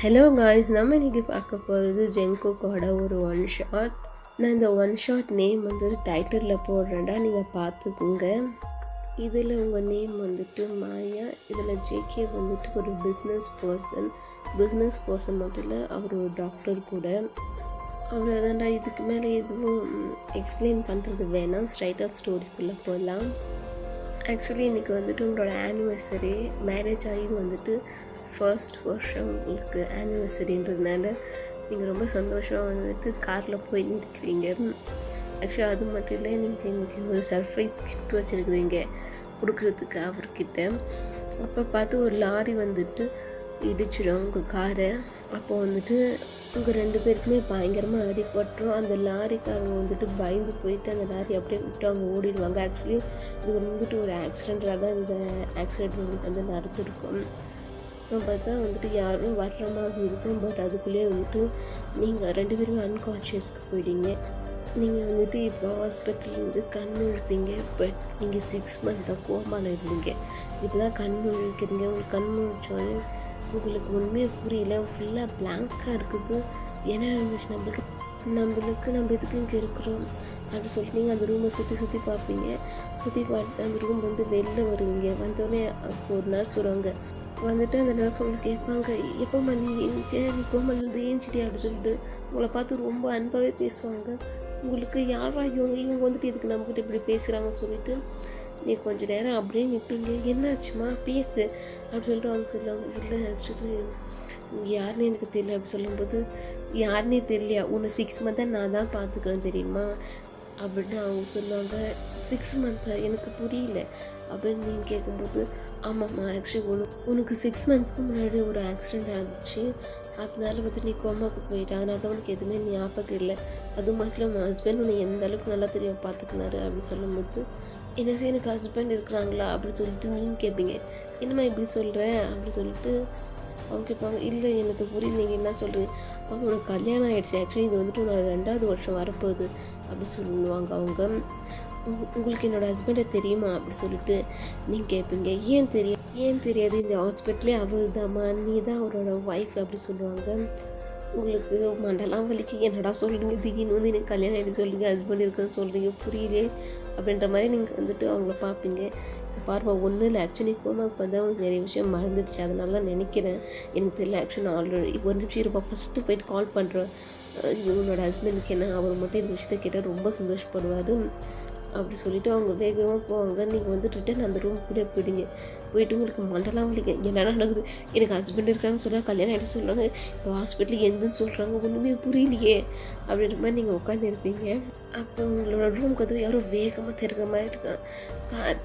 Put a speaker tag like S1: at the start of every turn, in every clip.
S1: Hello guys, நம்ம இன்றைக்கி பார்க்க போகிறது ஜங்குக்கோட ஒரு ஒன் ஷாட். நான் இந்த ஒன் ஷாட் நேம் வந்துட்டு டைட்டிலில் போடுறேன்டா, நீங்கள் பார்த்துக்குங்க. இதில் உங்கள் நேம் வந்துட்டு மாயா. இதில் ஜேகே வந்துட்டு ஒரு பிஸ்னஸ் பர்சன் மட்டும் இல்லை, அவர் ஒரு டாக்டர் கூட. அவர் அதான்டா, இதுக்கு மேலே எதுவும் எக்ஸ்பிளைன் பண்ணுறது வேணாம், ஸ்ட்ரைட்டாக ஸ்டோரிக்குள்ளே போகலாம். ஆக்சுவலி இன்றைக்கி வந்துட்டு உங்களோட ஆனிவர்சரி, மேரேஜ் ஆகி வந்துட்டு ஃபர்ஸ்ட் வருஷம் உங்களுக்கு ஆனிவர்சரின்றதுனால நீங்கள் ரொம்ப சந்தோஷமாக வந்துட்டு காரில் போய் நிற்கிறீங்க. ஆக்சுவலி அது மட்டும் இல்லை, நீங்கள் இன்றைக்கி ஒரு சர்ப்ரைஸ் கிஃப்ட் வச்சுருக்குறீங்க கொடுக்குறதுக்கு அவர்கிட்ட. அப்போ பார்த்து ஒரு லாரி வந்துட்டு இடிச்சிடும் உங்கள் காரை. அப்போ வந்துட்டு உங்கள் 2 பேருக்குமே பயங்கரமாக அடிபட்டுரும். அந்த லாரிக்காரங்க வந்துட்டு பயந்து போயிட்டு அந்த லாரி அப்படியே விட்டு அவங்க ஓடிடுவாங்க. ஆக்சுவலி இது வந்துட்டு ஒரு ஆக்சிடெண்ட்டாக தான் இந்த ஆக்சிடெண்ட் உங்களுக்கு வந்து நடந்திருக்கும். பார்த்தா வந்துட்டு யாரும் வர்ற மாதிரி இருக்கும். பட் அதுக்குள்ளேயே வந்துட்டு நீங்கள் 2 பேருமே அன்கான்ஷியஸ்க்கு போயிட்டீங்க. நீங்கள் வந்துட்டு இப்போ ஹாஸ்பிட்டல்லேருந்து கண் முழிப்பீங்க. பட் நீங்கள் 6 மந்த்தாக கோமாவில் இருந்தீங்க. இப்போ தான் கண் முழிக்கிறீங்க. உங்களுக்கு கண் முழிச்சோடனே உங்களுக்கு ஒன்றுமே புரியல, ஃபுல்லாக பிளாங்காக இருக்குது. என்ன இருந்துச்சு நம்மளுக்கு நம்ம எதுக்கு இங்கே இருக்கிறோம் அப்படி சொல்லிட்டு நீங்கள் அந்த ரூமை சுற்றி பார்ப்பீங்க. சுற்றி பார்த்து அந்த ரூம் வந்து வெளில வருவீங்க. வந்தோடனே அப்போ ஒரு நர்ஸ் வருவாங்க. வந்துட்டு அந்த நர்ஸ் உங்களுக்கு கேட்பாங்க, எப்போம்மா நீ நீ கோமலேருந்து ஏஞ்சிட்டி அப்படி சொல்லிட்டு உங்களை பார்த்து ரொம்ப அன்பாகவே பேசுவாங்க. உங்களுக்கு யாரா இவங்க வந்துட்டு இதுக்கு நம்மக்கிட்ட இப்படி பேசுகிறாங்க சொல்லிட்டு நீ கொஞ்சம் நேரம் அப்படியே நிற்பீங்க. என்னாச்சுமா பேசு அப்படி சொல்லிட்டு அவங்க சொல்லுவாங்க, இல்லை ஆக்சுவலி நீங்கள் யாருன்னு எனக்கு தெரியல அப்படி சொல்லும்போது, யாருன்னே தெரியலையா, உன்னை 6 மந்த்தாக நான் தான் பார்த்துக்கிறேன் தெரியுமா அப்படின்னு அவங்க சொல்லுவாங்க. 6 மந்த்தா எனக்கு புரியல அப்படின்னு நீங்கள் கேட்கும்போது, ஆமாம்மா ஆக்சுவலி உனக்கு 6 மந்த்துக்கு முன்னாடி ஒரு ஆக்சிடெண்ட் ஆகிடுச்சு, அதனால வந்து நீ கோமாவுக்கு போயிட்ட, அதனால தான் உனக்கு எதுவுமே ஞாபகம் இல்லை. அது மட்டும் இல்லாமல் ஹஸ்பண்ட் உன்னை எந்த அளவுக்கு நல்லா தெரியும் பார்த்துக்கினாரு அப்படின்னு சொல்லும்போது, என்ன செய்ய எனக்கு ஹஸ்பண்ட் இருக்கிறாங்களா அப்படின்னு சொல்லிட்டு நீங்கள் கேட்பீங்க. என்னம்மா இப்படி சொல்கிறேன் அப்படி சொல்லிட்டு அவங்க கேட்பாங்க, இல்லை எனக்கு புரியல நீங்கள் என்ன சொல்கிறீங்க. அவங்க உனக்கு கல்யாணம் ஆகிடுச்சு, ஆக்சுவலி இது வந்துட்டு உனக்கு 2வது வருஷம் வரப்போகுது அப்படி சொல்லுவாங்க அவங்க. உங்களுக்கு என்னோடய ஹஸ்பண்டை தெரியுமா அப்படி சொல்லிட்டு நீங்கள் கேட்பீங்க. ஏன் தெரியாது, இந்த ஹாஸ்பிட்டலே அவரு தாம்மா, நீ தான் அவரோட ஒய்ஃப் அப்படி சொல்லுவாங்க. உங்களுக்கு மண்டலாம் வலிக்கு, என்னடா சொல்கிறீங்க, திடீர்னு வந்து எனக்கு கல்யாணம் ஆகிட்டு சொல்கிறீங்க, ஹஸ்பண்ட் இருக்குன்னு சொல்கிறீங்க, புரியலே அப்படின்ற மாதிரி நீங்கள் வந்துட்டு அவங்கள பார்ப்பீங்க. பார்ப்பா ஒன்றும் இல்லை, ஆக்சுவலி கோமாவுக்கு வந்து அவங்களுக்கு நிறைய விஷயம் மறந்துடுச்சு, அதனால தான் நினைக்கிறேன், எனக்கு தெரியல. ஆக்சுவலி நான் ஆல்ரெடி ஒரு நிமிஷம் இருப்பா, ஃபஸ்ட்டு போயிட்டு கால் பண்ணுறேன், இவங்களோட ஹஸ்பண்டுக்கு என்ன, அவர் மட்டும் இந்த விஷயத்தை கேட்டால் ரொம்ப சந்தோஷப்படுவார் அப்படி சொல்லிவிட்டு அவங்க வேகமாக போவாங்க. நீங்கள் வந்து ரிட்டன் அந்த ரூம் கூட போயிட்டு உங்களுக்கு மண்டலாம் வலிங்க, என்ன நடக்குது, எனக்கு ஹஸ்பண்ட் இருக்கிறாங்கன்னு சொல்கிறாங்க, கல்யாணம் ஆகிட்டு சொல்கிறாங்க, இப்போ ஹாஸ்பிட்டலுக்கு எந்துன்னு சொல்கிறாங்க, ஒன்றுமே புரியலையே அப்படின்ற மாதிரி நீங்கள் உட்காந்து இருப்பீங்க. அப்போ உங்களோட ரூம் கதவு யாரோ வேகமாக திறக்கிற மாதிரி இருக்கான்.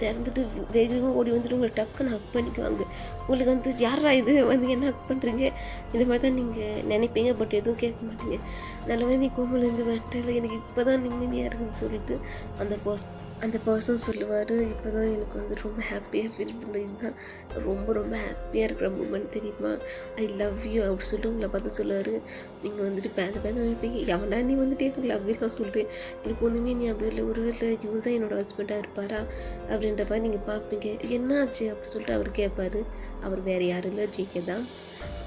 S1: திறந்துட்டு வேகமாக ஓடி வந்துட்டு உங்களை டக்குன்னு ஹக் பண்ணிக்குவாங்க. உங்களுக்கு வந்து யாரா இது வந்து என்ன ஹக் பண்ணுறீங்க இந்த மாதிரி தான் நீங்கள் நினைப்பீங்க. பட் எதுவும் கேட்க மாட்டீங்க. நல்லவே நீ கோமலேருந்து வந்துட்டு எனக்கு இப்போ தான் நிம்மதியாக இருக்குதுன்னு சொல்லிட்டு அந்த பர்சன் சொல்லுவார், இப்போ தான் எனக்கு வந்து ரொம்ப ஹாப்பியாக ஃபீல் பண்ணுறது, இதுதான் ரொம்ப ரொம்ப ஹாப்பியாக இருக்கிற மூமெண்ட் தெரியுமா, ஐ லவ் யூ அப்படி சொல்லிட்டு உங்களை பார்த்து சொல்லுவார். நீங்கள் வந்துட்டு பேச நினைப்பீங்க, எவனா நீ வந்துட்டு எனக்கு லவ் யூ சொல்கிறேன், எனக்கு ஒன்றுமே நீ அப்படி இல்லை, ஒரு வேளை இவர் தான் என்னோடய ஹஸ்பண்டாக இருப்பாரா அப்படின்ற மாதிரி நீங்கள் பார்ப்பீங்க. என்னாச்சு அப்படி சொல்லிட்டு அவர் கேட்பார். அவர் வேறு யாரும் இல்லை, ஜேகே தான்.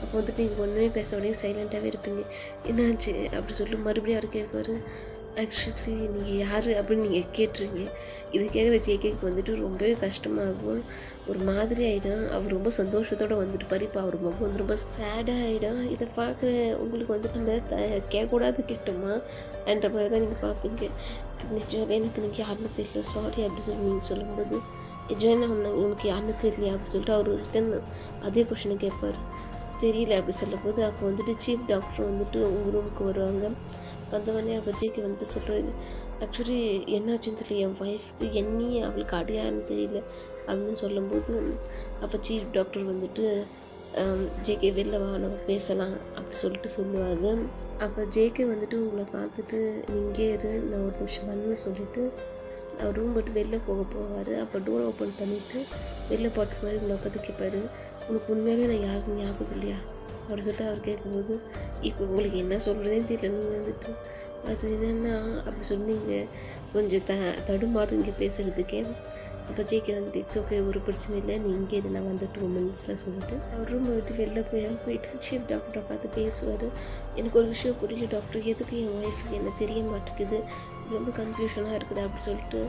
S1: அப்போ வந்துட்டு நீங்கள் ஒன்றுமே பேச உடனே சைலண்ட்டாகவே இருப்பீங்க. என்னாச்சு அப்படி சொல்லிட்டு மறுபடியும் அவர் கேட்பார். ஆக்சுவலி நீங்கள் யார் அப்படின்னு நீங்கள் கேட்டுருங்க. இது கேட்குற ஜேகேக்கு வந்துட்டு ரொம்பவே கஷ்டமாகும், ஒரு மாதிரி ஆகிடும். அவர் ரொம்ப சந்தோஷத்தோடு வந்துட்டு இப்போ அவர் முகம் வந்து ரொம்ப சேடாக ஆகிடும். இதை பார்க்குற உங்களுக்கு வந்து நம்ம கேட்கக்கூடாது கேட்டோமா என்ற மாதிரி தான் நீங்கள் பார்ப்பீங்க. நிஜம் எனக்கு நீங்கள் யாருன்னு தெரியல, சாரி அப்படி சொல்லி நீங்கள் சொல்லும்போது, நிஜம் உங்களுக்கு யாருன்னு தெரியலையா அப்படி சொல்லிட்டு அவர் ரிட்டன் அதே கொஷனை கேட்பார். தெரியல அப்படி சொல்லும்போது, அப்போ வந்துட்டு சீஃப் டாக்டர் வந்துட்டு உங்கள் ரூமுக்கு வருவாங்க. வந்தவொடனே அப்போ ஜேகே வந்துட்டு சொல்கிறது, ஆக்சுவலி என்னாச்சுன்னு தெரியல, என் ஒய்ஃப்க்கு என்னையே அவளுக்கு அடையான்னு தெரியல அப்படின்னு சொல்லும்போது, அப்போ சீஃப் டாக்டர் வந்துட்டு ஜேகே வெளில வா நம்ம பேசலாம் அப்படி சொல்லிட்டு சொல்லுவாங்க. அப்போ ஜேகே வந்துட்டு உங்களை பார்த்துட்டு நீங்கள் இரு, நான் ஒரு நிமிஷம் வந்து சொல்லிவிட்டு அவர் ரூம் விட்டு வெளில போவார். அப்போ டோர் ஓப்பன் பண்ணிவிட்டு வெளில போகிறதுக்கு மாதிரி உங்களை பார்த்து கேட்பார், உனக்கு உண்மையாகவே நான் யாருக்கும் ஞாபகம் இல்லையா அப்படி சொல்லிட்டு அவர் கேட்கும்போது, இப்போ உங்களுக்கு என்ன சொல்கிறதே தெரியல, நீங்கள் வந்துட்டு அது என்னென்னா அப்படி சொன்னீங்க கொஞ்சம் தடுமாறும் இங்கே பேசுகிறதுக்கே. அப்போ ஜேகே வந்துட்டு இட்ஸ் ஓகே, ஒரு பிரச்சனை இல்லை, நீ இங்கே இரு, நான் வந்து 2 மினிட்ஸில் சொல்லிட்டு அவர் ரூமை விட்டு வெளில போயிட்டு சீஃப் டாக்டரை பார்த்து பேசுவார். எனக்கு ஒரு விஷயம் புரியல டாக்டர், எதுக்கு என் ஒய்ஃபுக்கு என்ன தெரிய மாட்டேங்குது, ரொம்ப கன்ஃபியூஷனாக இருக்குது அப்படி சொல்லிட்டு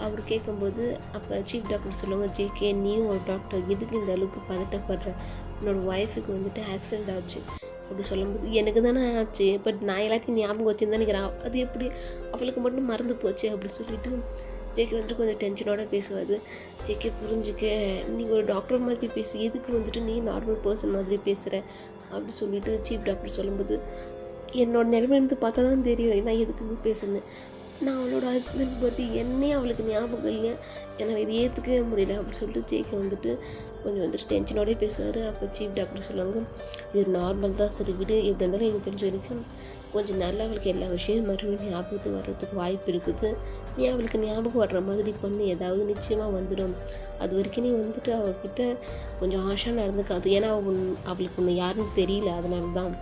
S1: அவர் கேட்கும்போது அப்போ சீஃப் டாக்டர் சொல்லுவாங்க, ஜேகே நீயும் ஒரு டாக்டர், எதுக்கு இந்த அளவுக்கு பதட்டப்படுற, என்னோடய ஒய்ஃபுக்கு வந்துட்டு ஆக்சிடெண்ட் ஆச்சு அப்படி சொல்லும்போது எனக்கு தானே ஆச்சு, பட் நான் எல்லாத்தையும் ஞாபகம் வச்சுருந்தேன் நினைக்கிறேன், அது எப்படி அவளுக்கு மட்டும் மறந்து போச்சு அப்படி சொல்லிட்டு ஜேகே வந்துட்டு கொஞ்சம் டென்ஷனோட பேசுவார். ஜேகே புரிஞ்சுக்க, நீங்கள் ஒரு டாக்டர் மாதிரி பேசி எதுக்கு வந்துட்டு நீ நார்மல் பர்சன் மாதிரி பேசுகிற அப்படி சொல்லிட்டு சீஃப் டாக்டர் சொல்லும்போது என்னோடய நிலைமையிலேருந்து பார்த்தா தான் தெரியும் நான் எதுக்கு பேசுனேன், நான் அவளோட ஹஸ்பண்ட் பற்றி என்னையே அவளுக்கு ஞாபகம் இல்லை, என்னால் இது ஏற்றுக்கவே முடியல அப்படி சொல்லிட்டு ஜேகே வந்துட்டு கொஞ்சம் வந்துட்டு டென்ஷனோடே பேசுவார். அப்போ சீஃப் டாக்டர் சொல்லுவாங்க, இது நார்மல் தான், சரி விடு, எப்படி இருந்தாலும் எனக்கு தெரிஞ்ச வரைக்கும் கொஞ்சம் நல்லா அவளுக்கு எல்லா விஷயமும் மறுபடியும் ஞாபகத்துக்கு வர்றதுக்கு வாய்ப்பு இருக்குது, நீ அவளுக்கு ஞாபகம் வர்ற மாதிரி பண்ணி ஏதாவது நிச்சயமாக வந்துடும், அது வரைக்கும் நீ வந்துட்டு அவகிட்ட கொஞ்சம் ஆஷாக நடந்துக்காது, ஏன்னா அவளுக்கு ஒன்று யாருன்னு தெரியல, அதனால தான்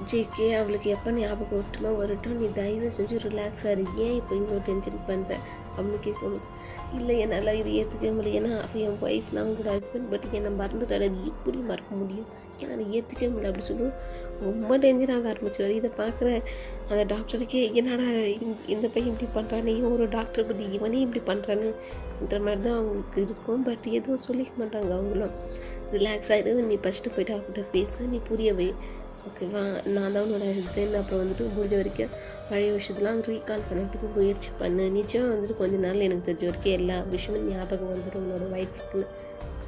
S1: ஜேகே அவளுக்கு எப்போ ஞாபகம் வரட்டுமா வரட்டும், நீ தயவு செஞ்சு ரிலாக்ஸாக இரு, ஏன் இப்போ இவ்வளோ டென்ஷன் பண்ணுற அப்படின்னு கேட்கணும். இல்லை என்னால் இது ஏற்றுக்க முடியும், ஏன்னா அவள் என் ஒய்ஃப், நான் கூட ஹஸ்பண்ட், பட் என்னை மறந்துட்டாள், அது எப்படி மறக்க முடியும், என்னால் ஏற்றுக்க முடியல அப்படி சொல்லுவோம். ரொம்ப டென்ஷன் ஆக ஆரம்பிச்சிடுவார். இதை பார்க்குற அந்த டாக்டருக்கே என்னடா இந்த பையன் இப்படி பண்ணுறானே, ஒரு டாக்டர் பற்றி இவனே இப்படி பண்ணுறானுன்ற மாதிரி தான் அவங்களுக்கு இருக்கும். பட் எதுவும் சொல்லிக்க மாட்டாங்க அவங்களும். ரிலாக்ஸ் ஆகிடு, நீ ஃபஸ்ட்டு போய்ட்டு அவகிட்ட பேசு, நீ புரியவே, ஓகேவா, நான் தான் உன்னோட ஹஸ்பண்ட், அப்புறம் வந்துட்டு முடிஞ்ச வரைக்கும் பழைய விஷயத்தெலாம் ரீகால் பண்ணுறதுக்கு முயற்சி பண்ணு, நிச்சயம் வந்துட்டு கொஞ்ச நாள் எனக்கு தெரிஞ்ச வரைக்கும் எல்லா விஷயமும் ஞாபகம் வந்துடும் உன்னோட ஒய்ஃபுக்கு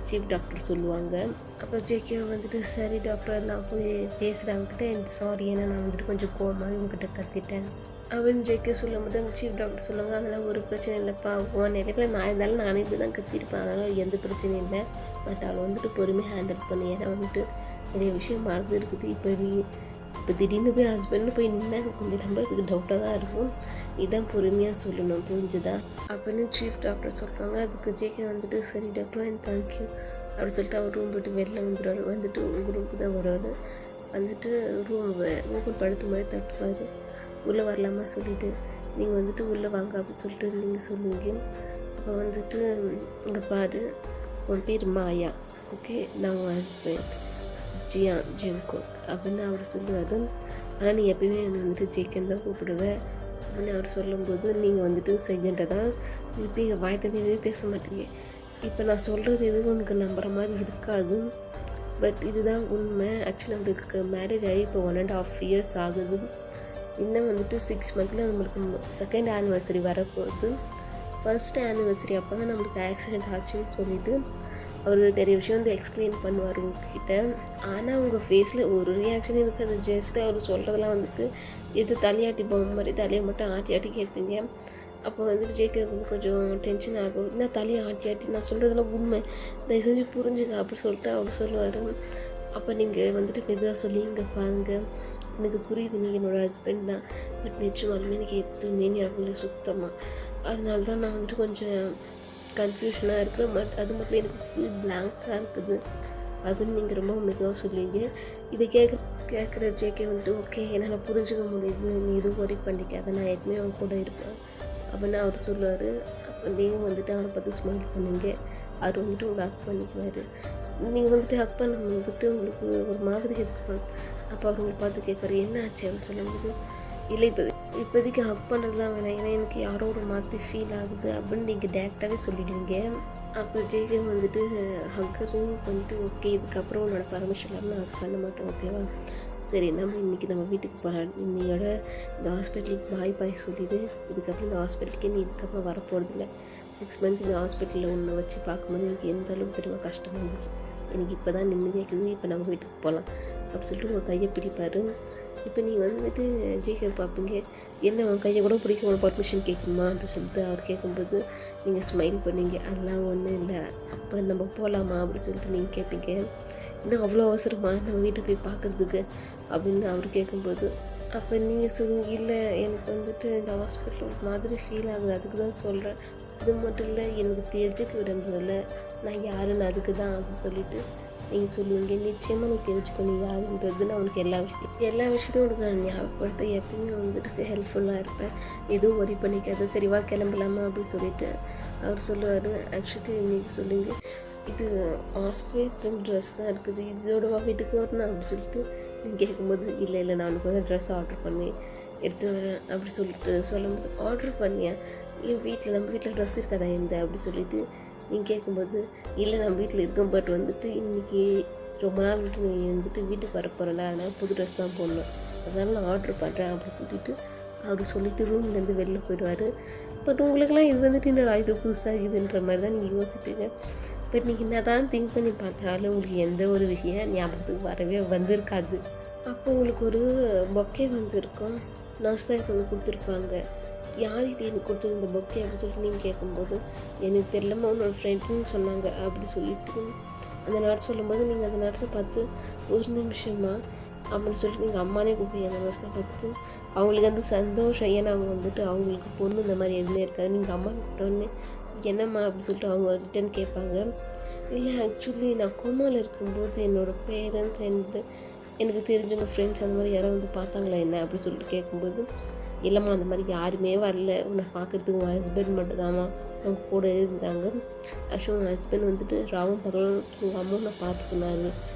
S1: சீஃப் டாக்டர் சொல்லுவாங்க. அப்போ ஜேகே வந்துட்டு சரி டாக்டர், நான் போய் பேசுகிறேன் அவங்ககிட்ட, எனக்கு சாரி, ஏன்னா நான் வந்துட்டு கொஞ்சம் கோவமாக இவங்ககிட்ட கத்திட்டேன் அப்படின்னு ஜேகே சொல்லும் போது அந்த சீஃப் டாக்டர் சொல்லுவாங்க, அதெல்லாம் ஒரு பிரச்சனை இல்லைப்பா, நிறைய பேர் நான் இருந்தாலும் நானே இப்படி தான் கத்திருப்பேன், அதனால் எந்த பிரச்சனையும் இல்லை, பட் அவளை வந்துட்டு பொறுமையாக ஹேண்டில் பண்ணி, ஏன்னா வந்துட்டு நிறைய விஷயம் மறந்து இருக்குது, இப்போ திடீர்னு போய் ஹஸ்பண்ட்னு போய் நின்னா எனக்கு கொஞ்சம் நம்புறதுக்கு டவுட்டாக தான் இருக்கும், இதான் பொறுமையாக சொல்லணும், புரிஞ்சுதா அப்படின்னு சீஃப் டாக்டர் சொல்கிறாங்க. அதுக்கு ஜேகே வந்துட்டு சரி டாக்டர் அண்ட் தேங்க்யூ அப்படின்னு சொல்லிட்டு அவர் ரூம் போட்டு வெளில வந்துடுவார். வந்துட்டு உங்கள் ரூமுக்கு தான் வருவார். வந்துட்டு ரூம் படுத்து மாதிரி தட்டுவார். உள்ளே வரலாமா சொல்லிவிட்டு நீங்கள் வந்துட்டு உள்ளே வாங்க அப்படின்னு சொல்லிட்டு நீங்கள் சொல்லுவீங்க. அப்போ வந்துட்டு இங்கே பாரு, உன் பேர் மாயா, ஓகே, நான் உன் ஹஸ்பண்ட் ஜெங்கோக் அப்படின்னு அவர் சொல்லுவார். ஆனால் நீ எப்பயுமே வந்துட்டு ஜேக்கன் தான் கூப்பிடுவேன் அப்படின்னு அவர் சொல்லும்போது நீங்கள் வந்துட்டு செகண்டை தான் திருப்பி எங்கள் வாய்த்ததையவே பேச மாட்டீங்க. இப்போ நான் சொல்கிறது எதுவும் உனக்கு நம்புகிற மாதிரி இருக்காது, பட் இதுதான் உண்மை. ஆக்சுவலி நம்மளுக்கு மேரேஜ் ஆகி இப்போ 1.5 years ஆகுது. இன்னும் வந்துட்டு 6 months நம்மளுக்கு செகண்ட் ஆனிவர்சரி வரப்போகுது. ஃபர்ஸ்ட் ஆனிவர்சரி அப்போ தான் நம்மளுக்கு ஆக்சிடெண்ட் ஆச்சுன்னு சொல்லிவிட்டு அவர் நிறைய விஷயம் வந்து எக்ஸ்பிளைன் பண்ணுவார் உங்ககிட்ட. ஆனால் உங்கள் ஃபேஸில் ஒரு ரியாக்ஷன் இருக்காது. ஜஸ்ட்டு அவர் சொல்கிறதெல்லாம் வந்துட்டு எது தலையாட்டி பொம்மை மாதிரி தலையை மட்டும் ஆட்டி ஆட்டி கேட்பீங்க. அப்போ வந்துட்டு ஜேகே வந்து கொஞ்சம் டென்ஷன் ஆகும். என்ன தலையை ஆட்டி ஆட்டி, நான் சொல்கிறதெல்லாம் உண்மை, தயவு செஞ்சு புரிஞ்சுக்க அப்படி சொல்லிட்டு அவர் சொல்லுவார். அப்போ நீங்கள் வந்துட்டு மெதுவாக சொல்லி இங்கே பாருங்கள், எனக்கு புரியுது நீங்கள் என்னோடய ஹஸ்பண்ட் தான், பட் நிச்சயமாலுமே எனக்கு எதுவுமே ஞாபகம் சுத்தமாக, அதனால தான் நான் வந்துட்டு கொஞ்சம் கன்ஃபியூஷனாக இருக்கிறேன், பட் அது மட்டும் எனக்கு ஃபுல் பிளாங்காக இருக்குது அப்படின்னு நீங்கள் ரொம்ப மெதுவாக சொல்லுவீங்க. இதை கேட்குற ஜேகே வந்துட்டு ஓகே என்னால் புரிஞ்சுக்க முடியுது, நீ எதுவும் ஒரி பண்ணிக்காத, நான் எப்பவுமே அவன் கூட இருப்பேன் அப்படின்னு அவர் சொல்லுவார். அப்போ நீங்கள் வந்துட்டு அவரை பார்த்து ஸ்மைல் பண்ணுவீங்க. அவர் வந்துட்டு உங்களை ஹக் பண்ணிக்குவார். நீங்கள் வந்துட்டு ஹக் பண்ண வந்துட்டு உங்களுக்கு ஒரு மாதிரி இருக்கும். அப்போ அவர் உங்களை பார்த்து கேட்பாரு, என்ன ஆச்சு அப்படின்னு சொல்லும்போது, இல்லை இப்போதைக்கு ஹக் பண்ணுறதுலாம் வேணாம், ஏன்னா எனக்கு யாரோ ஒரு மாதிரி ஃபீல் ஆகுது அப்படின்னு நீங்கள் டேரெக்டாகவே சொல்லிடுவீங்க. அப்போ ஜேகே வந்துட்டு ஹக்கரும் வந்துட்டு ஓகே, இதுக்கப்புறம் உன்னோட பர்மிஷன் இல்லாமல் நான் ஹக் பண்ண மாட்டேன், ஓகேவா, சரி நம்ம வீட்டுக்கு போகலாம், இன்னையோட இந்த ஹாஸ்பிட்டலுக்கு பாய் சொல்லிவிடு, இதுக்கப்புறம் இந்த ஹாஸ்பிட்டலுக்கு நீ இதுக்கப்புறம் வரப்போகிறதில்ல. 6 months இந்த ஹாஸ்பிட்டலில் ஒன்றை வச்சு பார்க்கும்போது எனக்கு எந்த அளவுக்கு தெரியுமா கஷ்டமாக இருந்துச்சு, எனக்கு இப்போ தான் நிம்மதியாக இருக்குது, இப்போ நம்ம வீட்டுக்கு போகலாம் அப்படி சொல்லிட்டு உங்கள் கையை பிடிப்பார். இப்போ நீங்கள் வந்துட்டு ஜேகே பார்ப்பீங்க, என்ன உன் கையை கூட பிடிக்க உனக்கு பர்மிஷன் கேட்குமா அப்படின்னு சொல்லிட்டு அவர் கேட்கும்போது நீங்கள் ஸ்மைல் பண்ணுவீங்க, அதெல்லாம் ஒன்றும் இல்லை, அப்போ நம்ம போகலாமா அப்படின்னு சொல்லிட்டு நீங்கள் கேட்பீங்க, இன்னும் அவ்வளோ அவசரமா நம்ம வீட்டை போய் பார்க்குறதுக்கு அப்படின்னு அவர் கேட்கும்போது அப்போ நீங்கள் சொல்லுவீங்க, இல்லை எனக்கு வந்துட்டு இந்த ஹாஸ்பிட்டல் ஒரு மாதிரி ஃபீல் ஆகுது, அதுக்கு தான் சொல்கிறேன், அது மட்டும் இல்லை எனக்கு தெரிஞ்சுக்க விரும்புகிறதில்ல, நான் யாருன்னு அதுக்கு தான் அப்படின்னு சொல்லிட்டு நீங்கள் சொல்லுவீங்க. நிச்சயமாக நீ தெரிஞ்சுக்கோ நீ யாருன்றது, நான் உனக்கு எல்லா விஷயத்தையும் உனக்கு நான் ஞாபகப்படுத்த எப்பயுமே வந்துட்டு ஹெல்ப்ஃபுல்லாக இருப்பேன், எதுவும் ஒரி பண்ணிக்காத, சரிவா கிளம்பலாமா அப்படின்னு சொல்லிட்டு அவர் சொல்லுவார், ஆக்சுவலி நீங்கள் சொல்லுங்க, இது ஆஸ்பேட்டன் ட்ரெஸ் தான் இருக்குது, இதோடவா வீட்டுக்கு வரணும் அப்படி சொல்லிட்டு நீங்கள் கேட்கும்போது, இல்லை இல்லை நான் உனக்கு வந்து ட்ரெஸ் ஆர்டர் பண்ணி எடுத்துகிட்டு வரேன் அப்படி சொல்லிட்டு சொல்லும்போது, ஆர்டர் பண்ணியா, என் வீட்டில் நம்ம வீட்டில் ட்ரெஸ் இருக்காதா எந்த அப்படி சொல்லிட்டு நீங்கள் கேட்கும்போது, இல்லை நம்ம வீட்டில் இருக்கோம், பட் வந்துட்டு இன்றைக்கி ரொம்ப நாள் விட்டு நீ வந்துட்டு வீட்டுக்கு வர போகிறல, அதனால் புது ட்ரெஸ் தான் போடணும், அதனால் நான் ஆர்டர் பண்ணுறேன் அப்படி சொல்லிட்டு அப்படி சொல்லிவிட்டு ரூம்லேருந்து வெளில போயிடுவார். பட் உங்களுக்கெல்லாம் இது வந்துட்டு என்னடா இது புதுசாக இதுன்ற மாதிரி தான் நீங்கள் யோசிப்பீங்க. பட் நீங்கள் என்ன தான் திங்க் பண்ணி பார்த்தாலும் உங்களுக்கு எந்த ஒரு விஷயம் ஞாபகத்துக்கு வரவே வந்திருக்காது. அப்போ உங்களுக்கு ஒரு பொக்கே வந்திருக்கும், நர்ஸாக வந்து கொடுத்துருப்பாங்க. யார் இது எனக்கு கொடுத்தது இந்த பொக்கே அப்படின்னு சொல்லிட்டு நீங்கள் கேட்கும்போது, எனக்கு தெரியலமா உன்னோட ஃப்ரெண்டுன்னு சொன்னாங்க அப்படி சொல்லிட்டு அந்த நர்ஸ் சொல்லும்போது, நீங்கள் அந்த நர்ஸை பார்த்து ஒரு நிமிஷமா அப்படின்னு சொல்லிட்டு நீங்கள் அம்மானே கூப்பிடுங்க. அந்த நர்ஸை பார்த்துட்டு அவங்களுக்கு வந்து சந்தோஷம், ஏன்னா அவங்க வந்துட்டு அவங்களுக்கு பொண்ணு இந்த மாதிரி எதுவுமே இருக்காது. நீங்கள் அம்மா கூப்பிட்டோன்னே என்னம்மா அப்படின்னு சொல்லிட்டு அவங்க ரிட்டன் கேட்பாங்க. இல்லை ஆக்சுவலி நான் கோமாவில் இருக்கும்போது என்னோடய பேரண்ட்ஸ் எனக்கு தெரிஞ்சவங்க ஃப்ரெண்ட்ஸ் அந்த மாதிரி யாராவது வந்து பார்த்தாங்களா என்ன அப்படின்னு சொல்லிட்டு கேட்கும்போது, இல்லைம்மா அந்த மாதிரி யாருமே வரல, உன்னை பார்க்குறதுக்கு உங்கள் ஹஸ்பண்ட் மட்டும் தாம்மா அவங்க கூட இருந்தாங்க. ஆக்சுவலி உங்கள் ஹஸ்பண்ட் வந்துட்டு ராவும் பகலும் உங்கள் அம்மா நான் பார்த்துக்கினாரு,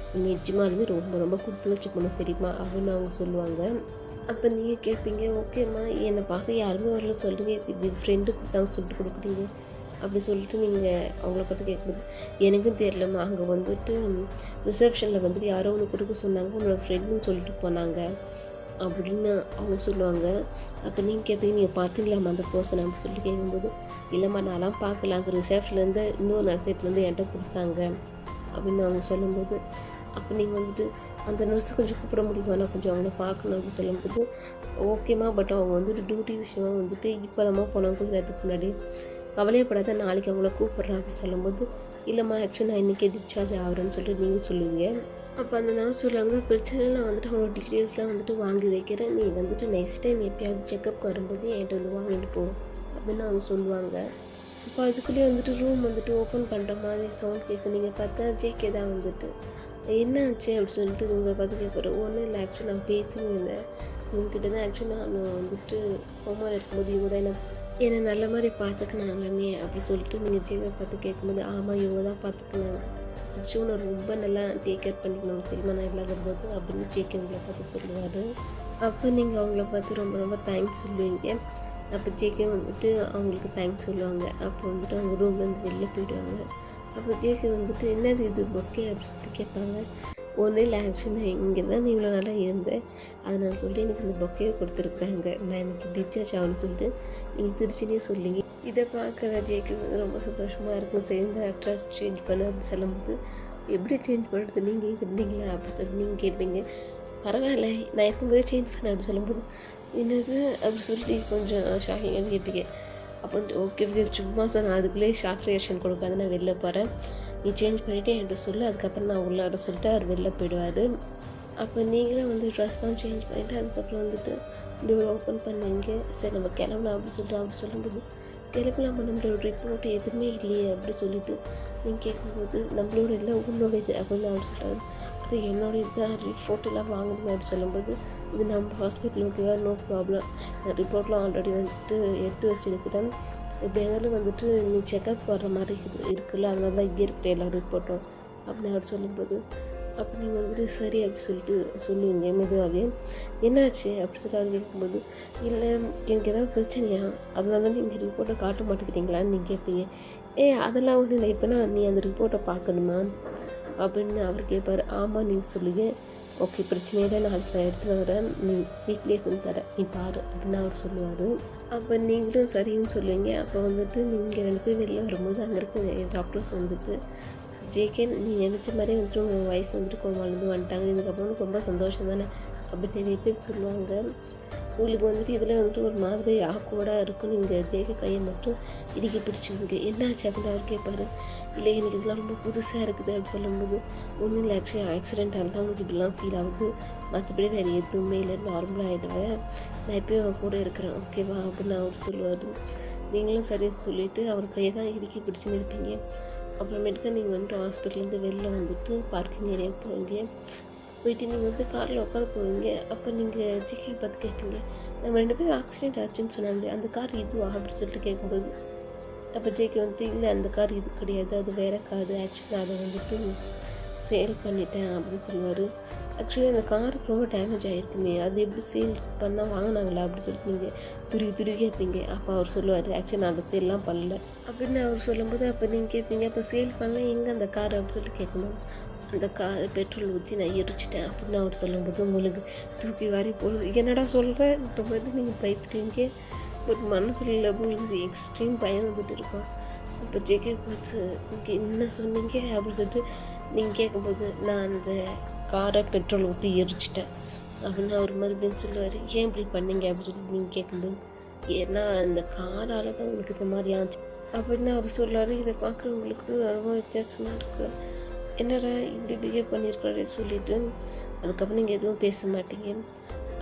S1: நிஜமாலுமே ரொம்ப ரொம்ப கொடுத்து வச்ச பொண்ணு தெரியுமா அப்படின்னு அவங்க சொல்லுவாங்க. அப்போ நீங்கள் கேட்பீங்க, ஓகேம்மா என்னை பார்க்க யாருமே வரல சொல்கிறீங்க, இப்படி ஃப்ரெண்டு கொடுத்தாங்க சொல்லிட்டு கொடுக்குறீங்க அப்படி சொல்லிட்டு நீங்கள் அவங்கள பார்த்து கேட்கும்போது, எனக்கும் தெரியலம்மா, அங்கே வந்துட்டு ரிசப்ஷனில் வந்துட்டு யாரோ ஒன்று கொடுக்க சொன்னாங்க, உன்னோட ஃப்ரெண்டுன்னு சொல்லிட்டு போனாங்க அப்படின்னு அவங்க சொல்லுவாங்க. அப்போ நீங்கள் கேட்பீங்க, நீங்கள் பார்த்தீங்களாம்மா அந்த பர்சன் அப்படின்னு சொல்லிட்டு கேட்கும்போது, இல்லைம்மா நான்லாம் பார்க்கல, அங்கே ரிசப்ஷன்லேருந்து இன்னொரு நர்ஸேட் வந்து என்கிட்ட கொடுத்தாங்க அப்படின்னு அவங்க சொல்லும்போது, அப்போ நீங்கள் வந்துட்டு அந்த நர்ஸை கொஞ்சம் கூப்பிட முடியுமா, நான் கொஞ்சம் அவங்கள பார்க்கணும் அப்படின்னு சொல்லும்போது, ஓகேம்மா பட் அவங்க வந்துட்டு டியூட்டி விஷயமா வந்துட்டு இப்போ தான் போனாங்க கொஞ்சம் நேரத்துக்கு முன்னாடி, கவலையப்படாத நாளைக்கு அவங்கள கூப்பிட்றேன் அப்படின்னு சொல்லும்போது, இல்லைம்மா ஆக்சுவலி நான் இன்றைக்கி டிஸ்சார்ஜ் ஆகிறேன்னு சொல்லிட்டு நீங்கள் சொல்லுவீங்க. அப்போ அந்த நர்ஸ் சொல்லுவாங்க, பிரச்சனை நான் வந்துட்டு அவங்களோட டீட்டெயில்ஸ்லாம் வந்துட்டு வாங்கி வைக்கிறேன், நீ வந்துட்டு நெக்ஸ்ட் டைம் எப்பயாவது செக்கப்புக்கு வரும்போது என்கிட்ட வந்து வாங்கிட்டு போ அப்படின்னு அவங்க சொல்லுவாங்க. அப்போ அதுக்குள்ளேயே வந்துட்டு ரூம் வந்துட்டு ஓப்பன் பண்ணுற மாதிரி சவுண்ட் கேட்கு. நீங்கள் பார்த்தா ஜேகே தான் வந்துட்டு, என்ன ஆச்சு அப்படின்னு சொல்லிட்டு உங்களை பார்த்து கேட்பாரு. ஒன்றும் இல்லை, ஆக்சுவலி நான் பேசினேன் உங்ககிட்ட தான், ஆக்சுவலி நான் வந்துட்டு ஹோமாவில் இருக்கும்போது இவங்க தான் என்னை நல்ல மாதிரி பார்த்துக்கினாங்கன்னே அப்படி சொல்லிட்டு நீங்கள் ஜேகே பார்த்து கேட்கும்போது, ஆமாம் இவங்க தான் பார்த்துக்கினாங்க, ஆக்சுவலி நான் ரொம்ப நல்லா டேக் கேர் பண்ணிக்கணும் தெரியுமா நான் இல்லாத போது அப்படின்னு ஜேகே உங்களை பார்த்து சொல்லுவார். அப்போ நீங்கள் அவங்கள பார்த்து ரொம்ப ரொம்ப தேங்க்ஸ் சொல்லுவீங்க. அப்போ ஜேகே வந்துட்டு அவங்களுக்கு தேங்க்ஸ் சொல்லுவாங்க. அப்போ வந்துட்டு அவங்க ரூம்லேருந்து வெளில போயிடுவாங்க. அப்போ ஜேகே வந்துட்டு என்னது இது பொக்கே அப்படின்னு சொல்லிட்டு கேட்பாங்க. ஒன்றும் இல்லை, ஆக்சுவலி நான் இங்கே தான் நீ இவ்வளோ நல்லா இருந்தேன், அதை நான் சொல்லி எனக்கு இந்த பொக்கையை கொடுத்துருக்காங்க, நான் எனக்கு டிஸ்சார்ஜ் ஆகுன்னு சொல்லிட்டு நீங்கள் சிரிச்சுனே சொல்லிங்க. இதை பார்க்குற ஜேக்கு வந்து ரொம்ப சந்தோஷமாக இருக்கும். சரி இந்த அட்ரஸ் சேஞ்ச் பண்ண அப்படின்னு சொல்லும்போது, எப்படி சேஞ்ச் பண்ணுறது நீங்கள் இருந்தீங்களா அப்படின்னு சொல்லி நீங்கள் கேட்பீங்க. பரவாயில்ல நான் இருக்கும்போதே சேஞ்ச் பண்ணேன் அப்படின்னு சொல்லும்போது, என்னது அப்படி சொல்லிட்டு கொஞ்சம் ஷாக்கிங்காக கேட்பீங்க. அப்போ வந்து ஓகே சும்மா சொன்னேன், அதுக்குள்ளேயே ஷார்ட் ரியாக்ஷன் கொடுக்காது, நான் வெளில போகிறேன், நீ சேஞ்ச் பண்ணிவிட்டு என்கிட்ட சொல்லு, அதுக்கப்புறம் நான் உள்ளார சொல்லிட்டு அவர் வெளில போயிடுவார். அப்போ நீங்களும் வந்து ட்ரெஸ்லாம் சேஞ்ச் பண்ணிவிட்டு அதுக்கப்புறம் வந்துட்டு டோர் ஓப்பன் பண்ணுவீங்க. சரி நம்ம கிளம்பலாம் அப்படி சொல்லிட்டு அப்படி சொல்லும்போது, கிளம்பலாமா நம்மளோட ரிப்போர்ட் எதுவுமே இல்லையே அப்படி சொல்லிட்டு நீங்கள் கேட்கும்போது, நம்மளோட இல்லை உன்னோட இது அப்படின்னு அவர் சொல்கிறாரு. அது என்னோட இதுதான், ரிப்போர்ட்டெல்லாம் வாங்கணுமே அப்படின்னு சொல்லும்போது, இது நம்ம ஹாஸ்பிட்டலுக்கு நோ ப்ராப்ளம், நான் ரிப்போர்ட்லாம் ஆல்ரெடி வந்துட்டு எடுத்து வச்சுருக்கிறேன், எப்படி இருந்தாலும் வந்துட்டு நீ செக்அப் வர்ற மாதிரி இருக்குல்ல, அதனால தான் இங்கே இருக்கிற எல்லா ரிப்போர்ட்டும் அப்படின்னு அவர் சொல்லும்போது, அப்போ நீங்கள் வந்துட்டு சரி அப்படி சொல்லிட்டு சொல்லுவீங்க மெதுவாகவே. என்னாச்சு அப்படி சொல்லி அவர் கேட்கும்போது, இல்லை எனக்கு ஏதாவது பிரச்சனையா, அதனால தான் நீங்கள் ரிப்போர்ட்டை காட்ட மாட்டேங்கிறீங்களான்னு நீங்கள் கேட்பீங்க. அதெல்லாம் ஒன்றும் இல்லை, இப்போனா நீ அந்த ரிப்போர்ட்டை பார்க்கணுமா அப்படின்னு அவர் கேட்பார். ஆமாம் நீங்கள் சொல்லுங்க, ஓகே பிரச்சனையில் நாளைக்கு நான் எடுத்துகிட்டு வரேன், நீ வீட்லேயே இருந்து தரேன் நீ பாரு அப்படின்னு அவர் சொல்லுவார். அப்போ நீங்களும் சரின்னு சொல்லுவீங்க. அப்போ வந்துட்டு நீங்கள் 2 பேர் வெளில வரும்போது அங்கே இருக்க டாக்டர்ஸ் வந்துட்டு, ஜேகே நீ நினச்ச மாதிரியே வந்துட்டு உங்கள் ஒய்ஃப் வந்துட்டு கோமாலேருந்து வந்துட்டாங்க, இதுக்கப்புறம் ரொம்ப சந்தோஷம் தானே அப்படி நிறைய பேர் சொல்லுவாங்க. உங்களுக்கு வந்துட்டு இதில் வந்துட்டு ஒரு மாதிரி ஆக்வர்டாக இருக்கும். நீங்கள் ஜேகே கையை மட்டும் இடுக்கி பிடிச்சிங்க. என்னாச்சு அப்படின்னு அவர் கேட்பார். இல்லை எனக்கு இதெல்லாம் ரொம்ப புதுசாக இருக்குது அப்படின்னு சொல்லும்போது, ஒன்றும் இல்லை ஆக்சுவலி ஆக்சிடென்ட்டால் தான் உங்களுக்கு இப்படிலாம் ஃபீல் ஆகுது, மற்றபடி வேறு எதுவுமே இல்லை, நார்மலாக ஆகிடுவேன், நான் எப்பயும் அவன் கூட இருக்கிறேன் ஓகேவா அப்படின்னு அவர் சொல்லுவார். நீங்களும் சரின்னு சொல்லிவிட்டு அவர் கையை தான் இடுக்கி பிடிச்சின்னு இருப்பீங்க. அப்புறமேட்டுக்கு நீங்கள் வந்துட்டு ஹாஸ்பிட்டல்லேருந்து வெளில வந்துட்டு பார்க்கிங் ஏரியாவுக்கு போவீங்க. போயிட்டு நீங்கள் வந்து காரில் உட்கார போவீங்க. அப்போ நீங்கள் ஜேகே பார்த்து கேட்பீங்க, நம்ம 2 பேரும் ஆக்சிடென்ட் ஆச்சுன்னு சொன்னாங்க, அந்த கார் இதுவா அப்படின்னு சொல்லிட்டு கேட்கும்போது, அப்போ ஜேகே வந்துட்டு இல்லை அந்த கார் இது கிடையாது, அது வேறு காரு, ஆக்சுவலாக அதை வந்துட்டு சேல் பண்ணிட்டேன் அப்படின்னு சொல்லுவார். ஆக்சுவலி அந்த காருக்கு ரொம்ப டேமேஜ் ஆகிருக்குமே, அது எப்படி சேல் பண்ணால் வாங்கினாங்களா அப்படின்னு சொல்லிட்டு நீங்கள் துருவி கேட்பீங்க. அப்போ அவர் சொல்லுவார், ஆக்சுவலி நான் அந்த சேல்லாம் பண்ணல அப்படின்னு அவர் சொல்லும்போது அப்போ நீங்கள் கேட்பீங்க, அப்போ சேல் பண்ணலாம் எங்கே அந்த கார் அப்படின்னு சொல்லிட்டு கேட்கணும். அந்த கார் பெட்ரோல் ஊற்றி நான் எரிச்சிட்டேன் அப்படின்னு அவர் சொல்லும்போது உங்களுக்கு தூக்கி வாரி போடுது. என்னடா சொல்கிறேன்ற போது நீங்கள் பயப்படுவீங்க. பட் மனசில் இல்லை, உங்களுக்கு எக்ஸ்ட்ரீம் பயம் வந்துட்டு இருக்கும். அப்போ ஜேகே பார்த்து நீங்கள் என்ன சொன்னீங்க அப்படின்னு சொல்லிட்டு நீங்கள் கேட்கும்போது நான் அந்த காரை பெட்ரோல் ஊற்றி எரிச்சிட்டேன் அப்படின்னு அவர் மறுபடியும் சொல்லுவார். ஏன் இப்படி பண்ணீங்க அப்படின்னு சொல்லிட்டு நீங்கள் கேட்கும்போது ஏன்னா அந்த காரால் தான் உங்களுக்கு இந்த மாதிரி ஆச்சு அப்படின்னு அவர் சொல்லுவார். இதை பார்க்குறவங்களுக்கு ரொம்ப வித்தியாசமாக இருக்குது, என்னடா இப்படி பிஹேவ் பண்ணியிருக்காரு சொல்லிவிட்டு அதுக்கப்புறம் நீங்கள் எதுவும் பேச மாட்டீங்க.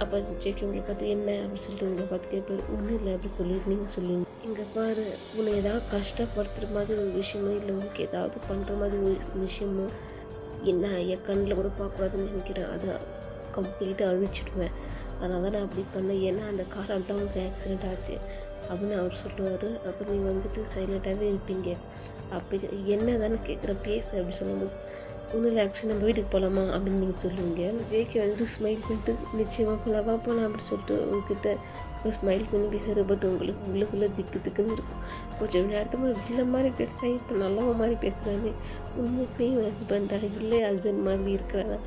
S1: அப்போ ஜேகே உங்களை பார்த்து என்ன அப்படின்னு சொல்லிட்டு உங்களை பார்த்து கேட்பாரு. ஒன்றும் இல்லை அப்படின்னு சொல்லிட்டு நீங்கள் சொல்லுவீங்க, இங்கே பாரு உன்னை ஏதாவது கஷ்டப்படுத்துகிற மாதிரி ஒரு விஷயமோ இல்லை உங்களுக்கு ஏதாவது பண்ணுற மாதிரி ஒரு விஷயமோ என்ன என் கண்ணில் கூட பார்க்கக்கூடாதுன்னு நினைக்கிறேன், அதை கம்ப்ளீட்டாக அழிச்சிடுவேன், அதனால தான் நான் அப்படி பண்ணேன், ஏன்னா அந்த காரால் தான் உங்களுக்கு ஆக்சிடெண்ட் ஆச்சு அப்படின்னு அவர் சொல்லுவார். அப்போ நீங்கள் வந்துட்டு சைலண்ட்டாகவே இருப்பீங்க. அப்படி என்ன தானே கேட்குறேன் பேசு அப்படி சொல்லும்போது ஒன்றும் இல்லை ஆக்சுவலி நம்ம வீட்டுக்கு போகலாமா அப்படின்னு நீங்கள் சொல்லுவீங்க. ஜேகே வந்துட்டு ஸ்மைல் பண்ணிட்டு நிச்சயமாக போகலாம் அப்படின்னு சொல்லிட்டு உங்ககிட்ட ஸ்மைல் பண்ணி பேசுகிற. பட் உங்களுக்கு உள்ளுக்குள்ளே திக்குன்னு இருக்கும். கொஞ்சம் நேரத்துக்கு வில்ல மாதிரி பேசுகிறேன், இப்போ நல்லவ மாதிரி பேசுகிறானே, உண்மைக்குமே ஹஸ்பண்டா இல்லை ஹஸ்பண்ட் மாதிரி இருக்கிறானா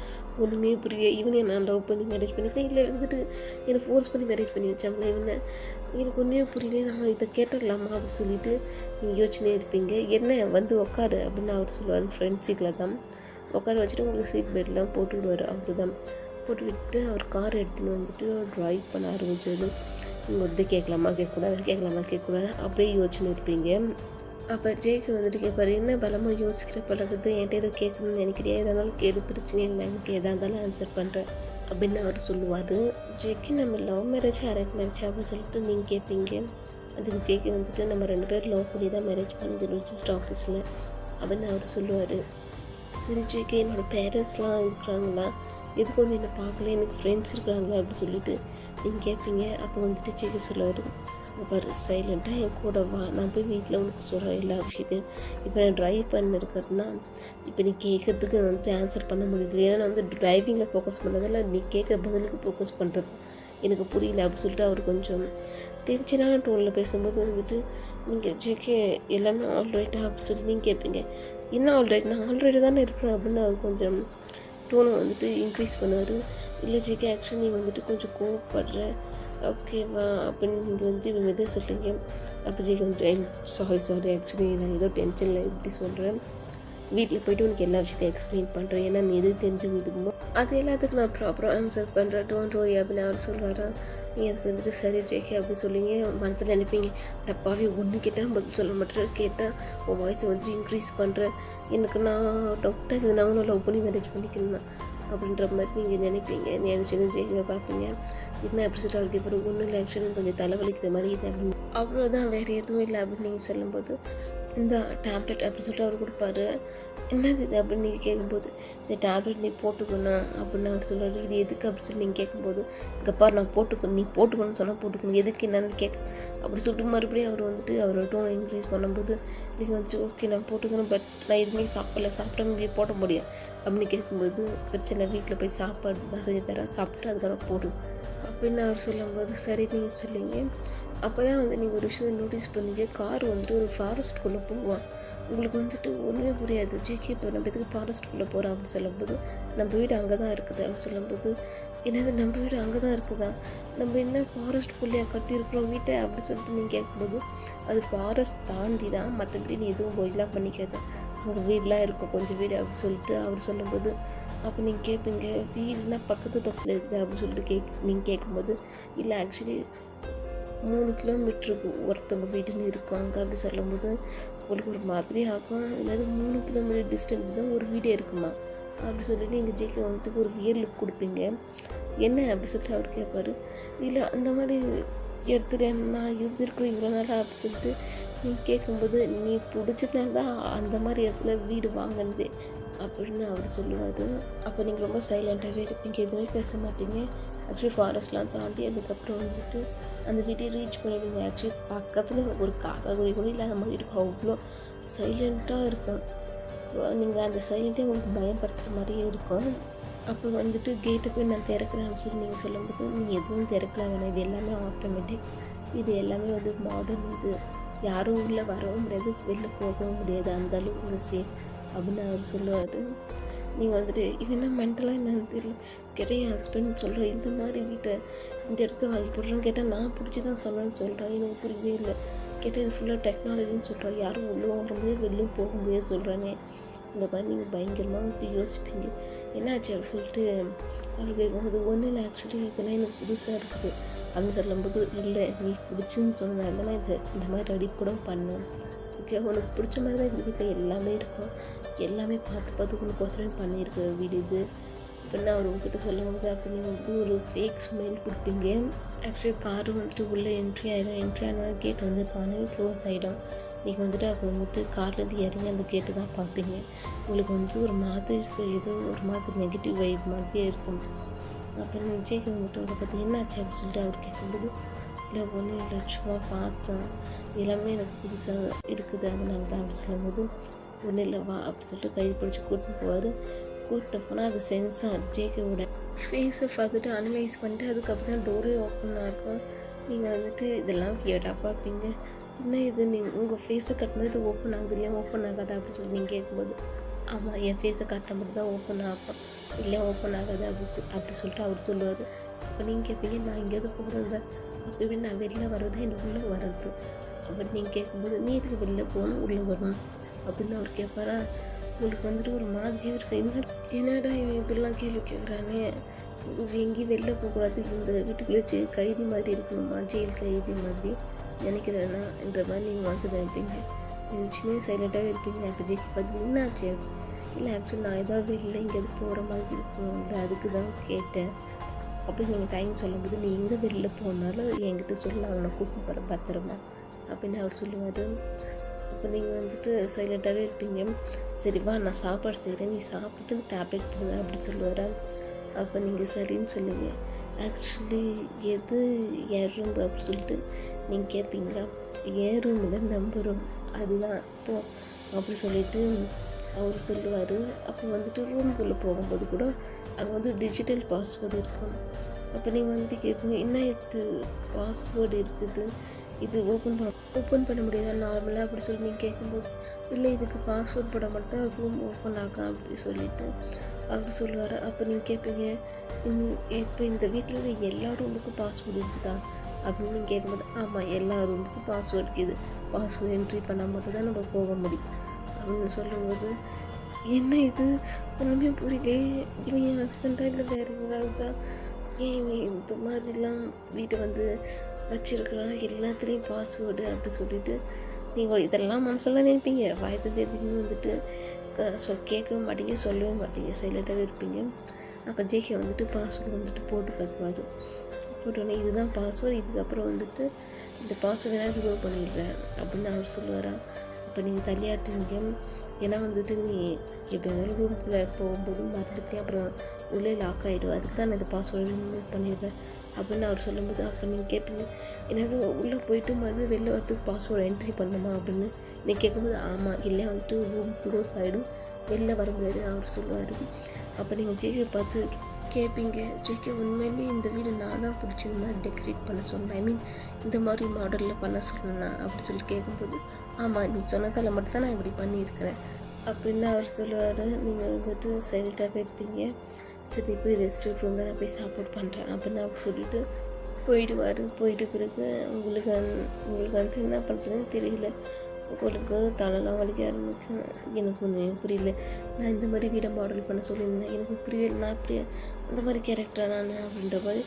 S1: ஒன்றுமே புரிய. இவனே நான் லவ் பண்ணி மேரேஜ் பண்ணிக்கிறேன் இல்லை வந்துட்டு என்னை ஃபோர்ஸ் பண்ணி மேரேஜ் பண்ணி வச்சாங்களே இவனை, எனக்கு ஒன்றுமே புரியல, நான் இதை கேட்டுடலாமா அப்படின்னு சொல்லிட்டு நீங்கள் யோசனையே இருப்பீங்க. என்ன வந்து உட்காரு அப்படின்னு அவர் சொல்லுவார். ஃப்ரெண்ட் சீட்டில் தான் உட்கார வச்சுட்டு உங்களுக்கு சீட் பெல்ட்லாம் போட்டு விடுவார். அவர் தான் போட்டு விட்டு அவர் கார் எடுத்துன்னு வந்துட்டு ட்ரைவ் பண்ண ஆரம்பிச்சது. நீங்கள் வந்து கேட்கலாமா கேட்கக்கூடாது அப்படியே யோசனை இருப்பீங்க. அப்போ ஜேகே வந்துட்டு கேட்பாரு, என்ன பலமாக யோசிக்கிற பழகுது, என்கிட்ட ஏதோ கேட்கணும்னு நினைக்கிறியா, எதனாலும் கேள்வி பிரச்சனை இல்லை, எனக்கு எதாக இருந்தாலும் ஆன்சர் பண்ணுறேன் அப்படின்னு அவர் சொல்லுவார். ஜேகே நம்ம லவ் மேரேஜ் அரேஞ்ச் மேரேஜ் அப்படின்னு சொல்லிட்டு நீங்கள் கேட்பீங்க. அதுக்கு ஜேகே வந்துட்டு நம்ம 2 பேரும் லவ் பண்ணி தான் மேரேஜ் பண்ணது ரிஜிஸ்டர் ஆஃபீஸில் அப்படின்னு அவர் சொல்லுவார். சரி ஜேகே என்னோடய பேரண்ட்ஸ்லாம் இருக்கிறாங்களா, எதுக்கு வந்து என்னை பார்க்கல, எனக்கு ஃப்ரெண்ட்ஸ் இருக்கிறாங்களா அப்படின்னு சொல்லிட்டு நீங்கள் கேட்பீங்க. அப்போ வந்துட்டு ஜேகே சொல்லுவார், பாரு சைலண்ட்டாக என் கூட வா, நான் போய் வீட்டில் உனக்கு சொல்கிறேன் எல்லா விஷயத்தையும். இப்போ நான் ட்ரைவ் பண்ணிருக்கேன்னா இப்போ நீ கேட்குறதுக்கு வந்துட்டு ஆன்சர் பண்ண முடியுது, ஏன்னா நான் வந்து ட்ரைவிங்கில் ஃபோக்கஸ் பண்ணுறதில்ல, நீ கேட்குற பதிலுக்கு ஃபோக்கஸ் பண்ணுறது எனக்கு புரியல அப்படின்னு சொல்லிட்டு அவர் கொஞ்சம் டென்ஷனான டோனில் பேசும்போது வந்துட்டு நீங்கள் ஜேகே எல்லாமே ஆல்ரைட்டா அப்படின்னு சொல்லி நீங்கள் கேட்பீங்க. என்ன ஆல்ரைட், நான் ஆல்ரெடி தானே இருக்கிறேன் அப்படின்னு அவர் கொஞ்சம் டோனை வந்துட்டு இன்க்ரீஸ் பண்ணுவார். இல்லை ஜேகே ஆக்சுவலி நீங்கள் வந்துட்டு கொஞ்சம் கோவப்படுற ஓகேவா அப்படின்னு நீங்கள் வந்து இவங்க எதோ சொல்கிறீங்க. அப்போ ஜேகே வந்துட்டு சாரி ஆக்சுவலி நான் ஏதோ டென்ஷனில் இப்படி சொல்கிறேன், வீட்டில் போய்ட்டு உனக்கு எல்லா விஷயத்தையும் எக்ஸ்பிளைன் பண்ணுறேன், ஏன்னா நீ எது தெரிஞ்சு விடுமோ அது எல்லாத்துக்கும் நான் ப்ராப்பராக ஆன்சர் பண்ணுறேன், டோன்ட் வரி அப்படின்னு அவர் சொல்லுவாரா. நீங்கள் அதுக்கு வந்துட்டு சரி ஜேகே அப்படின்னு சொல்லிங்க. மனசில் நினைப்பீங்க, டப்பாவே ஒன்று கேட்டால் பதில் சொல்ல மாட்டேன், கேட்டால் உன் வாய்ஸை வந்துட்டு இன்க்ரீஸ் பண்ணுறேன், எனக்கு நான் டவுட்டாக இருக்குது, நான் ஒன்றும் லவ் பண்ணி மேரேஜ் பண்ணிக்கணும்னா அப்படின்ற மாதிரி நீங்கள் நினைப்பீங்க. நினச்சின்னு ஜேகே பார்ப்பீங்க. என்ன அப்படி சொல்லிட்டு அவருக்கு இப்போ ஒன்றும் இல்லை ஆக்சுவலி கொஞ்சம் தலைவலிக்கிற மாதிரி இது அப்படின்னு அவ்வளோதான், வேறு எதுவும் இல்லை அப்படின்னு நீங்கள் சொல்லும்போது இந்த டேப்லெட் அப்படி சொல்லிட்டு அவர் கொடுப்பாரு. என்னது இது அப்படின்னு நீங்கள் கேட்கும்போது இந்த டேப்லெட் நீ போட்டுக்கணும் அப்படின்னு அவர் சொல்கிறாரு. இது எதுக்கு அப்படின்னு சொல்லி நீங்கள் கேட்கும்போது இங்கப்பா நான் போட்டுக்கணும், நீ போட்டுக்கணும்னு சொன்னால் போட்டுக்கணும், எதுக்கு என்னன்னு அப்படி சொல்லிட்டு மறுபடியும் அவர் வந்துட்டு அவரோட டோன் இன்க்ரீஸ் பண்ணும்போது நீங்கள் வந்துட்டு ஓகே நான் போட்டுக்கணும், பட் நான் எதுவுமே சாப்பிடாம இப்படி போட முடியும் அப்படின்னு கேட்கும்போது பிரச்சனை, வீட்டில் போய் சாப்பாடு நான் செஞ்சு தரேன், சாப்பிட்டு அதுக்கப்புறம் போடு அப்படின்னு அவர் சொல்லும்போது சரி நீங்கள் சொல்லுவீங்க. அப்போ தான் வந்து நீங்கள் ஒரு விஷயத்தை நோட்டீஸ் பண்ணீங்க, கார் வந்துட்டு ஒரு ஃபாரஸ்ட்குள்ளே போவான். உங்களுக்கு வந்துட்டு ஒன்றுமே புரியாது, ஜேகே இப்போ நம்ம எதுக்கு ஃபாரஸ்ட்குள்ளே போகிறோம் அப்படின்னு சொல்லும்போது நம்ம வீடு அங்கே தான் இருக்குது அப்படின்னு சொல்லும்போது என்னது நம்ம வீடு அங்கே தான் இருக்குதா, நம்ம என்ன ஃபாரஸ்ட்குள்ளேயே கட்டியிருக்கிறோம் வீட்டை அப்படின்னு சொல்லிட்டு நீங்கள் கேட்கும்போது அது ஃபாரஸ்ட் தாண்டி தான், மற்றபடி நீ எதுவும் போயெல்லாம் பண்ணிக்காது, அங்கே வீடெலாம் இருக்கும் கொஞ்சம் வீடு அப்படின்னு சொல்லிட்டு அவர் சொல்லும்போது அப்போ நீங்கள் கேட்பீங்க வீடுனா பக்கத்தில் இருக்குது அப்படின்னு சொல்லிட்டு நீங்கள் கேட்கும்போது இல்லை ஆக்சுவலி 3 கிலோமீட்டருக்கு ஒருத்தவங்க வீடுன்னு இருக்கும் அங்கே அப்படி சொல்லும்போது உங்களுக்கு ஒரு மாதிரி ஆகும். என்னது 3 கிலோமீட்டர் டிஸ்டன்ஸ் தான் ஒரு வீடே இருக்குமா அப்படி சொல்லிட்டு எங்கள் ஜேகே வந்துட்டு ஒரு ரியல் லுக் கொடுப்பீங்க. என்ன அப்படி சொல்லிட்டு அவர் கேட்பார். இல்லை அந்த மாதிரி எடுத்துகிட்டு நான் இருந்திருக்கிறேன் இவ்வளோ நாளாக அப்படி சொல்லிட்டு நீங்கள் கேட்கும்போது நீ பிடிச்சதுனால தான் அந்த மாதிரி இடத்துல வீடு வாங்கினது அப்படின்னு அவர் சொல்லுவார். அப்போ நீங்கள் ரொம்ப சைலண்ட்டாகவே இருப்பீங்க, எதுவுமே பேச மாட்டீங்க. ஆக்சுவலி ஃபாரஸ்ட்லாம் தாண்டி அதுக்கப்புறம் வந்துட்டு அந்த வீட்டை ரீச் பண்ணிவிடுங்க. ஆக்சுவலி பக்கத்தில் ஒரு காக்கா கூட இல்லாத மாதிரி இருக்கும், அவ்வளோ சைலண்ட்டாக இருக்கும். நீங்கள் அந்த சைலண்ட்டே உங்களுக்கு பயன்படுத்துகிற மாதிரியே இருக்கும். அப்போ வந்துட்டு கேட்டை போய் நான் திறக்கிறேன்னு சொல்லி நீங்கள் சொல்லும்போது, நீ எதுவும் திறக்கலாம் வேணாம், இது எல்லாமே ஆட்டோமேட்டிக், இது எல்லாமே வந்து மாடர்ன், இது யாரும் உள்ளே வரவும் முடியாது, வெளில போகவும் முடியாது, அந்தளவுக்கு சேஃப் அப்படின்னு அவர் சொல்லுவார். நீங்கள் வந்துட்டு இவனா மென்டலாக என்னன்னு தெரியல கேட்டால், என் ஹஸ்பண்ட் சொல்கிறேன் இந்த மாதிரி வீட்டை இந்த இடத்த வாங்கி போடுறேன்னு கேட்டால், நான் பிடிச்சி தான் சொன்னேன்னு சொல்கிறேன், எனக்கு புரியவே இல்லை. கேட்டால் இது ஃபுல்லாக டெக்னாலஜின்னு சொல்கிறேன், யாரும் உள்ளே வர முடியாது வெளிலும் போக முடியாது சொல்கிறாங்க. இந்த மாதிரி நீங்கள் பயங்கரமாக வந்து யோசிப்பீங்க, என்னாச்சு அப்படின்னு சொல்லிட்டு அவர் கேட்கும்போது, ஒன்றும் இல்லை ஆக்சுவலி இதெல்லாம் எனக்கு புதுசாக இருக்குது அப்படின்னு சொல்லும்போது, இல்லை நீ பிடிச்சின்னு சொன்னதால தான் இந்த மாதிரி ரெடி கூட பண்ணேன். ஓகே, உனக்கு பிடிச்ச மாதிரி தான் இந்த வீட்டில் எல்லாமே இருக்கும், எல்லாமே பார்த்து உனக்கோசரமே பண்ணியிருக்கிற வீடு இது அப்படின்னா அவர் உங்ககிட்ட சொல்லும்போது, அப்போ நீங்கள் வந்து ஒரு ஃபேக் ஸ்மெல் கொடுப்பீங்க. ஆக்சுவலி காரு வந்துட்டு உள்ளே என்ட்ரி ஆனால் கேட் வந்து தானே க்ளோஸ் ஆகிடும். நீங்கள் வந்துட்டு அப்போ வந்துட்டு கார்லேருந்து இறங்கி அந்த கேட்டு தான் பார்ப்பீங்க. உங்களுக்கு வந்து ஒரு மாதிரி ஏதோ ஒரு மாதிரி நெகட்டிவ் வைப் மாதிரியே இருக்கும். அப்போ விஜய்க்கு வந்துட்டு உங்களை பார்த்து என்னாச்சு அப்படின்னு சொல்லிட்டு அவர் கேட்கும்போது, இல்லை ஒன்றும் இல்லை சும்மா பார்த்தேன், எல்லாமே எனக்கு புதுசாக இருக்குது அதனால தான் அப்படி சொல்லும்போது, ஒன்றும் இல்லை வா அப்படி சொல்லிட்டு கை பிடிச்சி கூட்டின்னு போவார். கூப்பிட்டு போனால் அது சென்சார் ஜேகேவோட ஃபேஸை பார்த்துட்டு அனலைஸ் பண்ணிட்டு அதுக்கப்புறம் தான் டோரே ஓப்பன் ஆகும். நீங்கள் வந்துட்டு இதெல்லாம் வியர்டாக பார்ப்பீங்க, என்ன இது நீங்கள் உங்கள் ஃபேஸை கட்டினது இது ஓப்பன் ஆகுது இல்லையா, ஓப்பன் ஆகாது அப்படின்னு சொல்லி நீங்கள் கேட்கும்போது, ஆமாம் என் ஃபேஸை கட்டின மட்டும் தான் ஓப்பன் ஆகும், இல்லை ஓப்பன் ஆகாது அப்படி சொல்லிட்டு அவர் சொல்லுவார். அப்போ நீங்கள் கேட்பீங்க, நான் எங்கேயாவது போகிறது தான், அப்போ இப்படி நான் வெளில வர்றது எனக்கு உள்ளே வர்றது அப்படி நீங்கள் கேட்கும்போது, நீ இதுக்கு வெளில போகணும் உள்ளே வரணும் அப்படின்னு அவர் கேட்பாரா. உங்களுக்கு வந்துட்டு ஒரு மாதிரியாக இருக்கும், என்னடா இவன் இப்படிலாம் கேள்வி கேட்குறானே, எங்கேயும் வெளில போகக்கூடாது, இந்த வீட்டுக்குள்ளே கைதி மாதிரி இருக்கணுமா, ஜெயில் கைதி மாதிரி நினைக்கிறேன்னா என்ற மாதிரி நீங்கள் மனசு நினைப்பீங்க. சின்ன சைலண்ட்டாகவே இருப்பீங்க. அப்போ ஜெய்க்கு பார்த்து என்னாச்சு, இல்லை ஆக்சுவலி நான் ஏதாவது வெளில எங்கேயாவது போகிற மாதிரி இருக்கும், அதுக்கு தான் கேட்டேன் அப்படின்னு நீங்கள் தயங்கி சொல்லும்போது, நீ எங்கே வெளில போனாலும் என்கிட்ட சொல்ல, அவனை கூப்பிட்டு போகிற பத்திரமா அப்படின்னு அவர் சொல்லுவார். அப்போ நீங்கள் வந்துட்டு சைலண்ட்டாகவே இருப்பீங்க. சரி வா நான் சாப்பாடு செய்கிறேன், நீ சாப்பிட்டு டேப்லெட் போடுற அப்படி சொல்லுவாரா. அப்போ நீங்கள் சரின்னு சொல்லுங்கள். ஆக்சுவலி எது என் ரூம் அப்படி சொல்லிட்டு நீங்கள் கேட்பீங்களா, என் ரூமில் நம்ம ரூம் அதுதான் இப்போ அப்படி சொல்லிவிட்டு அவர் சொல்லுவார். அப்போ வந்துட்டு ரூமுக்குள்ளே போகும்போது கூட அங்கே வந்து டிஜிட்டல் பாஸ்வேர்டு இருக்கும். அப்போ நீங்கள் வந்துட்டு கேட்பீங்க, என்ன இது பாஸ்வேர்டு இருக்குது, இது ஓப்பன் பண்ண முடியாதா நார்மலாக அப்படி சொல்லி நீங்கள் கேட்கும்போது, இல்லை இதுக்கு பாஸ்வேர்ட் போட மட்டும் தான் ரூம் ஓப்பன் ஆகும் அப்படி சொல்லிவிட்டு அப்படி சொல்லுவார். அப்போ நீங்கள் கேட்பீங்க, இப்போ இந்த வீட்டில் இருக்க எல்லா ரூமுக்கும் பாஸ்வேர்டு இருக்குதா அப்படின்னு நீங்கள் கேட்கும்போது, ஆமாம் எல்லா ரூமுக்கும் பாஸ்வேர்டு இருக்குது, பாஸ்வேர்டு என்ட்ரி பண்ணால் மட்டும் தான் நம்ம போக முடியும் அப்படின்னு சொல்லும்போது, என்ன இது ஒன்றுமே புரியலே, இவன் என் ஹஸ்பண்டாக இல்லை வேறு எங்கேயாவது தான், ஏன் இவன் இந்த மாதிரிலாம் வீட்டை வந்து வச்சுருக்கலாம், எல்லாத்துலேயும் பாஸ்வேர்டு அப்படி சொல்லிவிட்டு நீங்கள் இதெல்லாம் மனசில் நினைப்பீங்க. வயது எதுவுமே வந்துட்டு கேட்கவே மாட்டீங்க, சொல்லவே மாட்டீங்க, சைலண்ட்டாகவே இருப்பீங்க. அப்போ ஜேகே வந்துட்டு பாஸ்வேர்டு வந்துட்டு போட்டு காட்டுவார். போட்டோன்னே இதுதான் பாஸ்வேர்டு, இதுக்கப்புறம் வந்துட்டு இந்த பாஸ்வேர்டு நான் ரிமூவ் பண்ணிடுறேன் அப்படின்னு அவர் சொல்லுவாரா. அப்போ நீங்கள் தலையாட்டுவீங்க, ஏன்னா வந்துட்டு நீ எப்படி இருந்தாலும் ரூம்குள்ளே போகும்போது மறந்துட்டேன், அப்புறம் உள்ளே லாக் ஆகிடும், அதுக்கு தான் நான் இந்த பாஸ்வேர்டு ரிமூவ் பண்ணிடுறேன் அப்படின்னு அவர் சொல்லும்போது, அப்போ நீங்கள் கேட்பீங்க, என்னது உள்ளே போயிட்டு மறுபடியும் வெளில வரதுக்கு பாஸ்வேர்டு என்ட்ரி பண்ணணுமா அப்படின்னு நீங்கள் கேட்கும்போது, ஆமாம் இல்லை வந்துட்டு ரூம் க்ளோஸ் ஆகிடும், வெளில வர முடியாது அவர் சொல்லுவார். அப்போ நீங்கள் ஜேகே பார்த்து கேட்பீங்க, ஜேகே உண்மையிலே இந்த வீடு நான் தான் பிடிச்ச மாதிரி டெக்கரேட் பண்ண சொன்னேன், ஐ மீன் இந்த மாதிரி மாடலில் பண்ண சொன்னேன் அப்படி சொல்லி கேட்கும்போது, ஆமாம் நீ சொன்னதால் மட்டும் தான் நான் இப்படி பண்ணியிருக்கிறேன் அப்படின்னு அவர் சொல்லுவார். நீங்கள் வந்துட்டு சைலண்ட்டாகவே இருப்பீங்க. சரி போய் ரெஸ்ட் ரூமில் நான் போய் சாப்பாடு பண்ணுறேன் அப்படின்னு அவர் சொல்லிவிட்டு போயிடுவார். போயிட்டு பிறகு உங்களுக்கு வந்து என்ன பண்ணுறதுன்னு தெரியல, உங்களுக்கு தலைலாம் வலிக்க ஆரம்பிக்கும். எனக்கு ஒன்றுமே புரியல, நான் இந்த மாதிரி வீடை மாடல் பண்ண சொல்லியிருந்தேன், எனக்கு புரியல, நான் இப்படி அந்த மாதிரி கேரக்டராக நான் அப்படின்ற மாதிரி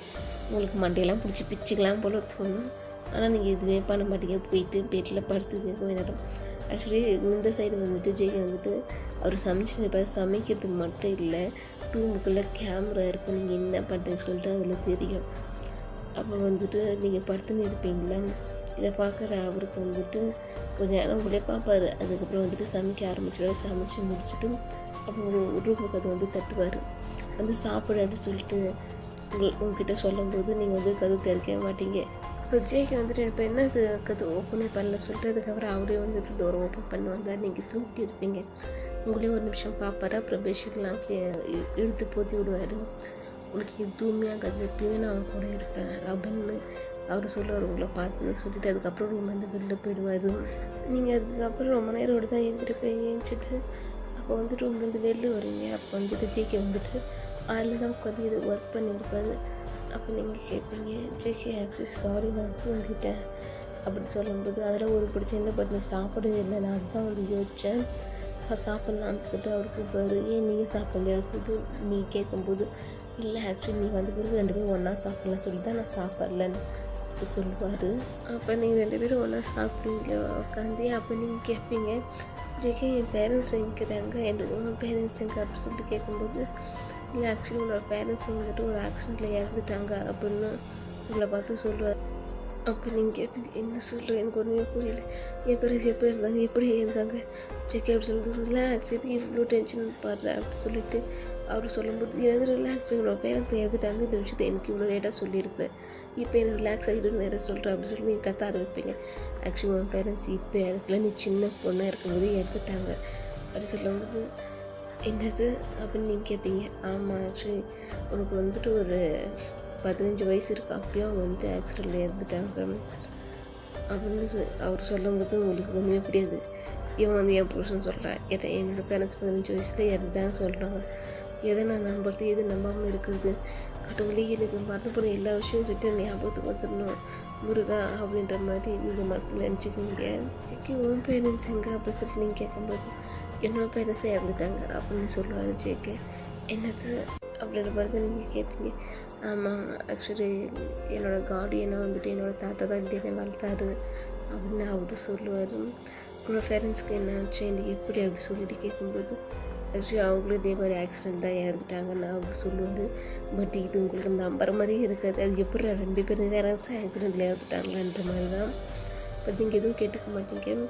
S1: உங்களுக்கு மண்டையெல்லாம் பிடிச்சி பிச்சுக்கலாம் போல தோணும். ஆனால் நீங்கள் எதுவுமே பண்ண மாட்டீங்க, போயிட்டு பெட்டில் படுத்து நேரம். ஆக்சுவலி இந்த சைடு வந்துட்டு ஜெய்கே வந்துட்டு அவர் சமைச்சிருப்பார், சமைக்கிறதுக்கு மட்டும் இல்லை ரூமுக்குள்ளே கேமரா இருக்குது, நீங்கள் என்ன பண்ணுறீங்கன்னு சொல்லிட்டு அதில் தெரியும். அப்போ வந்துட்டு நீங்கள் படுத்துன்னு இருப்பீங்களா, இதை பார்க்குற அவருக்கு வந்துட்டு கொஞ்சம் நேரம் உங்களே பார்ப்பார். அதுக்கப்புறம் வந்துட்டு சமைக்க ஆரம்பிச்சிடுவார். சமைச்சு முடிச்சுட்டு அப்போ ரூமுக்கு அது வந்து தட்டுவார், வந்து சாப்பிடான்னு சொல்லிட்டு உங்ககிட்ட சொல்லும்போது நீங்கள் வந்து கதவு திறக்கவே மாட்டீங்க. அப்போ ஜேக்கு வந்துட்டு இப்போ என்ன இது கது ஓப்பனே பண்ணல சொல்லிட்டு அதுக்கப்புறம் அவரே வந்துட்டு டோர் ஓப்பன் பண்ணி வந்தால் நீங்கள் தூங்கிட்டு இருப்பீங்க. உங்களே ஒரு நிமிஷம் பார்ப்பாரு. அப்புறம் பெட்ஷீட்லாம் இழுத்து போத்தி விடுவார். உங்களுக்கு எதுவுமே ஆகாது, எப்பயுமே நான் அவன் கூட இருப்பேன் அப்படின்னு அவர் சொல்லுவார். உங்களை பார்த்து சொல்லிவிட்டு அதுக்கப்புறம் ரூம் வந்து வெளில போயிடுவார். நீங்கள் அதுக்கப்புறம் ரொம்ப நேரம் தான் எழுந்திருப்பீங்க. எழுந்திரிச்சிட்டு அப்போ வந்துட்டு ரூம்லேருந்து வெளில வருவீங்க. அப்போ வந்துட்டு ஜேகே வந்துட்டு அதில் தான் உட்காந்து இது ஒர்க் பண்ணியிருப்பாரு. அப்போ நீங்கள் கேட்பீங்க, ஜேகே ஆக்சுவலி சாரி நான் தூங்கிட்டேன் அப்படின்னு சொல்லும்போது அதில் ஒரு பிடிச்ச இல்லை, பட் நீ சாப்பிடவே இல்லை, நான் அதுதான் வந்து யோசித்தேன் சாப்பிட்லான்னு சொல்லிட்டு அவர் கூப்பிடுவார். ஏன் நீங்கள் சாப்பிட்லையா சொல்லிட்டு நீ கேட்கும்போது இல்லை ஆக்சுவலி நீ வந்த பிறகு 2 பேரும் ஒன்றா சாப்பிட்லாம் சொல்லி தான் நான் சாப்பிட்லன்னு சொல்லுவார். அப்போ நீங்கள் 2 பேரும் ஒன்றா சாப்பிடுவீங்க உட்காந்து. அப்போ நீங்கள் கேட்பீங்க, ஜேகே என் பேரண்ட்ஸ் எங்கிறாங்க, என்னோட பேரண்ட்ஸ் எங்கே அப்படின்னு சொல்லிட்டு கேட்கும்போது இல்லை ஆக்சுவலி உன்னோட பேரண்ட்ஸ் வந்துட்டு ஒரு ஆக்சிடெண்ட்டில் இறந்துட்டாங்க அப்படின்னு உங்களை பார்த்து சொல்லுவார். அப்போ நீங்கள் கேட்பீங்க, என்ன சொல்கிற, எனக்கு ஒன்றுமே புரியல, என் பேரண்ட்ஸ் எப்போ இருந்தாங்க, எப்படி இருந்தாங்க ஜேகே அப்படி சொல்லிட்டு ரிலாக்ஸ், இது இவ்வளோ டென்ஷன் பாடுறேன் அப்படின்னு சொல்லிட்டு அவர் சொல்லும்போது எது ரிலாக்ஸ், என்னோட பேரண்ட்ஸ் இறந்துட்டாங்க, இந்த விஷயத்தை எனக்கு இவ்வளோ லேட்டாக சொல்லியிருப்பேன், இப்போ எனக்கு ரிலாக்ஸ் ஆகிடுன்னு வேறு சொல்கிறேன் அப்படின்னு சொல்லி நீங்கள் கத்த ஆரம்பிப்பீங்க. ஆக்சுவலி உன் பேரண்ட்ஸ் இப்போ இறக்கல, நீ சின்ன பொண்ணாக இருக்கும்போது இறந்துட்டாங்க அப்படி சொல்லும்போது என்னது அப்படின்னு நீங்கள் கேட்பீங்க. ஆமாம் ஆக்சுவலி உனக்கு வந்துட்டு ஒரு 15 வயசு இருக்குது, அப்பயும் அவங்க வந்துட்டு ஆக்சிடெண்ட்டில் இறந்துட்டாங்க அப்படின்னு அவர் சொல்லும்போது உங்களுக்கு ஒன்றுமே புரியாது. இவன் வந்து என் புருஷன் சொல்கிறான், என்னோடய பேரண்ட்ஸ் 15 வயசுல இறந்துட்டாங்க சொல்கிறாங்க, எதை நான் நம்புறது எது நம்பாமல் இருக்கிறது, கடவுளே எனக்கு மறந்து போன எல்லா விஷயம் சொல்லிட்டு ஞாபகத்துக்கு வந்துடணும் முருகா அப்படின்ற மாதிரி நீங்கள் மனசில் நினச்சிக்கிங்க. ஜேகே உன் பேரண்ட்ஸ் எங்கே அப்படின்னு சொல்லிட்டு நீங்கள் கேட்கும்போது என்னோட பேரண்ட்ஸே இறந்துட்டாங்க அப்படின்னு சொல்லுவார் ஜேகே. என்னது அப்படின்ற மாதிரி தான் நீங்கள் கேட்பீங்க. ஆமாம் ஆக்சுவலி என்னோடய கார்டியனை வந்துட்டு என்னோடய தாத்தா தான் இப்படி என்னை வளர்த்தாரு அப்படின்னு அவரு சொல்லுவார். உன்னோட பேரண்ட்ஸ்க்கு என்ன ஆச்சு எனக்கு எப்படி அப்படி சொல்லிட்டு கேட்கும்போது ஆக்சுவலி அவங்களும் இதே மாதிரி ஆக்சிடெண்ட் தான் இறந்துட்டாங்கன்னு அவர் சொல்லுவார். பட் இது உங்களுக்கு நம்புற மாதிரியே இருக்காது, அது எப்படி 2 பேரும் யாராச்சும் ஆக்சிடெண்ட்டில் இறந்துட்டாங்களான்ற மாதிரி தான். பட் நீங்கள் எதுவும் கேட்டுக்க மாட்டீங்க.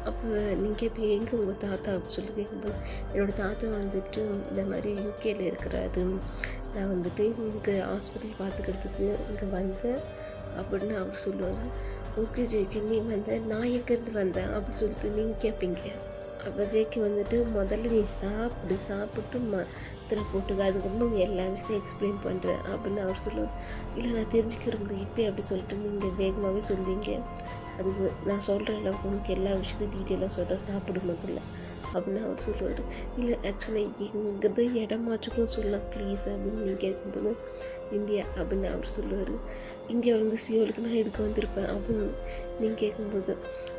S1: அப்போ நீங்கள் கேட்பீங்க எங்கே உங்கள் தாத்தா அப்படின்னு சொல்லி கேட்கும்போது என்னோடய தாத்தா வந்துட்டு இந்த மாதிரி யூகேயில் இருக்கிறாரு, நான் வந்துட்டு இங்கே ஹாஸ்பிட்டல் பார்த்துக்கிறதுக்கு இங்கே வந்தேன் அப்படின்னு அவர் சொல்லுவார். ஓகே ஜேகே நீ வந்த, நான் எங்கேருந்து வந்தேன் அப்படின்னு சொல்லிட்டு நீங்கள் கேட்பீங்க. அப்போ ஜேகே வந்துட்டு முதல்ல நீ சாப்பிட்டு மாத்திரை போட்டுக்க, அதுக்கப்புறம் எல்லா விஷயத்தையும் எக்ஸ்பிளைன் பண்ணுறேன் அப்படின்னு அவர் சொல்லுவார். இல்லை நான் தெரிஞ்சுக்கிறேன் இப்போ அப்படி சொல்லிட்டு நீங்கள் வேகமாகவே சொல்வீங்க. அதுக்கு நான் சொல்கிற அளவுக்கு உனக்கு எல்லா விஷயத்தையும் டீட்டெயிலாக சொல்கிறேன், சாப்பிட முதல்ல அப்படின்னு அவர் சொல்லுவார். இல்லை ஆக்சுவலி எங்கே இடமாச்சுக்கும் சொல்லலாம் ப்ளீஸ் அப்படின்னு நீங்கள் கேட்கும்போது இந்தியா அப்படின்னு அவர் சொல்லுவார். இந்தியாவிலேருந்து சியோலுக்கு நான் இதுக்கு வந்திருப்பேன் அப்படின்னு நீங்கள் கேட்கும்போது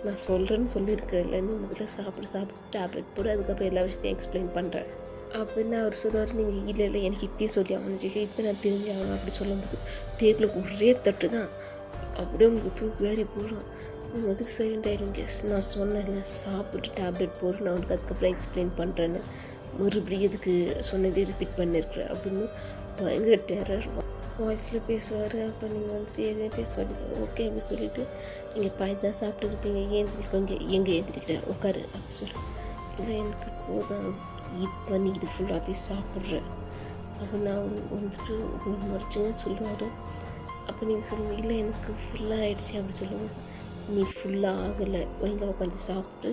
S1: நான் சொல்கிறேன்னு சொல்லியிருக்கிறேன்ல, நீ முதல்ல சாப்பிட்டு டேப்லெட் போடு, அதுக்கப்புறம் எல்லா விஷயத்தையும் எக்ஸ்பிளைன் பண்ணுறேன் அப்படின்னு அவர் சொல்லுவார். நீங்கள் இல்லை எனக்கு இப்படியே சொல்லி ஆகணும், இப்போ நான் தெரிஞ்சு ஆகணும் அப்படி சொல்லும்போது டேபிளில் ஒரே தட்டு தான் அப்படியே உங்களுக்கு தூக்கி வேறி போடும். நீங்கள் வந்து சைலண்ட் ஆகிடுங்க. நான் சொன்னேன்ல சாப்பிட்டு டேப்லெட் போட்டு நான் உனக்கு அதுக்கப்புறம் எக்ஸ்பிளைன் பண்ணுறேன்னு மறுபடியும் இதுக்கு சொன்னதே ரிப்பீட் பண்ணியிருக்கிறேன் அப்படின்னு பயங்கர டெரர் வாய்ஸில் பேசுவார். அப்போ நீங்கள் வந்துட்டு எதுவுமே பேசுவாங்க. ஓகே அப்படின்னு சொல்லிவிட்டு நீங்கள் தான் சாப்பிட்டு இருப்பீங்க, ஏந்திரிப்பீங்க, எங்கே ஏந்திரிக்கிறேன் உட்காரு அப்படின்னு சொல்லி இல்லை எனக்கு போதும் இப்போ நீ இது ஃபுல்லாத்தையும் சாப்பிட்றேன் அப்படின்னு அவர் வந்துட்டு உங்களுக்கு மறைச்சுன்னு சொல்லுவார். அப்போ நீங்கள் சொல்லுங்கள் இல்லை எனக்கு ஃபுல்லாக ஆகிடுச்சி அப்படி சொல்லுங்கள். நீ ஃபுல்லாக ஆகலை, வைங்க உட்காந்து சாப்பிட்டு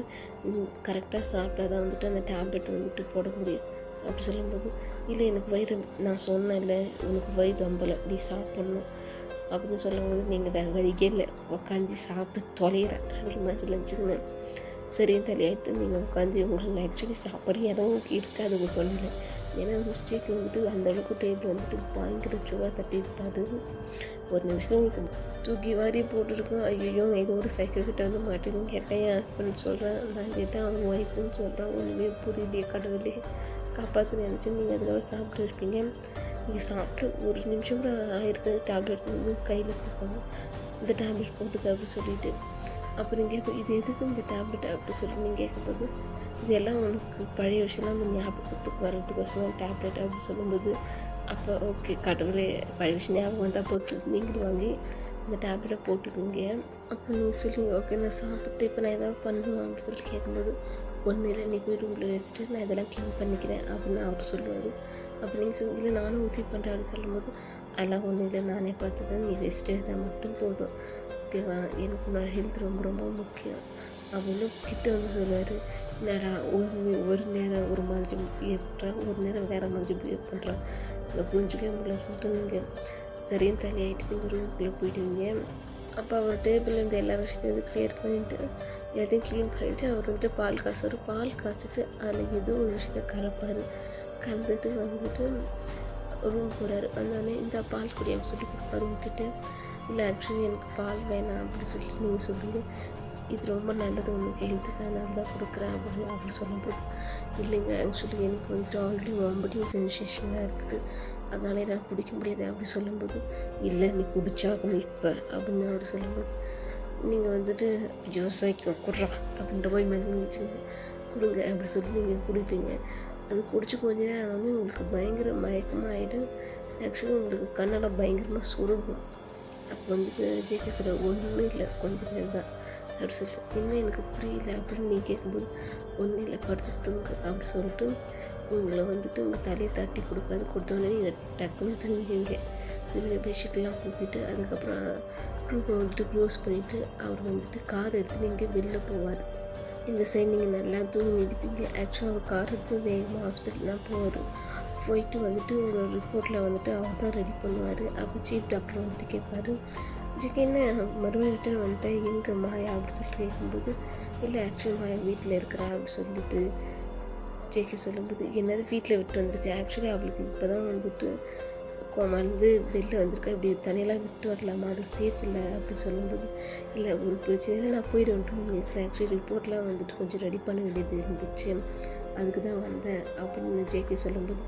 S1: கரெக்டாக சாப்பிட்டா தான் வந்துட்டு அந்த டேப்லெட் வந்துட்டு போட முடியும் அப்படி சொல்லும்போது இல்லை எனக்கு வயிறு நான் சொன்னேன்ல உனக்கு வயிறு ரொம்பலை நீ சாப்பிட்ணும் அப்படின்னு சொல்லும்போது நீங்கள் வேறு வழிக்கே இல்லை உட்காந்து சாப்பிட்டு தொலைகிறேன் அப்படின்னு மனசில் நினச்சிக்கணும். சரின்னு தலையாயிட்டு நீங்கள் உட்காந்து உங்களுக்கு ஆக்சுவலி சாப்பிட்ற இடம் இருக்காது உங்கள் தொழில். ஏன்னா ஜேகே வந்துட்டு அந்தளவுக்கு டேபிள் வந்துட்டு பயங்கர சூடாக தட்டி இருப்பார். ஒரு நிமிஷம் உங்களுக்கு தூக்கி வாரி போட்டுருக்கோம். ஐயோ ஏதோ ஒரு சைக்கிள் கிட்ட வந்து மாட்டேன்னு கேட்டேன், என் ஹஸ்பண்ட் சொல்கிறேன், நான் கேட்டேன் அவங்க ஒய்ஃப்னு சொல்கிறேன். ஒன்றுமே புரியலையே கடவுளே காப்பாற்று நினச்சி நீங்கள் அதுக்கப்புறம் சாப்பிட்டு இருப்பீங்க. நீங்கள் சாப்பிட்டு ஒரு நிமிஷம் கூட ஆயிருக்கு டேப்லெட்ஸ் வந்து கையில் கொடுப்பாங்க, இந்த டேப்லெட் போட்டுக்க அப்படி சொல்லிவிட்டு அப்புறம் நீங்கள் இது எதுக்கு இந்த டேப்லெட் அப்படி சொல்லி நீங்கள் கேட்கும்போது இதெல்லாம் உனக்கு பழைய விஷயம்லாம் அந்த ஞாபகத்துக்கு வர்றதுக்கோசம் தான் டேப்லெட் அப்படின்னு சொல்லும்போது அப்போ ஓகே கடவுளே பழைய விஷயம் ஞாபகம் வந்தால் போச்சு நீங்களும் வாங்கி இந்த டேப்லெட்டை போட்டுக்கோங்க. அப்போ நீங்கள் சொல்லி ஓகே நான் சாப்பிட்டு இப்போ நான் ஏதாவது பண்ணுவேன் அப்படின்னு சொல்லி கேட்கும்போது ஒன்றும் இல்லை, நீ போய் ரூமில் ரெஸ்ட்டு, நான் இதெல்லாம் க்ளீன் பண்ணிக்கிறேன் அப்படின்னு அவர் சொல்லுவார். அப்போ நீங்கள் சொல்லி இல்லை நானும் உதவி பண்ணுறான்னு சொல்லும்போது அதெல்லாம் ஒன்றும் இல்லை, நானே பார்த்துக்கிறேன், நீ ரெஸ்ட் எடுத்தால் மட்டும் போதும், ஓகேவா, எனக்கு உன்னோட ஹெல்த் ரொம்ப ரொம்ப முக்கியம் அப்படின்னு கிட்ட வந்து சொல்லுவார். என்னடா ஒரு நேரம் ஒரு மாதிரி பிஹேவ் பண்ணுறான், ஒரு நேரம் வேறு மாதிரி பிஹேவ் பண்ணுறான், இல்லை புரிஞ்சுக்கவே முடியல சொல்லிட்டு நீங்கள் சரின்னு தலையாயிட்டு நீங்கள் ரூமுக்குள்ளே போயிடுவீங்க. அப்போ அவர் டேபிள்லேருந்து எல்லா விஷயத்தையும் வந்து கிளியர் பண்ணிவிட்டு எல்லாத்தையும் க்ளீன் பண்ணிவிட்டு அவர் வந்துட்டு பால் காசுவார். பால் காய்ச்சிட்டு அதில் ஏதோ ஒரு விஷயத்த கலப்பார். கலந்துட்டு வந்துட்டு ரூம் போகிறாரு. வந்தோடனே இந்த பால் குடியான்னு சொல்லி கொடுப்பாரு உங்ககிட்ட. இல்லை ஆக்சுவலி எனக்கு பால் வேணாம் அப்படின்னு சொல்லிட்டு நீங்கள் சொல்லுங்கள், இது ரொம்ப நல்லது உனக்கு ஹெல்த்துக்கு, அதனால தான் கொடுக்குறேன் அப்படின்னு அவர் சொல்லும்போது, இல்லைங்க ஆக்சுவலி எனக்கு வந்துட்டு ஆல்ரெடி வாமிட்டிங் சென்சேஷனாக இருக்குது, அதனால எனக்கு குடிக்க முடியாது அப்படி சொல்லும்போது, இல்லை நீ குடிச்சாகணும் இப்போ அப்படின்னு அவர் சொல்லும்போது, நீங்கள் வந்துட்டு யோசிக்க குடுறா அப்படின்ற மாதிரி மருந்து வச்சுங்க கொடுங்க அப்படி சொல்லி நீங்கள் குடிப்பீங்க. அது குடிச்சு கொஞ்ச நேரம் ஆனாலும் உங்களுக்கு பயங்கர மயக்கமாக ஆகிடும். ஆக்சுவலி உங்களுக்கு கண்ணெல்லாம் பயங்கரமாக சுருங்கும். அப்போ வந்துட்டு ஜேகே சொல்ல ஒன்றும் இல்லை, கொஞ்சம் நேரம் தான் அப்படி சொல்லிட்டு, இன்னும் எனக்கு புரியல அப்படின்னு நீங்கள் கேட்கும்போது, ஒன்றும் இல்லை படுத்து தூங்கு அப்படி சொல்லிட்டு உங்களை வந்துட்டு உங்கள் தலையை தட்டி கொடுக்காது. கொடுத்தோடனே நீங்கள் டக்குன்னு தூங்குவீங்க. பெட்ஷீட்லாம் கொடுத்துட்டு அதுக்கப்புறம் ரூமை வந்துட்டு க்ளோஸ் பண்ணிவிட்டு அவர் வந்துட்டு கார் எடுத்து நீங்கள் வெளில போவார். இந்த சைடு நீங்கள் நல்லா தூங்கி இருப்பீங்க. ஆக்சுவலாக அவர் கார் எடுத்து வேகமாக ஹாஸ்பிட்டல் தான் போவார். போயிட்டு வந்துட்டு உங்களோட ரிப்போர்ட்டில் வந்துட்டு அவர் தான் ரெடி பண்ணுவார். அப்போ சீஃப் டாக்டர் வந்துட்டு கேட்பார், ஜிக்கு என்ன மறுபடியும் ரிட்டர்ன் வந்துட்டேன், எங்கே மாயா அப்படின்னு சொல்லிட்டு கேட்கும்போது, இல்லை ஆக்சுவலி மாயா வீட்டில் இருக்கிறா அப்படின்னு சொல்லிட்டு ஜேகே சொல்லும்போது, என்னது வீட்டில் விட்டு வந்திருக்கேன், ஆக்சுவலி அவளுக்கு இப்போ தான் வந்துட்டு கோமாலேருந்து வெளில வந்திருக்கேன், இப்படி தனியெல்லாம் விட்டு வரலாமா, அது சேஃப் இல்லை அப்படி சொல்லும்போது, இல்லை ஒரு பிரச்சனையில் நான் போயிடுவேன் 2 மினிட்ஸில், ஆக்சுவலி ரிப்போர்ட்லாம் வந்துட்டு கொஞ்சம் ரெடி பண்ண வேண்டியது இருந்துச்சு, அதுக்கு தான் வந்தேன் அப்படின்னு ஜேகே சொல்லும்போது,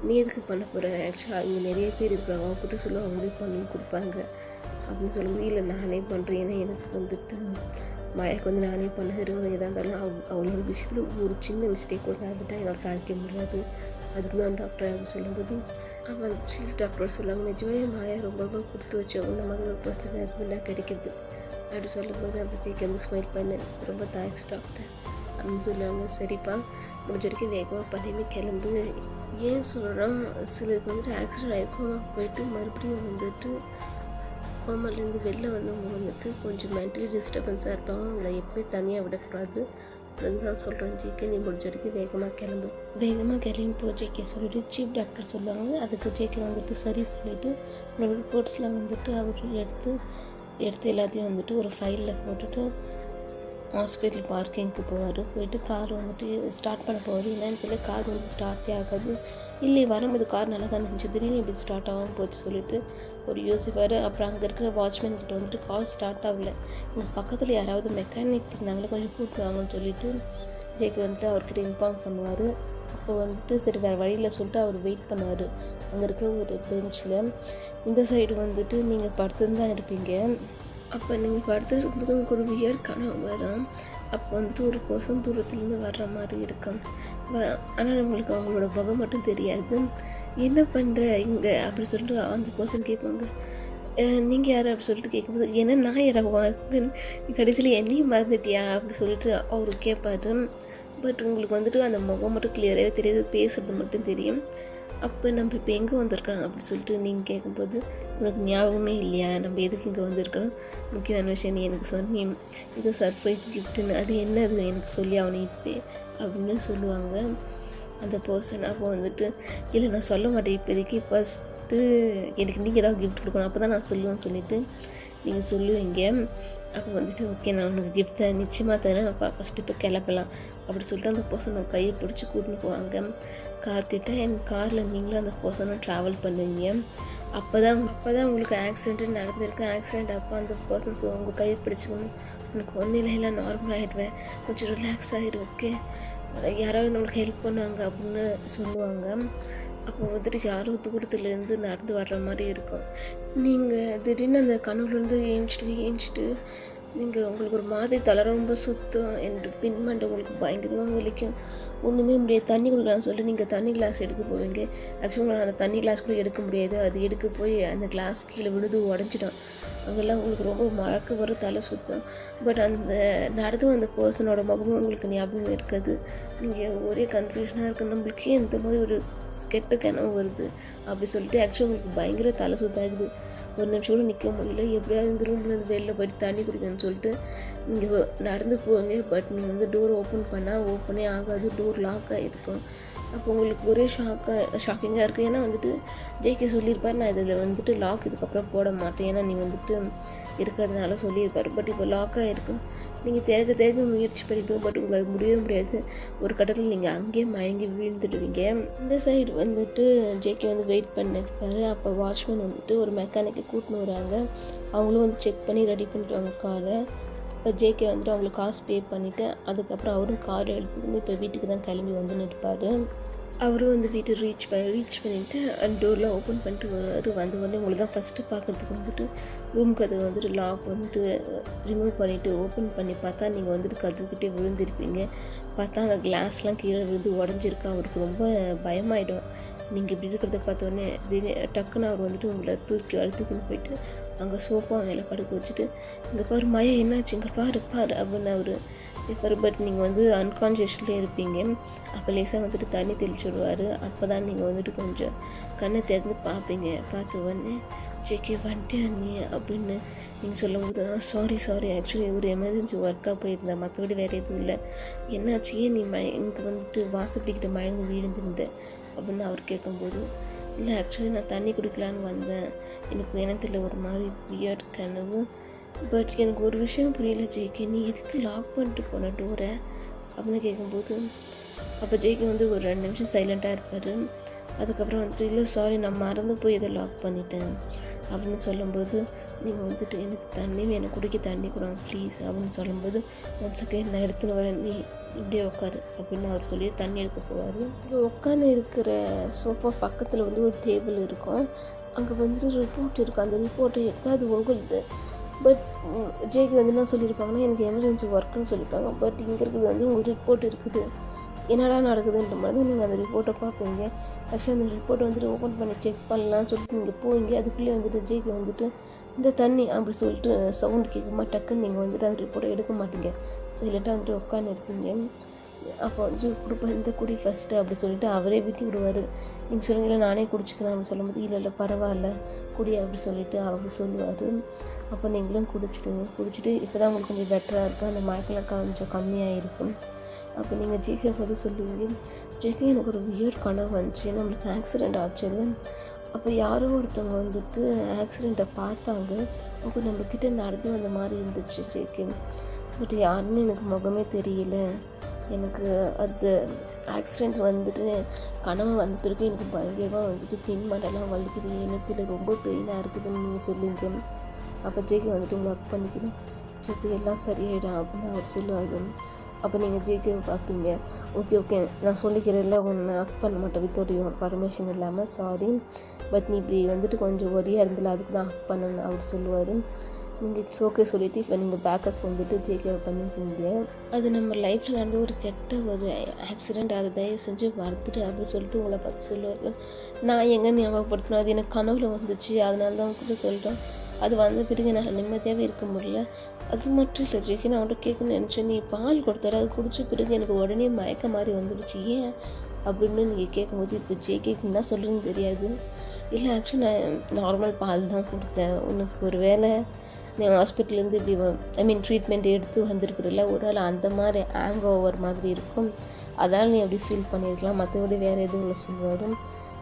S1: நீ எதுக்கு பண்ண போகிற, ஆக்சுவலாக இங்கே நிறைய பேர் இருக்கிறாங்க, அவங்ககிட்ட சொல்ல அவங்களே பண்ணி கொடுப்பாங்க அப்படின்னு சொல்லும்போது, இல்லை நானே பண்ணுறேன், ஏன்னா எனக்கு வந்துட்டு மழைக்கு வந்து நானே பண்ணுறேன், எதாக இருந்தாலும் அவளோட விஷயத்தில் ஒரு சின்ன மிஸ்டேக் கூட நடந்துட்டால் என்னால் தாங்கிக்க முடியாது, அதுக்கு தான் டாக்டர் அப்படின்னு சொல்லும்போது, அவன் சீஃப் டாக்டர் சொல்லுவாங்க, நிஜமே மாயா ரொம்ப ரொம்ப கொடுத்து வச்சோம், இந்த மாதிரி ஒரு பர்சன் ஹஸ்பண்டாக கிடைக்கிது அப்படி சொல்லும்போது, அப்போ ஜேகே வந்து ஸ்மைல் பண்ணு, ரொம்ப தேங்க்ஸ் டாக்டர் அப்படின்னு சொல்லுவாங்க. சரிப்பா முடிஞ்ச வரைக்கும் வேகமாக பண்ணின்னு கிளம்பு. ஏன் சொல்கிறோம், சிலருக்கு வந்துட்டு ஆக்சிடென்ட் ஆகி கோமா போயிட்டு மறுபடியும் வந்துட்டு கோமாலேருந்து வெளில வந்தவங்க வந்துட்டு கொஞ்சம் மென்டலி டிஸ்டர்பன்ஸாக இருப்பாங்க, அவங்கள எப்போயும் தனியாக விடக்கூடாது, அதுதான் சொல்கிறேன். ஜேகே நீ முடிஞ்ச வரைக்கும் வேகமாக கிளம்பி போ ஜேகே சொல்லிவிட்டு சீஃப் டாக்டர் சொல்லுவாங்க. அதுக்கு ஜேகே வந்துட்டு சரி சொல்லிவிட்டு உங்களோட ரிப்போர்ட்ஸில் வந்துட்டு அவர் எடுத்து எல்லாத்தையும் வந்துட்டு ஒரு ஃபைலில் போட்டுட்டு ஹாஸ்பிட்டல் பார்க்கிங்க்கு போவார். போயிட்டு கார் வந்துட்டு ஸ்டார்ட் பண்ண போவார். என்னன்னு தெரியல, கார் வந்து ஸ்டார்ட்டே ஆகாது. இல்லை வரும்போது கார் நல்லா தான் இருந்துச்சு, திடீர்னு இப்படி ஸ்டார்ட் ஆகாமல் போச்சு சொல்லிட்டு ஒரு யோசிப்பார். அப்புறம் அங்கே இருக்கிற வாட்ச்மேன் கிட்ட வந்துட்டு கார் ஸ்டார்ட் ஆகலை, இங்கே பக்கத்தில் யாராவது மெக்கானிக் இருந்தாங்களே கொஞ்சம் கூப்பிடுவாங்கன்னு சொல்லிட்டு ஜேகே வந்துட்டு அவர்கிட்ட இன்ஃபார்ம் பண்ணுவார். அப்போ வந்துட்டு சரி வேறு வழியில் சொல்லிட்டு அவர் வெயிட் பண்ணுவார் அங்கே இருக்கிற ஒரு பெஞ்சில். இந்த சைடு வந்துட்டு நீங்கள் படுத்துன்னு தான் இருப்பீங்க. அப்போ நீங்கள் படுத்துட்டு இருக்கும்போது உங்களுக்கு ஒரு வியர்ட் கனவு வரும். அப்போ வந்துட்டு ஒரு பர்சன் தூரத்துலேருந்து வர்ற மாதிரி இருக்கும். ஆனால் உங்களுக்கு அவங்களோட முகம் மட்டும் தெரியாது. என்ன பண்ணுற இங்கே அப்படி சொல்லிட்டு அந்த பர்சன் கேட்பாங்க, நீங்கள் யார் அப்படி சொல்லிட்டு கேட்கும்போது, ஏன்னா நான் யார் உன் ஹஸ்பண்ட், கடைசியில் என்னையும் மறந்துட்டியா அப்படி சொல்லிட்டு அவர் கேட்பாரு. பட் உங்களுக்கு வந்துட்டு அந்த முகம் மட்டும் கிளியராகவே தெரியாது, பேசுகிறது மட்டும் தெரியும். அப்போ நம்ம இப்போ எங்கே வந்திருக்கோம் அப்படி சொல்லிட்டு நீங்கள் கேட்கும்போது, உனக்கு ஞாபகமே இல்லையா நம்ம எதுக்கு இங்கே வந்திருக்கோம், முக்கியமான விஷயம் நீ எனக்கு சொன்னேன், இது சர்ப்ரைஸ் கிஃப்ட்டுன்னு, அது என்னது எனக்கு சொல்லி அவனை இப்போ அப்படின்னு சொல்லுவாங்க அந்த பர்சன். அப்போ வந்துட்டு இல்லை நான் சொல்ல மாட்டேன் இப்போதைக்கு, ஃபஸ்ட்டு எனக்கு நீங்கள் ஏதாவது கிஃப்ட் கொடுக்கணும் அப்போ தான் நான் சொல்லுவேன்னு சொல்லிவிட்டு நீங்கள் சொல்லுவீங்க. அப்போ வந்துட்டு ஓகே நான் உனக்கு கிஃப்ட் தரேன், நிச்சயமாக தரேன், அப்போ ஃபஸ்ட்டு இப்போ கிளப்பலாம் அப்படி சொல்லிட்டு அந்த பர்சன் கையை பிடிச்சி கூட்டின்னு போவாங்க கார்கிட்ட. என் காரில் நீங்களும் அந்த பர்சனும் ட்ராவல் பண்ணுவீங்க. அப்போ தான் உங்களுக்கு ஆக்சிடென்ட்டு நடந்திருக்கு. ஆக்சிடெண்ட் அப்போ அந்த பர்சன்ஸ் உங்கள் கையை பிடிச்சிக்கணும், உனக்கு ஒன்றும் இல்லை நார்மல் ஆகிடுவேன், கொஞ்சம் ரிலாக்ஸ் ஆகிடும், ஓகே யாராவது நம்மளுக்கு ஹெல்ப் பண்ணுவாங்க அப்படின்னு சொல்லுவாங்க. அப்போ வந்துட்டு யாரோ தூரத்துலேருந்து நடந்து வர்ற மாதிரி இருக்கும். நீங்கள் திடீர்னு அந்த கனவுலேருந்து ஏஞ்சிட்டு நீங்கள் உங்களுக்கு ஒரு மாதிரி தலை ரொம்ப சுத்தம், என்னோட பின்மண்டை உங்களுக்கு பயங்கரமாக வலிக்கும், ஒன்றுமே முடியாது. தண்ணி குடிக்கலாம்னு சொல்லிட்டு நீங்கள் தண்ணி கிளாஸ் எடுக்க போவீங்க. ஆக்சுவலாக அந்த தண்ணி கிளாஸ் கூட எடுக்க முடியாது. அது எடுக்க போய் அந்த கிளாஸ் கீழே விழுது உடஞ்சிடும். அங்கெல்லாம் உங்களுக்கு ரொம்ப மழக்க வரும், தலை சுத்தம். பட் அந்த நடந்து வந்த பர்சனோட முகமும் உங்களுக்கு ஞாபகம் இருக்காது. நீங்கள் ஒரே கன்ஃபியூஷனாக இருக்குது, நம்மளுக்கே இந்த மாதிரி ஒரு கெட்ட கனவு வருது அப்படி சொல்லிட்டு ஆக்சுவலாக உங்களுக்கு பயங்கர தலை சுத்தாகுது. ஒரு நிமிஷம் கூட நிற்க முடியல. எப்படியாவது இந்த ரூம்லேருந்து வெளில போய்ட்டு தண்ணி குடிக்கணும்னு சொல்லிட்டு நீங்கள் நடந்து போவீங்க. பட் நீங்கள் வந்து டோர் ஓப்பன் பண்ணால் ஓப்பனே ஆகாது, டோர் லாக் ஆகிருக்கும். அப்போ உங்களுக்கு ஒரே ஷாக்கிங்காக இருக்குது. ஏன்னா வந்துட்டு ஜேகே சொல்லியிருப்பார், நான் இதில் வந்துட்டு லாக் இதுக்கப்புறம் போட மாட்டேன், ஏன்னா நீ வந்துட்டு இருக்கிறதுனால சொல்லியிருப்பார். பட் இப்போ லாக் ஆகிருக்கும். நீங்கள் தேர்க்க முயற்சி பண்ணிப்போம். பட் உங்களுக்கு முடியவே முடியாது. ஒரு கட்டத்தில் நீங்கள் அங்கேயே மயங்கி விழுந்துடுவீங்க. இந்த சைடு வந்துட்டு ஜேகே வந்து வெயிட் பண்ணிருப்பார். அப்போ வாட்ச்மேன் வந்துட்டு ஒரு மெக்கானிக்கை கூட்டின்னு வராங்க. அவங்களும் வந்து செக் பண்ணி ரெடி பண்ணிடுவாங்க காரை. இப்போ ஜேகே வந்துட்டு அவங்களுக்கு காசு பே பண்ணிவிட்டு அதுக்கப்புறம் அவரும் கார் எடுத்துக்கிட்டு இப்போ வீட்டுக்கு தான் கிளம்பி வந்து நிற்பார். அவரும் வந்து வீட்டை ரீச் பண்ணிவிட்டு அந்த டோர்லாம் ஓப்பன் பண்ணிட்டு வருவார். வந்த உடனே உங்களுக்கு தான் ஃபஸ்ட்டு பார்க்குறதுக்கு வந்துட்டு ரூம் கதவு வந்துட்டு லாக் வந்துட்டு ரிமூவ் பண்ணிவிட்டு ஓப்பன் பண்ணி பார்த்தா நீங்கள் வந்துட்டு கதவுக்கிட்டே விழுந்திருப்பீங்க. பார்த்தா அந்த கிளாஸ்லாம் கீழே விழுந்து உடஞ்சிருக்கு. அவருக்கு ரொம்ப பயமாயிடும். நீங்கள் இப்படி இருக்கிறத பார்த்தோன்னே டக்குன்னு அவர் வந்துட்டு உங்களை தூக்கின்னு போயிட்டு அங்கே சோஃபா மேலே படுக்க வச்சுட்டு, இங்கே பாரு மயா என்னாச்சு, இங்கே பாரு அப்படின்னு அவர் இருப்பார். பட் நீங்கள் வந்து அன்கான்ஷியஸ்லேயே இருப்பீங்க. அப்போ லேசாக வந்துட்டு தண்ணி தெளிச்சு விடுவார். அப்போ தான் நீங்கள் வந்துட்டு கொஞ்சம் கண்ணை திறந்து பார்ப்பீங்க. பார்த்த உடனே ஜேகே வந்துட்டு நீ அப்படின்னு நீங்கள் சொல்லும்போது சாரி ஆக்சுவலி ஒரு எமர்ஜென்சி ஒர்க்காக போயிருந்தேன், மற்றபடி வேறு எதுவும் இல்லை. என்னாச்சு, ஏன் நீ இங்கே வந்துட்டு வாசப்படிக்கிட்ட மயங்கி வீழ்ந்துருந்த அப்படின்னு அவர் கேட்கும்போது, இல்லை ஆக்சுவலி நான் தண்ணி குடிக்கலான்னு வந்தேன், எனக்கு தெரியல ஒரு மாதிரி வியர்ட் கனவு. பட் எனக்கு ஒரு விஷயம் புரியல ஜேகே, நீ எதுக்கு லாக் பண்ணிட்டு போன டோரை அப்படின்னு கேட்கும்போது, அப்போ ஜேகே வந்து ஒரு 2 நிமிஷம் சைலண்ட்டாக இருப்பார். அதுக்கப்புறம் வந்துட்டு இல்லை சாரி நான் மறந்து போய் இதை லாக் பண்ணிட்டேன் அப்படின்னு சொல்லும்போது, நீங்கள் வந்துட்டு எனக்கு தண்ணி வேணும், குடிக்க தண்ணி கொடுங்க ப்ளீஸ் அப்படின்னு சொல்லும்போது, ஒன் செகண்ட் நான் எடுத்துன்னு வரேன், நீ இப்படியே உட்காரு அப்படின்னு அவர் சொல்லி தண்ணி எடுக்க போவார். இங்கே உட்காந்து இருக்கிற சோஃபா பக்கத்தில் வந்து ஒரு டேபிள் இருக்கும். அங்கே வந்துட்டு ரிப்போர்ட் இருக்கும். அந்த ரிப்போர்ட்டை எடுத்தால் அது உங்களுது. பட் ஜேகே வந்து என்ன சொல்லியிருப்பாங்கன்னா, எனக்கு எமர்ஜென்சி ஒர்க்குன்னு சொல்லியிருப்பாங்க. பட் இங்கே இருக்கிறது வந்து உங்களுக்கு ரிப்போர்ட் இருக்குது, என்னடா நடக்குதுன்ற மாதிரி நீங்கள் அந்த ரிப்போர்ட்டை பார்ப்பீங்க. ஆக்சுவலி அந்த ரிப்போர்ட்டை வந்துட்டு ஓப்பன் பண்ணி செக் பண்ணலான்னு சொல்லிட்டு நீங்கள் போவீங்க. அதுக்குள்ளே வந்துட்டு ஜேகே வந்துட்டு இந்த தண்ணி அப்படி சொல்லிட்டு சவுண்டு கேட்குமா, டக்குன்னு நீங்கள் வந்துட்டு அந்த ரிப்போர்ட்டை எடுக்க மாட்டீங்க, சைலண்ட்டாக வந்துட்டு உட்காந்து இருப்பீங்க. அப்போ வந்து கொடுப்பா இந்த குடி ஃபஸ்ட்டு அப்படி சொல்லிட்டு அவரே விட்டு விடுவார். நீங்கள் சொல்லுங்க, இல்லை நானே குடிச்சிக்கிறேன் அப்படின்னு சொல்லும்போது, இல்லை பரவாயில்ல குடி அப்படி சொல்லிட்டு அவர் சொல்லுவார். அப்போ நீங்களும் குடிச்சிட்டு இப்போ தான் உங்களுக்கு கொஞ்சம் பெட்டராக இருக்கும், அந்த மயக்கெல்லாம் கொஞ்சம் கம்மியாக இருக்கும். அப்போ நீங்கள் ஜேகே பார்த்து சொல்லுவீங்க, ஜேகே எனக்கு ஒரு வியர்ட் கனவு வந்துச்சு, நம்மளுக்கு ஆக்சிடெண்ட் ஆச்சு. அப்போ யாரோ ஒருத்தவங்க வந்துட்டு ஆக்சிடெண்ட்டை பார்த்தாங்க. அப்போ நம்மக்கிட்ட நடந்து வந்த மாதிரி இருந்துச்சு ஜேகே. பட் யாருன்னு எனக்கு முகமே தெரியல. எனக்கு அது ஆக்சிடெண்ட் வந்துட்டு கனவு வந்த பிறகு எனக்கு பயங்கரமாக வந்துட்டு பின்மண்டெல்லாம் வலிக்குது, எனத்தில் ரொம்ப பெயினாக இருக்குதுன்னு நீங்கள் சொல்லுவீங்க. அப்போ ஜேகே வந்துட்டு உங்களை ஒர்க் பண்ணிக்கணும், ஜேகே எல்லாம் சரியாயிடும் அப்படின்னு அவர் சொல்லுவாங்க. அப்போ நீங்கள் ஜேகேவை பார்ப்பீங்க. ஓகே நான் சொல்லிக்கிறேன்ல, ஒன்று ஒர்க் பண்ண மாட்டேன் வித்தவுட் யுவர் பர்மிஷன் இல்லாமல், சாரி பட் நீ இப்படி வந்துட்டு கொஞ்சம் ஒரியாக இருந்தில்ல, அதுக்கு தான் ஒர்க் பண்ணணும் அப்படி சொல்லுவார். நீங்கள் இட்ஸ் ஓகே சொல்லிவிட்டு இப்போ நீங்கள் பேக்கப் வந்துட்டு ஜேகேவை பண்ணியிருக்கீங்க. அது நம்ம லைஃப்பில் நடந்த ஒரு கெட்ட ஒரு ஆக்சிடெண்ட், அதை தயவு செஞ்சு மறந்துட்டு அப்படி சொல்லிட்டு உங்களை பார்த்து சொல்லுவார். நான் எங்கே ஞாபகப்படுத்தினோம், அது எனக்கு கனவுல வந்துச்சு, அதனால தான் உங்கள்கிட்ட சொல்லிட்டேன். அது வந்த பிறகு என்னால் நிம்மதியாகவே இருக்க முடியல. அது மட்டும் இல்லை ஜேகே, நான் அவன்கிட்ட கேட்கணும்னு நினச்சேன், நீ பால் கொடுத்தாரு, அது குடித்த பிறகு எனக்கு உடனே மயக்க மாதிரி வந்துடுச்சு, ஏன் அப்படின்னு நீங்கள் கேட்கும்போது, இப்போ ஜேகேக்கு என்ன சொல்கிறதுன்னு தெரியாது. இல்லை ஆக்சுவலி நான் நார்மல் பால் தான் கொடுத்தேன், உனக்கு ஒரு வேளை நீ ஹாஸ்பிட்டல்லேருந்து இப்படி ட்ரீட்மெண்ட் எடுத்து வந்திருக்கிறல்ல, ஒரு வேளை அந்த மாதிரி ஹேங் ஓவர் மாதிரி இருக்கும், அதனால் நீ அப்படி ஃபீல் பண்ணியிருக்கலாம், மற்றபடி வேறு எதுவும் இல்லை சொல்லுவார்.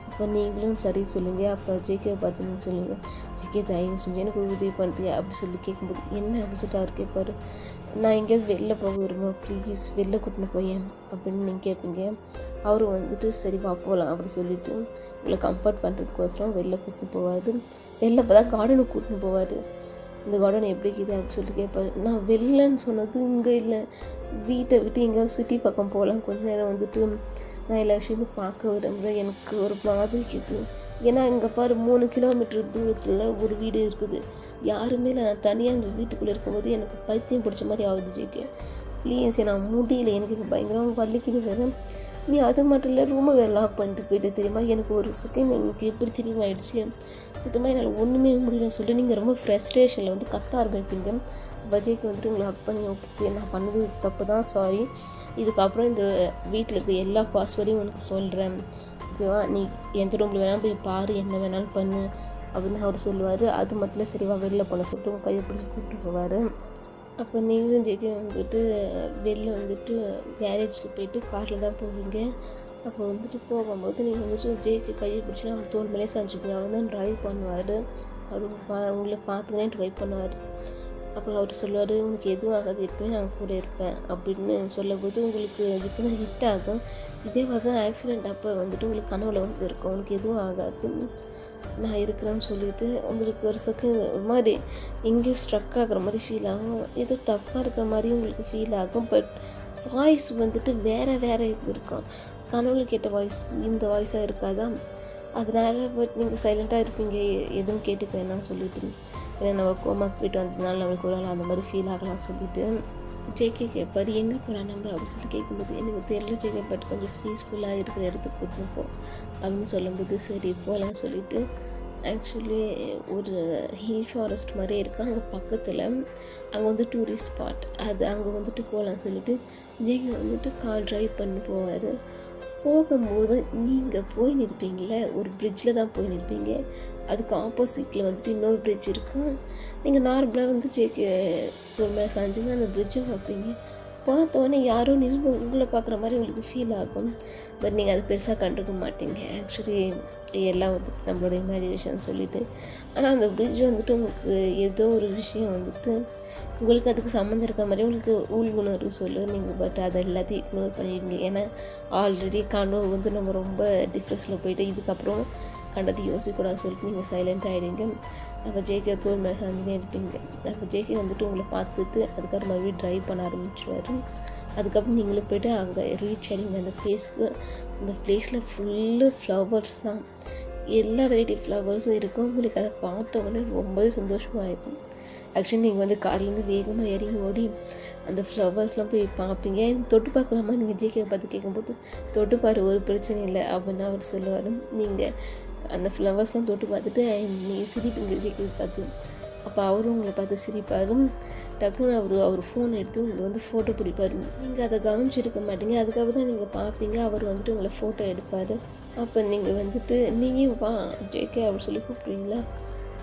S1: அப்போ நீங்களும் சரி சொல்லுங்கள். அப்போ ஜேகேவை பார்த்து நீங்கள் சொல்லுங்கள், ஜேகே தயவு செஞ்சு எனக்கு உதவி பண்ணுறியா அப்படி சொல்லி கேட்கும்போது, என்ன அப்படி சொல்லிட்டு அவர் கேட்பார், நான் எங்கேயாவது வெளில போக விரும்புகிறேன், ப்ளீஸ் வெளில கூட்டின்னு போயேன் அப்படின்னு நீங்கள் கேட்பீங்க. அவரும் வந்துட்டு சரி வா போகலாம் அப்படி சொல்லிவிட்டு உங்களை கம்ஃபர்ட் பண்ணுறதுக்கோசரம் வெளில கூட்டின்னு போவார். வெளில இப்போ தான் கார்டனுக்கு கூட்டின்னு போவார். இந்த கார்டன் எப்படி இருக்குது அப்படின்னு சொல்லிட்டு கேட்பார். நான் வெளிலன்னு சொன்னது இங்கே இல்லை, வீட்டை விட்டு எங்கேயாவது சுற்றி பக்கம் போகலாம், கொஞ்சம் நேரம் வந்துட்டு நான் எல்லா விஷயமும் பார்க்க விரும்புகிறேன், எனக்கு ஒரு மாதிரிக்குது. ஏன்னா இங்கே பாரு 3 கிலோமீட்டர் தூரத்தில் ஒரு வீடு இருக்குது, யாருமே நான் தனியாக அந்த வீட்டுக்குள்ளே இருக்கும்போது எனக்கு பைத்தியம் பிடிச்ச மாதிரி ஆகுது ஜேகே, ப்ளீஸ் நான் முடியல, எனக்கு இப்போ பயங்கரமாக வலிக்குது வேறு, நீ அது மட்டும் இல்லை ரூமை வேறு லாக் பண்ணிட்டு போயிட்டு தெரியுமா. எனக்கு ஒரு செகண்ட் எனக்கு எப்படி தெரியுமா ஆயிடுச்சு, சுத்தமாக என்னால் ஒன்றுமே முடியலன்னு சொல்லிட்டு நீங்கள் ரொம்ப ஃப்ரஸ்ட்ரேஷனில் வந்து கத்த ஆரம்பிப்பீங்க. பஜேக்கு வந்துட்டு உங்களை ஹக் பண்ணி ஓகே நான் பண்ணது தப்பு தான், சாரி, இதுக்கப்புறம் இந்த வீட்டில் இருக்க எல்லா பாஸ்வேர்டையும் உனக்கு சொல்கிறேன், ஓகேவா, நீ எந்த ரூமில் வேணாலும் போய் பாரு, என்ன வேணாலும் பண்ணு அப்படின்னு அவர் சொல்லுவார். அது மட்டும் இல்லை சரிவா வெளில போன சொல்லிட்டு உங்கள் கையை பிடிச்சி கூப்பிட்டு போவார். அப்போ நீங்களும் ஜெய்கே வந்துட்டு வெளில வந்துட்டு கேரேஜுக்கு போயிட்டு காரில் தான் போவீங்க. அப்போ வந்துட்டு போகும்போது நீங்கள் வந்துட்டு ஜெய்கே கையை பிடிச்சினா அவர் தோல் மேலே சாஞ்சுப்பீங்க. அவர் தான் ட்ரைவ் பண்ணுவார். அவர் உங்களை பார்த்துக்கினே ட்ரைவ் பண்ணுவார். அப்போ அவர் சொல்லுவார், உனக்கு எதுவும் ஆகாது, எப்போயும் நான் கூட இருப்பேன் அப்படின்னு சொல்லும்போது உங்களுக்கு இப்போ தான் ஹிட் ஆகும். இதே மாதிரி தான் ஆக்சிடெண்ட் அப்போ வந்துட்டு உங்களுக்கு கனவுல வந்து இருக்கும், உனக்கு எதுவும் ஆகாது நான் இருக்கிறேன்னு சொல்லிட்டு உங்களுக்கு ஒரு செகண்ட் ஒரு மாதிரி எங்கேயும் ஸ்ட்ரக் ஆகிற மாதிரி ஃபீல் ஆகும், ஏதோ தப்பாக இருக்கிற மாதிரி உங்களுக்கு ஃபீல் ஆகும். பட் வாய்ஸ் வந்துட்டு வேறு இது இருக்கும். கனவுல கேட்ட வாய்ஸ் இந்த வாய்ஸாக இருக்காதான், அதனால் பட் நீங்கள் சைலண்ட்டாக இருப்பீங்க, எதுவும் கேட்டுக்க வேணாம்னு சொல்லிட்டு. ஏன்னா நம்ம கோமாக்கு போயிட்டு வந்ததுனால நம்மளுக்கு ஒரு நாள் அந்த மாதிரி ஃபீல் ஆகலாம் சொல்லிவிட்டு ஜேகே கேட்பார், எங்கே போகலாம் நம்ம அப்படின்னு சொல்லி கேட்கும்போது எனக்கு தெரியல ஜேகே, பட் கொஞ்சம் பீஸ்ஃபுல்லாக இருக்கிற இடத்துக்கு கூட்டின்னு போ அப்படின்னு சொல்லும்போது சரி போகலான்னு சொல்லிவிட்டு ஆக்சுவலி ஒரு ஹில் ஃபாரஸ்ட் மாதிரியே இருக்குது அங்கே பக்கத்தில், அங்கே வந்து டூரிஸ்ட் ஸ்பாட், அது அங்கே வந்துட்டு போகலான்னு சொல்லிவிட்டு ஜேகே வந்துட்டு கார் ட்ரைவ் பண்ணி போவார். போகும்போது நீங்கள் போய் நிற்பீங்கள, ஒரு பிரிட்ஜில் தான் போய் நிற்பீங்க, அதுக்கு ஆப்போசிட்டில் வந்துட்டு இன்னொரு பிரிட்ஜ் இருக்கும். நீங்கள் நார்மலாக வந்து ஜேகே தோல் மேலே சாஞ்சிங்க அந்த பிரிட்ஜை பார்ப்பீங்க. பார்த்தோன்னே யாரோ நின்று உங்களை பார்க்குற மாதிரி உங்களுக்கு ஃபீல் ஆகும். பட் நீங்கள் அது பெருசாக கண்டுக்க மாட்டீங்க. ஆக்சுவலி எல்லாம் வந்துட்டு நம்மளோட இமேஜினேஷன் சொல்லிவிட்டு, ஆனால் அந்த பிரிட்ஜ் வந்துட்டு உங்களுக்கு ஏதோ ஒரு விஷயம் வந்துட்டு உங்களுக்கு அதுக்கு சம்மந்தம் இருக்கிற மாதிரி உங்களுக்கு உள்வுணர்வு சொல்லு நீங்கள். பட் அதை எல்லாத்தையும் இக்னோர் பண்ணிடுங்க. ஏன்னா ஆல்ரெடி கனவு வந்து நம்ம ரொம்ப டிஃப்ரென்ஸில் போயிட்டு இதுக்கப்புறம் கண்டது யோசிக்கூடாது சொல்லிட்டு நீங்கள் சைலண்ட் ஆகிடுங்க. அப்போ ஜேகே தோல் மேலே சாந்தினே இருப்பீங்க. அப்போ ஜேகே வந்துட்டு உங்களை பார்த்துட்டு அதுக்கப்புறம் மறுபடியும் ட்ரைவ் பண்ண ஆரம்பிச்சுருவார். அதுக்கப்புறம் நீங்களும் போய்ட்டு அங்கே ரீச் ஆகிடுங்க அந்த பிளேஸ்க்கு. அந்த பிளேஸில் ஃபுல்லு ஃப்ளவர்ஸ் தான், எல்லா வெரைட்டி ஃப்ளவர்ஸும் இருக்கும். உங்களுக்கு அதை பார்த்த உடனே ரொம்பவே சந்தோஷமாக இருக்கும். ஆக்சுவலி நீங்கள் வந்து கார்லேருந்து வேகமாக இறங்கி ஓடி அந்த ஃப்ளவர்ஸ்லாம் போய் பார்ப்பீங்க. தொட்டு பார்க்கலாமா நீங்கள் ஜேகே பார்த்து கேட்கும்போது தொட்டு பாரு ஒரு பிரச்சனை இல்லை அப்படின்னு அவர் சொல்லுவார். நீங்கள் அந்த ஃப்ளவர்ஸ்லாம் தொட்டு பார்த்துட்டு நீங்கள் சிரிப்பீங்க ஜேகே பார்த்து. அப்போ அவரும் உங்களை பார்த்து சிரிப்பார். டக்குன்னு அவர் ஃபோன் எடுத்து உங்களை வந்து ஃபோட்டோ பிடிப்பார். நீங்கள் அதை கவனிச்சிருக்க மாட்டீங்க. அதுக்கப்புறம் தான் நீங்கள் பார்ப்பீங்க அவர் வந்துட்டு உங்களை ஃபோட்டோ எடுப்பார். அப்போ நீங்கள் வந்துட்டு நீங்கள் வா ஜேகே அப்படின்னு சொல்லி கூப்பிடுவீங்களா,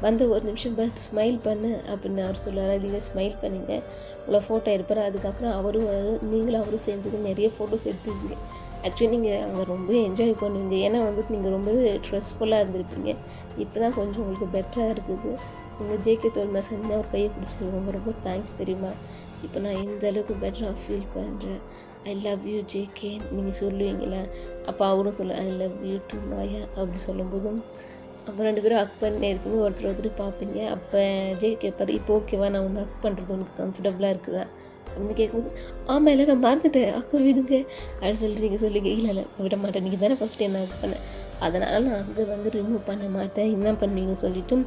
S1: வந்து ஒரு நிமிஷம் பார்த்து ஸ்மைல் பண்ணு அப்படின்னு அவர் சொல்லுவார். நீங்கள் ஸ்மைல் பண்ணிங்க, உங்களை ஃபோட்டோ எடுப்பார். அதுக்கப்புறம் நீங்களும் அவரும் சேர்ந்துட்டு நிறைய ஃபோட்டோஸ் எடுத்துக்கிங்க. ஆக்சுவலி நீங்கள் அங்கே ரொம்ப என்ஜாய் பண்ணுவீங்க. ஏன்னா வந்துட்டு நீங்கள் ரொம்பவே ஸ்ட்ரெஸ்ஃபுல்லாக இருந்திருப்பீங்க. இப்போ தான் கொஞ்சம் உங்களுக்கு பெட்டராக இருக்குது. நீங்கள் ஜேகே தோல் மெசேஜ் அவர் கையை பிடிச்சிட்டு ரொம்ப ரொம்ப தேங்க்ஸ் தெரியுமா, இப்போ நான் எந்த அளவுக்கு பெட்டராக ஃபீல் பண்ணுறேன், ஐ லவ் யூ ஜேகே நீங்கள் சொல்லுவீங்களா. அப்போ அவரும் சொல்ல ஐ லவ் யூ டு மாயா அப்படி சொல்லும்போதும் அப்போ 2 பேரும் ஹக் பண்ணி இருக்கும்போது ஒருத்தர் பார்ப்பீங்க. அப்போ ஜேகே கேட்பார், இப்போ ஓகேவா நான் உன்னை ஹக் பண்ணுறது உனக்கு கம்ஃபர்டபுளாக இருக்குதா அப்படின்னு கேட்கும்போது ஆமாம் இல்லை நான் மறந்துட்டேன் அக்கா விடுங்க அப்படின்னு சொல்லிட்டு நீங்கள் சொல்லிங்க. இல்லை விட மாட்டேன், நீங்கள் தானே ஃபஸ்ட்டு என்ன ஹக் பண்ணேன், அதனால் நான் அங்கே வந்து ரிமூவ் பண்ண மாட்டேன், என்ன பண்ணுவீங்கன்னு சொல்லிவிட்டு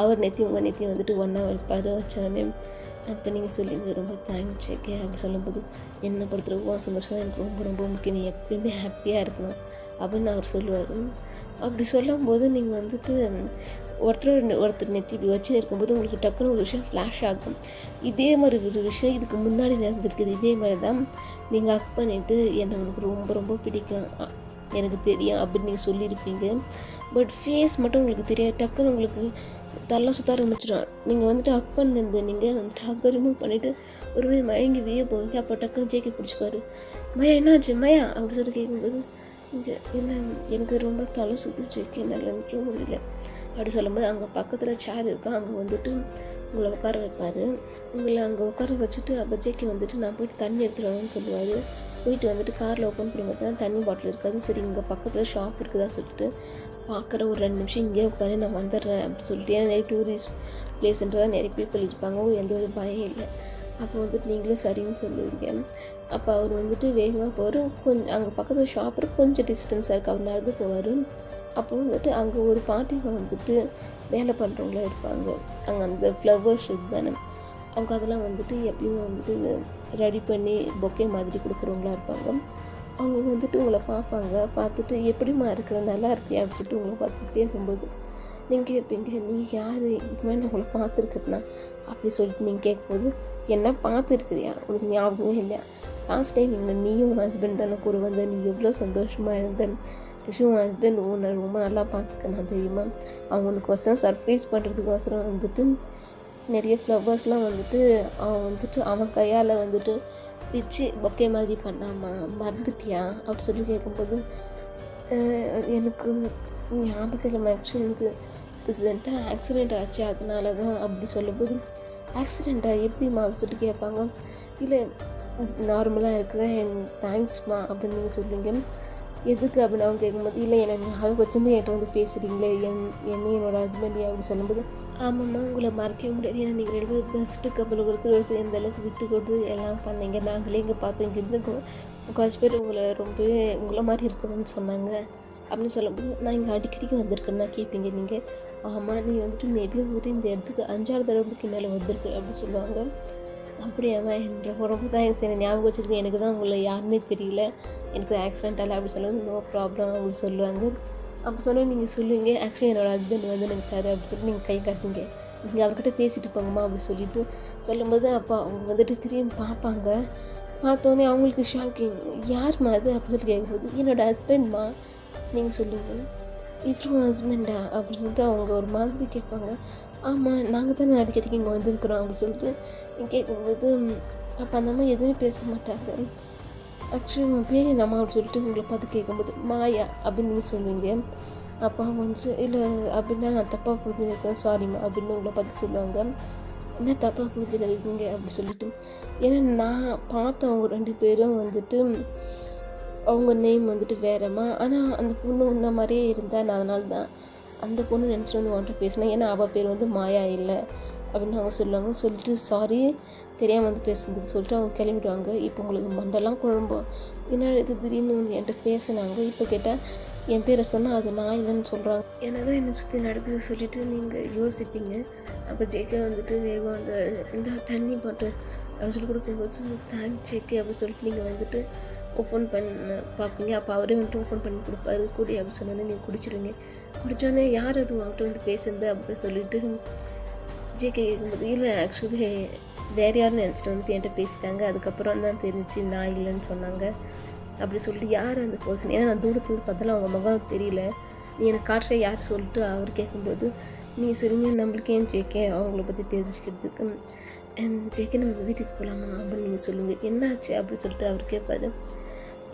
S1: அவர் உங்கள் நெத்தி வந்துட்டு ஒன்றா வைப்பார். வச்சோடனே அப்போ நீங்கள் சொல்லிங்க ரொம்ப தேங்க்ஸ் ஜேகே அப்படி சொல்லும்போது என்னை பொறுத்தவரைக்கும் சந்தோஷம் எனக்கு ரொம்ப ரொம்ப முக்கியம், நீ எப்பயுமே ஹாப்பியாக இருக்கணும் அப்படின்னு அவர் சொல்லுவார். அப்படி சொல்லும்போது நீங்கள் வந்துட்டு ஒருத்தர் நெத்தி இப்படி வச்சு இருக்கும்போது உங்களுக்கு டக்குன்னு ஒரு விஷயம் ஃப்ளாஷ் ஆகும். இதே மாதிரி ஒரு விஷயம் இதுக்கு முன்னாடி நடந்திருக்குது. இதே மாதிரி தான் நீங்கள் ஹக் பண்ணிவிட்டு என்னை உங்களுக்கு ரொம்ப ரொம்ப பிடிக்கும் எனக்கு தெரியும் அப்படின்னு நீங்கள் சொல்லியிருப்பீங்க. பட் ஃபேஸ் மட்டும் உங்களுக்கு தெரியாது. டக்குன்னு உங்களுக்கு தலை சுற்ற ஆரம்பிச்சிடும். நீங்கள் வந்துட்டு ஹக் பண்ணிருந்து நீங்கள் வந்துட்டு ஹக்கை ரிமூவ் பண்ணிவிட்டு ஒருவே மயங்கி வீய போவீங்க. அப்போ டக்குன்னு ஜேகே பிடிச்சிக்குவார். மயா என்னாச்சு மயா அப்படி சொல்லி கேட்கும்போது இங்கே இல்லை எனக்கு ரொம்ப தலை சுற்றி ஜேகே என்னால் நிற்க முடியல அப்படி சொல்லும்போது அங்கே பக்கத்தில் சேர் இருக்கும், அங்கே வந்துட்டு உங்களை உட்கார வைப்பார். உங்களை அங்கே உட்கார வச்சுட்டு அப்போ ஜேகே வந்துட்டு நான் போயிட்டு தண்ணி எடுத்துகிட்டு வரணும்னு சொல்லுவார். போயிட்டு வந்துட்டு காரில் ஓப்பன் பண்ணி பார்த்தா தண்ணி பாட்டில் இருக்காது. சரி இங்கே பக்கத்தில் ஷாப் இருக்குதா சொல்லிட்டு பார்க்குற ஒரு 2 நிமிஷம் இங்கே உட்காந்து நான் வந்துடுறேன் அப்படின்னு சொல்லிட்டு, ஏன்னா நிறைய டூரிஸ்ட் பிளேஸ்ன்றதான் நிறைய பீப்புள் இருப்பாங்க, எந்த ஒரு பயம் இல்லை. அப்போ வந்துட்டு நீங்களே சரின்னு சொல்லுவீங்க. அப்போ அவர் வந்துட்டு வேகமாக போவார். கொஞ்சம் அங்கே பக்கத்தில் ஷாப் இருக்குது, கொஞ்சம் டிஸ்டன்ஸாக இருக்குது, அவர் நடந்து போவார். அப்போ வந்துட்டு அங்கே ஒரு பாட்டிங்க வந்துட்டு வேலை பண்ணுறவங்களா இருப்பாங்க. அங்கே அந்த ஃப்ளவர்ஸ் தானே அவங்க அதெல்லாம் வந்துட்டு எப்பயும் வந்துட்டு ரெடி பண்ணி பொக்கே மாதிரி கொடுக்குறவங்களா இருப்பாங்க. அவங்க வந்துட்டு உங்களை பார்ப்பாங்க. பார்த்துட்டு எப்படிம்மா இருக்கிற, நல்லா இருக்கியா அப்படின்னு சொல்லிட்டு உங்களை பார்த்து பேசும்போது நீங்கள் கேட்பீங்க, நீங்கள் யார், இதுக்கு மேலே நான் உங்களை பார்த்துருக்குறேன்னா அப்படி சொல்லிட்டு நீங்கள் கேட்கும்போது, என்ன பார்த்துருக்குறியா, உனக்கு ஞாபகமே இல்லையா, லாஸ்ட் டைம் இங்கே நீயும் உன் ஹஸ்பண்ட் தானே கூட வந்த, நீ எவ்வளோ சந்தோஷமாக இருந்த, ஆக்சுவலி உன் ஹஸ்பண்ட் உன்னை ரொம்ப நல்லா பார்த்துக்கணும் தெரியுமா, அவங்க உனக்கு வசரம் சர்ப்ரைஸ் பண்ணுறதுக்கோசரம் வந்துட்டு நிறைய ஃப்ளவர்ஸ்லாம் வந்துட்டு அவன் கையால் வந்துட்டு பிச்சு பொக்கே மாதிரி பண்ணாமா, மறந்துட்டியா அப்படி சொல்லி கேட்கும்போது எனக்கு ஞாபகம் இல்லை, ஆக்சுவலி எனக்கு ரீசெண்டாக ஆக்சிடெண்ட் ஆச்சு அதனால தான் அப்படி சொல்லும்போது, ஆக்சிடெண்ட்டா எப்படிம்மா அப்படி சொல்லிட்டு கேட்பாங்க. இல்லை நார்மலாக இருக்கிறேன், தேங்க்ஸ்மா அப்படின்னு நீங்கள் சொல்லுவீங்க. எதுக்கு அப்படின்னு அவங்க கேட்கும்போது, இல்லை எனக்கு ஞாபகம் வச்சுருந்து என்கிட்ட வந்து பேசுகிறீங்களே என்னோடய ஹஸ்பண்ட் அப்படின்னு சொல்லும்போது, ஆமாம்மா உங்களை மறக்கவே முடியாது, ஏன்னா நீங்கள் 2 பேரும் பெஸ்ட்டு கப்பல் கொடுத்து எந்த அளவுக்கு விட்டு கொடுத்து எல்லாம் பண்ணீங்க, நாங்களே இங்கே பார்த்து இங்கே இருந்து முக்கால்வாசி பேர் உங்களை ரொம்பவே உங்களை மாதிரி இருக்கணும்னு சொன்னாங்க அப்படின்னு சொல்லும்போது, நான் இங்கே அடிக்கடிக்கு வந்திருக்கேன்னா கேட்பீங்க நீங்கள். ஆமாம் நீ வந்துட்டு மேபி வந்துட்டு இந்த இடத்துக்கு 5ஆவது தடவைக்கு மேலே வந்திருக்கு அப்படின்னு சொல்லுவாங்க. அப்படியாம்மா என்ற ரொம்ப தான் எனக்கு சரி ஞாபகம் வச்சுருக்கு, எனக்கு தான் உங்களை யாருன்னே தெரியல, எனக்கு ஆக்சிடென்ட்டால் அப்படி சொல்லுவது நோ ப்ராப்ளம் அப்படின்னு சொல்லுவாங்க. அப்போ சொன்னால் நீங்கள் சொல்லுவீங்க, ஆக்சுவலி என்னோடய ஹஸ்பண்ட் வந்து எனக்கு தர அப்படின்னு சொல்லி நீங்கள் கை காட்டுங்க, நீங்கள் அவர்கிட்ட பேசிட்டு போங்கம்மா அப்படின்னு சொல்லிட்டு சொல்லும்போது, அப்போ அவங்க வந்துட்டு திரும்பி பார்ப்பாங்க. பார்த்தோன்னே அவங்களுக்கு ஷாக்கிங், யார்மா அது அப்படின்னு சொல்லி கேட்கும்போது, என்னோடய ஹஸ்பண்ட்மா நீங்கள் சொல்லுங்கள். இவரும் ஹஸ்பண்டா அப்படின்னு சொல்லிட்டு அவங்க ஒரு மாதிரி கேட்பாங்க. ஆமாம் நாங்கள் தானே அடிக்கடிக்கு இங்கே வந்திருக்கிறோம் அப்படின்னு சொல்லிட்டு கேட்கும்போது, அப்போ அந்த அம்மா எதுவுமே பேச மாட்டாங்க. ஆக்சுவலி உங்கள் பேர் என்னம்மா அப்படின்னு சொல்லிட்டு உங்களை பார்த்து கேட்கும்போது, மாயா அப்படின்னு நீங்கள் சொல்லுவீங்க. அப்போ அவங்க வந்து, இல்லை அப்படின்னா நான் தப்பாக புரிஞ்சுருக்கேன் சாரிம்மா அப்படின்னு உங்களை பார்த்து சொல்லுவாங்க. என்ன தப்பாக புரிஞ்சுருக்கீங்க அப்படி சொல்லிட்டு, ஏன்னா நான் பார்த்த அவங்க 2 பேரும் வந்துட்டு அவங்க நேம் வந்துட்டு வேறம்மா, ஆனால் அந்த பொண்ணு உன்ன மாதிரியே இருந்தால் நான் அதனால தான் அந்த பொண்ணு நினச்சிட்டு வந்து உன்கிட்ட பேசினேன், ஏன்னா அவள் பேர் வந்து மாயா இல்லை அப்படின்னு அவங்க சொல்லுவாங்க. சொல்லிட்டு சாரி தெரியாமல் வந்து பேசுறதுக்கு சொல்லிட்டு அவங்க கிளம்பிடுவாங்க. இப்போ உங்களுக்கு மண்டெல்லாம் குழம்பும், ஏன்னா இது திடீர்னு வந்து என்கிட்ட பேசினாங்க, இப்போ கேட்டால் என் பேரை சொன்னால் அது நான் இல்லைன்னு சொல்கிறாங்க, ஏன்னா தான் என்னை சுற்றி நடக்குது சொல்லிவிட்டு நீங்கள் யோசிப்பீங்க. அப்போ ஜேகே வந்துட்டு வேகம் வந்து இந்த தண்ணி பாட்டு அப்படின்னு சொல்லி கொடுக்கும்போது, தேங்க் ஜேகே அப்படின்னு சொல்லிட்டு நீங்கள் வந்துட்டு ஓப்பன் பண்ண பார்ப்பீங்க. அப்போ அவரே வந்துட்டு ஓப்பன் பண்ணி கொடுப்பாரு, குடி அப்படின்னு சொன்னோன்னே நீங்கள் குடிச்சிடுவீங்க. குடித்தோடனே யார் அது அவர்கிட்ட வந்து பேசுறது அப்படின்னு சொல்லிட்டு ஜேகே கேட்கும்போது, இல்லை ஆக்சுவலி வேறு யாரும் நினச்சிட்டு வந்துட்டு என்கிட்ட பேசிட்டாங்க, அதுக்கப்புறம் தான் தெரிஞ்சிச்சு நான் இல்லைன்னு சொன்னாங்க அப்படி சொல்லிட்டு, யார் அந்த பர்சன், ஏன்னா நான் தூரத்துலேருந்து பார்த்தாலும் அவங்க முகம் தெரியல, நீ எனக்கு காட்டுற யார் சொல்லிட்டு அவர் கேட்கும்போது, நீ சொல்லுங்க நம்மளுக்கு ஏன் ஜேகே அவங்கள பற்றி தெரிஞ்சுக்கிறதுக்கு, ஜேகே நம்ம வீட்டுக்கு போகலாமா அப்படின்னு நீங்கள் சொல்லுங்கள், என்னாச்சு அப்படின்னு சொல்லிட்டு அவர் கேட்பாரு.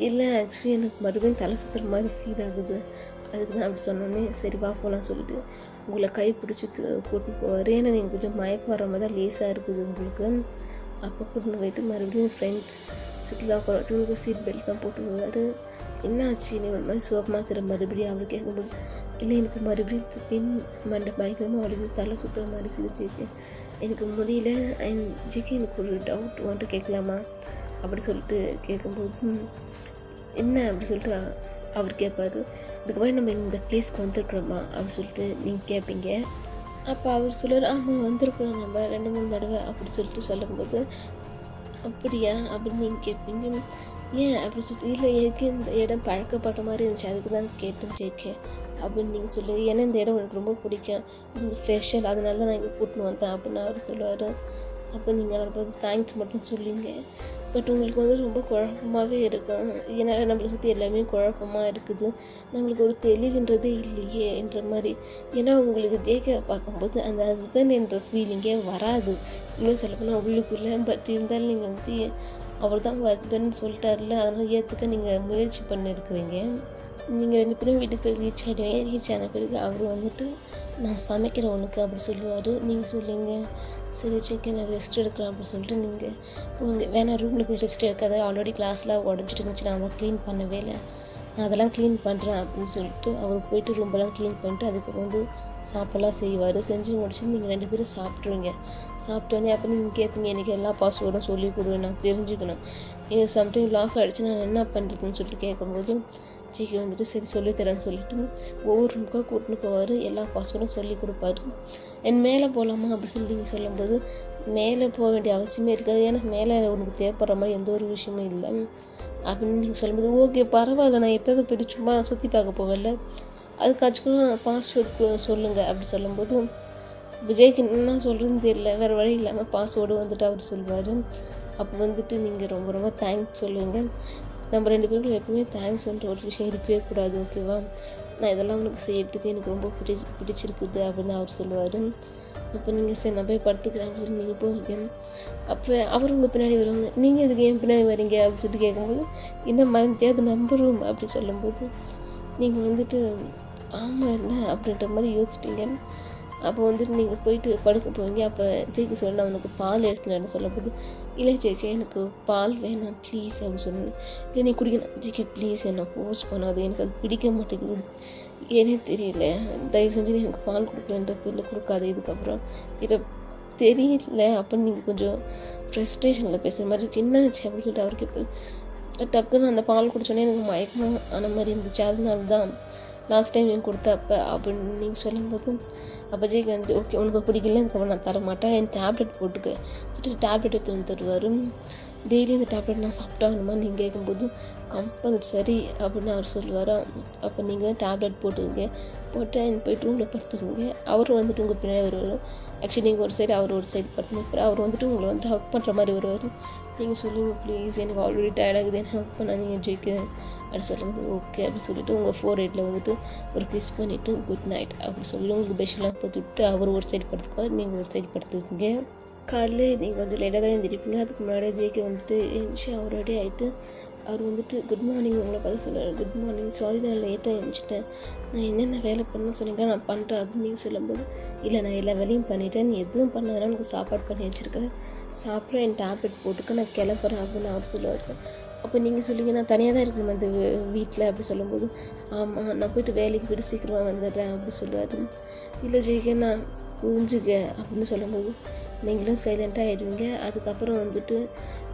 S1: இல்லை ஆக்சுவலி எனக்கு மறுபடியும் தலை சுற்றுற மாதிரி ஃபீல் ஆகுது, அதுக்கு தான் அப்படி சொன்னோன்னே சரி வா போகலாம் சொல்லிட்டு உங்களை கை பிடிச்சி கூட்டின்னு போவார். ஏன்னா நீங்கள் கொஞ்சம் மயக்கம் வர மாதிரி தான் லேஸாக இருக்குது உங்களுக்கு. அப்போ கூட்டின்னு போயிட்டு மறுபடியும் ஃப்ரெண்ட் சீட்டில் உட்கார வச்சு உங்களுக்கு சீட் பெல்ட்லாம் போட்டு விடுவார். என்ன ஆச்சு நீ ஒரு மாதிரி சோகமாக இருக்கிற மறுபடியும் அவர் கேட்கும்போது, இல்லை எனக்கு மறுபடியும் பின் மண்டை பயங்கரமாக வலிக்குது, தலை சுற்றுற மாதிரி இருக்குது ஜேகே, எனக்கு முடியல, ஜேகே எனக்கு ஒரு டவுட் வந்துட்டு கேட்கலாமா அப்படி சொல்லிட்டு கேட்கும்போது, என்ன அப்படி சொல்லிட்டு அவர் கேட்பார். இதுக்கப்புறம் நம்ம இந்த பிளேஸ்க்கு வந்திருக்கிறோமா அப்படின்னு சொல்லிட்டு நீங்கள் கேட்பீங்க. அப்போ அவர் சொல்லுவார், ஆமாம் வந்திருக்கிறோம் நம்ம 2-3 தடவை அப்படி சொல்லிட்டு சொல்லும்போது, அப்படியா அப்படின்னு நீங்கள் கேட்பீங்க. ஏன் அப்படின்னு சொல்லிட்டு, இல்லை எதுக்கு இந்த இடம் பழக்கப்பட்ட மாதிரி இருந்துச்சு அதுக்கு தான் கேட்டேன் ஜேகே அப்படின்னு நீங்கள் சொல்லுங்கள், ஏன்னா இந்த இடம் எனக்கு ரொம்ப பிடிக்கும், இங்கே ஸ்பெஷல், அதனால தான் நான் இங்கே கூட்டின்னு வந்தேன் அப்படின்னு அவர் சொல்லுவார். அப்போ நீங்கள் அவரை பார்த்து தேங்க்ஸ் மட்டும் சொல்லிங்க. பட் உங்களுக்கு வந்து ரொம்ப குழப்பமாகவே இருக்கும், ஏன்னா நம்மளை சுற்றி எல்லாமே குழப்பமாக இருக்குது, நம்மளுக்கு ஒரு தெளிவுன்றதே இல்லையே என்ற மாதிரி. ஏன்னா உங்களுக்கு ஜேகே பார்க்கும்போது அந்த ஹஸ்பண்ட் என்ற ஃபீலிங்கே வராது, இன்னும் சொல்லப்போனால் உள்ளுக்குள்ளே. பட் இருந்தாலும் நீங்கள் வந்து அவர் தான் உங்கள் ஹஸ்பண்ட் சொல்லிட்டார்ல, அதனால் ஏற்றுக்க நீங்கள் முயற்சி பண்ணியிருக்கிறீங்க. நீங்கள் 2 பேரும் வீட்டுக்கு போய் ரீச் ஆகிடுவீங்க. ரீச் ஆன பிறகு அவர் வந்துட்டு நான் சமைக்கிறேன் உனக்கு அப்படி சொல்லுவார். நீங்கள் சொல்லுவீங்க, சரி ஜேகே நான் ரெஸ்ட் எடுக்கிறேன் அப்படின்னு சொல்லிட்டு நீங்கள் உங்கள் வேணாம் ரூமில் போய் ரெஸ்ட் எடுக்காது, ஆல்ரெடி கிளாஸ்லாம் உடஞ்சிட்டு இருந்துச்சு, நான் அதை க்ளீன் பண்ணவே இல்லை, நான் அதெல்லாம் க்ளீன் பண்ணுறேன் அப்படின்னு சொல்லிட்டு அவர் போய்ட்டு ரூம்பெல்லாம் க்ளீன் பண்ணிட்டு அதுக்கப்புறம் வந்து சாப்பிடலாம் செய்வார். செஞ்சு முடிச்சு நீங்கள் 2 பேரும் சாப்பிட்ருவீங்க. சாப்பிட்டோன்னே அப்போ நீங்கள் கேட்பீங்க, எனக்கு எல்லா பாஸ்வேர்டும் சொல்லி கொடுவேன், நான் தெரிஞ்சுக்கணும், எனக்கு சம்டைம் லாக் ஆகிடுச்சு நான் என்ன பண்ணுறதுன்னு சொல்லிட்டு கேட்கும்போது ஜேகே வந்துட்டு சரி சொல்லித்தரேன்னு சொல்லிட்டு ஒவ்வொரு ரூமுக்காக கூட்டின்னு போவார், எல்லா பாஸ்வேர்டும் சொல்லி கொடுப்பாரு. மேலே போகலாமா அப்படி சொல்லி நீங்கள் சொல்லும்போது, மேலே போக வேண்டிய அவசியமே இருக்காது, ஏன்னா மேலே உனக்கு தேவைப்படுற மாதிரி எந்த ஒரு விஷயமும் இல்லை, அப்படின்னு நீங்கள் சொல்லும்போது ஓகே பரவாயில்ல, நான் எப்போயாவது போய்ட்டு சும்மா சுற்றி பார்க்க போவேன்ல, அதுக்காச்சும் பாஸ்வேர்ட் சொல்லுங்கள் அப்படி சொல்லும்போது விஜய்க்கு என்ன சொல்கிறதுன்னு தெரியல, வேறு வழி இல்லாமல் பாஸ்வேர்டு வந்துட்டு அவர் சொல்லுவார். அப்போ வந்துட்டு நீங்கள் ரொம்ப ரொம்ப தேங்க்ஸ் சொல்லுங்கள். நம்ம 2 பேருக்கும் எப்பவுமே தேங்க்ஸ்ன்ற ஒரு விஷயம் இருக்கவே கூடாது, ஓகேவா? நான் இதெல்லாம் உங்களுக்கு செய்யறதுக்கு எனக்கு ரொம்ப பிடிச்சிருக்குது அப்படின்னு அவர் சொல்லுவார். அப்போ நீங்கள் சரி நான் போய் படுத்துக்கிறேன் அப்படின்னு சொல்லி நீங்கள் போவீங்க. அப்போ அவர் உங்கள் பின்னாடி வருவாங்க. நீங்கள் இதுக்கு ஏன் பின்னாடி வரீங்க அப்படின்னு சொல்லிட்டு கேட்கும்போது இன்னும் மறந்துட்டே அது நம்ம ரூம் அப்படி சொல்லும்போது நீங்கள் வந்துட்டு ஆமாம் இல்லை அப்படின்ற மாதிரி யோசிப்பீங்க. அப்போ வந்துட்டு நீங்கள் போயிட்டு படுக்க போவீங்க. அப்போ ஜேக்கு சொல்ல நான் உனக்கு பால் எடுத்துனேன்னு சொல்லும்போது இல்லை ஜேகே எனக்கு பால் வேணாம் ப்ளீஸ் அப்படின்னு சொன்னேன். இல்லை நீ குடிக்கணும் ஜேகே ப்ளீஸ் என்னை ஃபோர்ஸ் பண்ணாது, எனக்கு அது பிடிக்க மாட்டேங்குது, ஏனே தெரியல, தயவு செஞ்சு எனக்கு பால் கொடுக்குறேன்ற பேரில் கொடுக்காது இதுக்கப்புறம் இதை தெரியல அப்படின்னு நீங்கள் கொஞ்சம் ஃப்ரஸ்ட்ரேஷனில் பேசுகிற மாதிரி இருக்குது. என்ன ஆச்சு அப்படின்னு சொல்லிட்டு அவருக்கு இப்போ டக்குன்னு அந்த பால் குடிச்சோன்னே எனக்கு மயக்கமாக ஆன மாதிரி இருந்துச்சு, அதனால தான் லாஸ்ட் டைம் நீங்கள் கொடுத்தப்ப அப்படின்னு நீங்கள் சொல்லும்போது அப்போ ஜேக்கு வந்துட்டு ஓகே உனக்கு பிடிக்கல அதுக்கப்புறம் நான் தர மாட்டேன், என் டேப்லெட் போட்டுக்க சொல்லிட்டு டேப்லெட் எடுத்து வந்து தருவார். டெய்லி இந்த டேப்லெட் நான் சாப்பிட்டாகணுமா நீங்கள் கேட்கும்போது கம்பல்சரி அப்படின்னு அவர் சொல்லுவார். அப்போ நீங்கள் டேப்லெட் போட்டுங்க, போட்டு போய்ட்டு ரூமில் படுத்துக்கோங்க. அவரும் வந்துட்டு உங்கள் பின்னாடி வருவார். ஆக்சுவலி நீங்கள் ஒரு சைடு அவர் ஒரு சைடு படுத்துன்னு அவர் வந்துட்டு உங்களை வந்துட்டு ஹக் பண்ணுற மாதிரி வருவார். நீங்கள் சொல்லுங்கள் ப்ளீஸ் எனக்கு ஆல்ரெடி டயர்டாகுது என்ன ஹக் பண்ணாதீங்க ஜேக்கு அப்படி சொல்லும்போது ஓகே அப்படி சொல்லிவிட்டு உங்கள் 4 வந்துட்டு ஒரு கிஸ் பண்ணிவிட்டு குட் நைட் அப்படி சொல்லி உங்களுக்கு பெட்ஷீட்லாம் போட்டுவிட்டு அவர் ஒரு சைடு படுத்துக்குவார், நீங்கள் ஒரு சைடு படுத்துக்குங்க. காலையில் நீங்கள் கொஞ்சம் லேட்டாக தான் எழுந்திருப்பீங்க. அதுக்கு முன்னாடியே ஜேக்கு வந்துட்டு எழுந்துச்சு அவர் ரெடி ஆகிட்டு அவர் வந்துட்டு குட் மார்னிங் உங்களை பார்த்து சொல்லுவார். குட் மார்னிங், சாரி நான் லேட்டாக எழுந்துச்சிட்டேன், நான் என்னென்ன வேலை பண்ணணும்னு சொன்னீங்கன்னா நான் பண்ணுறேன் அப்படின்னு நீங்கள் சொல்லும்போது இல்லை நான் எல்லா வேலையும் பண்ணிவிட்டேன், நீ எதுவும் பண்ணாதான் உனக்கு சாப்பாடு பண்ணி வச்சுருக்கேன், சாப்பிட்றேன் என் டேப்லெட் போட்டுக்க நான் கிளம்புறேன் அப்படின்னு அவர் சொல்லுவார். அப்போ நீங்கள் சொல்லுங்க நான் தனியாக தான் இருக்கணும் அந்த வீட்டில் அப்படி சொல்லும்போது ஆமாம் நான் போய்ட்டு வேலைக்கு போய்ட்டு சீக்கிரமாக வந்துடுறேன் அப்படி சொல்லுவார். இல்லை ஜெயிக்க நான் புரிஞ்சுக்க அப்படின்னு சொல்லும்போது நீங்களும் சைலண்ட்டாக ஆகிடுவீங்க. அதுக்கப்புறம் வந்துட்டு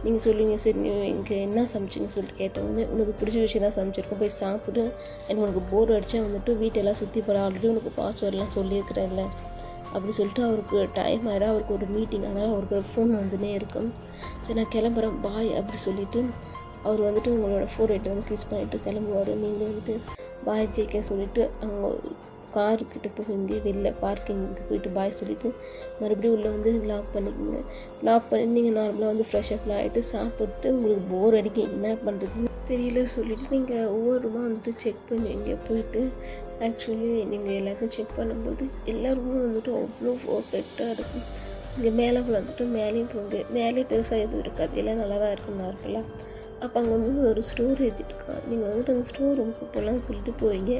S1: நீங்கள் சொல்லுவீங்க சரி நீ இங்கே என்ன சமைச்சிங்க சொல்லிட்டு கேட்டவங்க உனக்கு பிடிச்ச விஷயம் தான் சமைச்சிருக்கோம் போய் சாப்பிட்டு எனக்கு உனக்கு போர் அடித்தா வந்துட்டு வீட்டெல்லாம் சுற்றி போட ஆல்ரெடி உனக்கு பாஸ்வேர்டெலாம் சொல்லியிருக்கிறேன்ல அப்படி சொல்லிட்டு அவருக்கு டைம் ஆகிடும், அவருக்கு ஒரு மீட்டிங், அதனால் அவருக்கு ஒரு ஃபோன் வந்துனே இருக்கும். சரி நான் கிளம்புறேன் பாய் அப்படி சொல்லிவிட்டு அவர் வந்துட்டு உங்களோட 4 வந்து கிஸ் பண்ணிவிட்டு கிளம்புவார். நீங்கள் வந்துட்டு பாய் ஜேக்கே சொல்லிவிட்டு அவங்க காருக்கிட்ட போவீங்க, வெளில பார்க்கிங்க்கு போயிட்டு பாய் சொல்லிவிட்டு மறுபடியும் உள்ளே வந்து லாக் பண்ணிக்கோங்க. லாக் பண்ணி நீங்கள் நார்மலாக வந்து ஃப்ரெஷ்அப்லாம் ஆகிட்டு சாப்பிட்டு உங்களுக்கு போர் அடிக்க என்ன பண்ணுறதுன்னு தெரியல சொல்லிவிட்டு நீங்கள் ஒவ்வொரு ரூமாக வந்துட்டு செக் பண்ணுவீங்க. போயிட்டு ஆக்சுவலி நீங்கள் எல்லாத்தையும் செக் பண்ணும்போது எல்லா ரூமும் வந்துட்டு அவ்வளோ பெட்டாக இருக்கும். இங்கே மேலே வந்துட்டு மேலேயும் போங்க, மேலே பெருசாக எதுவும் இருக்காது, எல்லாம் நல்லா தான் இருக்கும் நார்மலாக. அப்போ அங்கே வந்து ஒரு ஸ்டோரேஜ் இருக்கும், நீங்கள் வந்துட்டு அந்த ஸ்டோர் ரூமுக்கு போகலான்னு சொல்லிட்டு போவீங்க.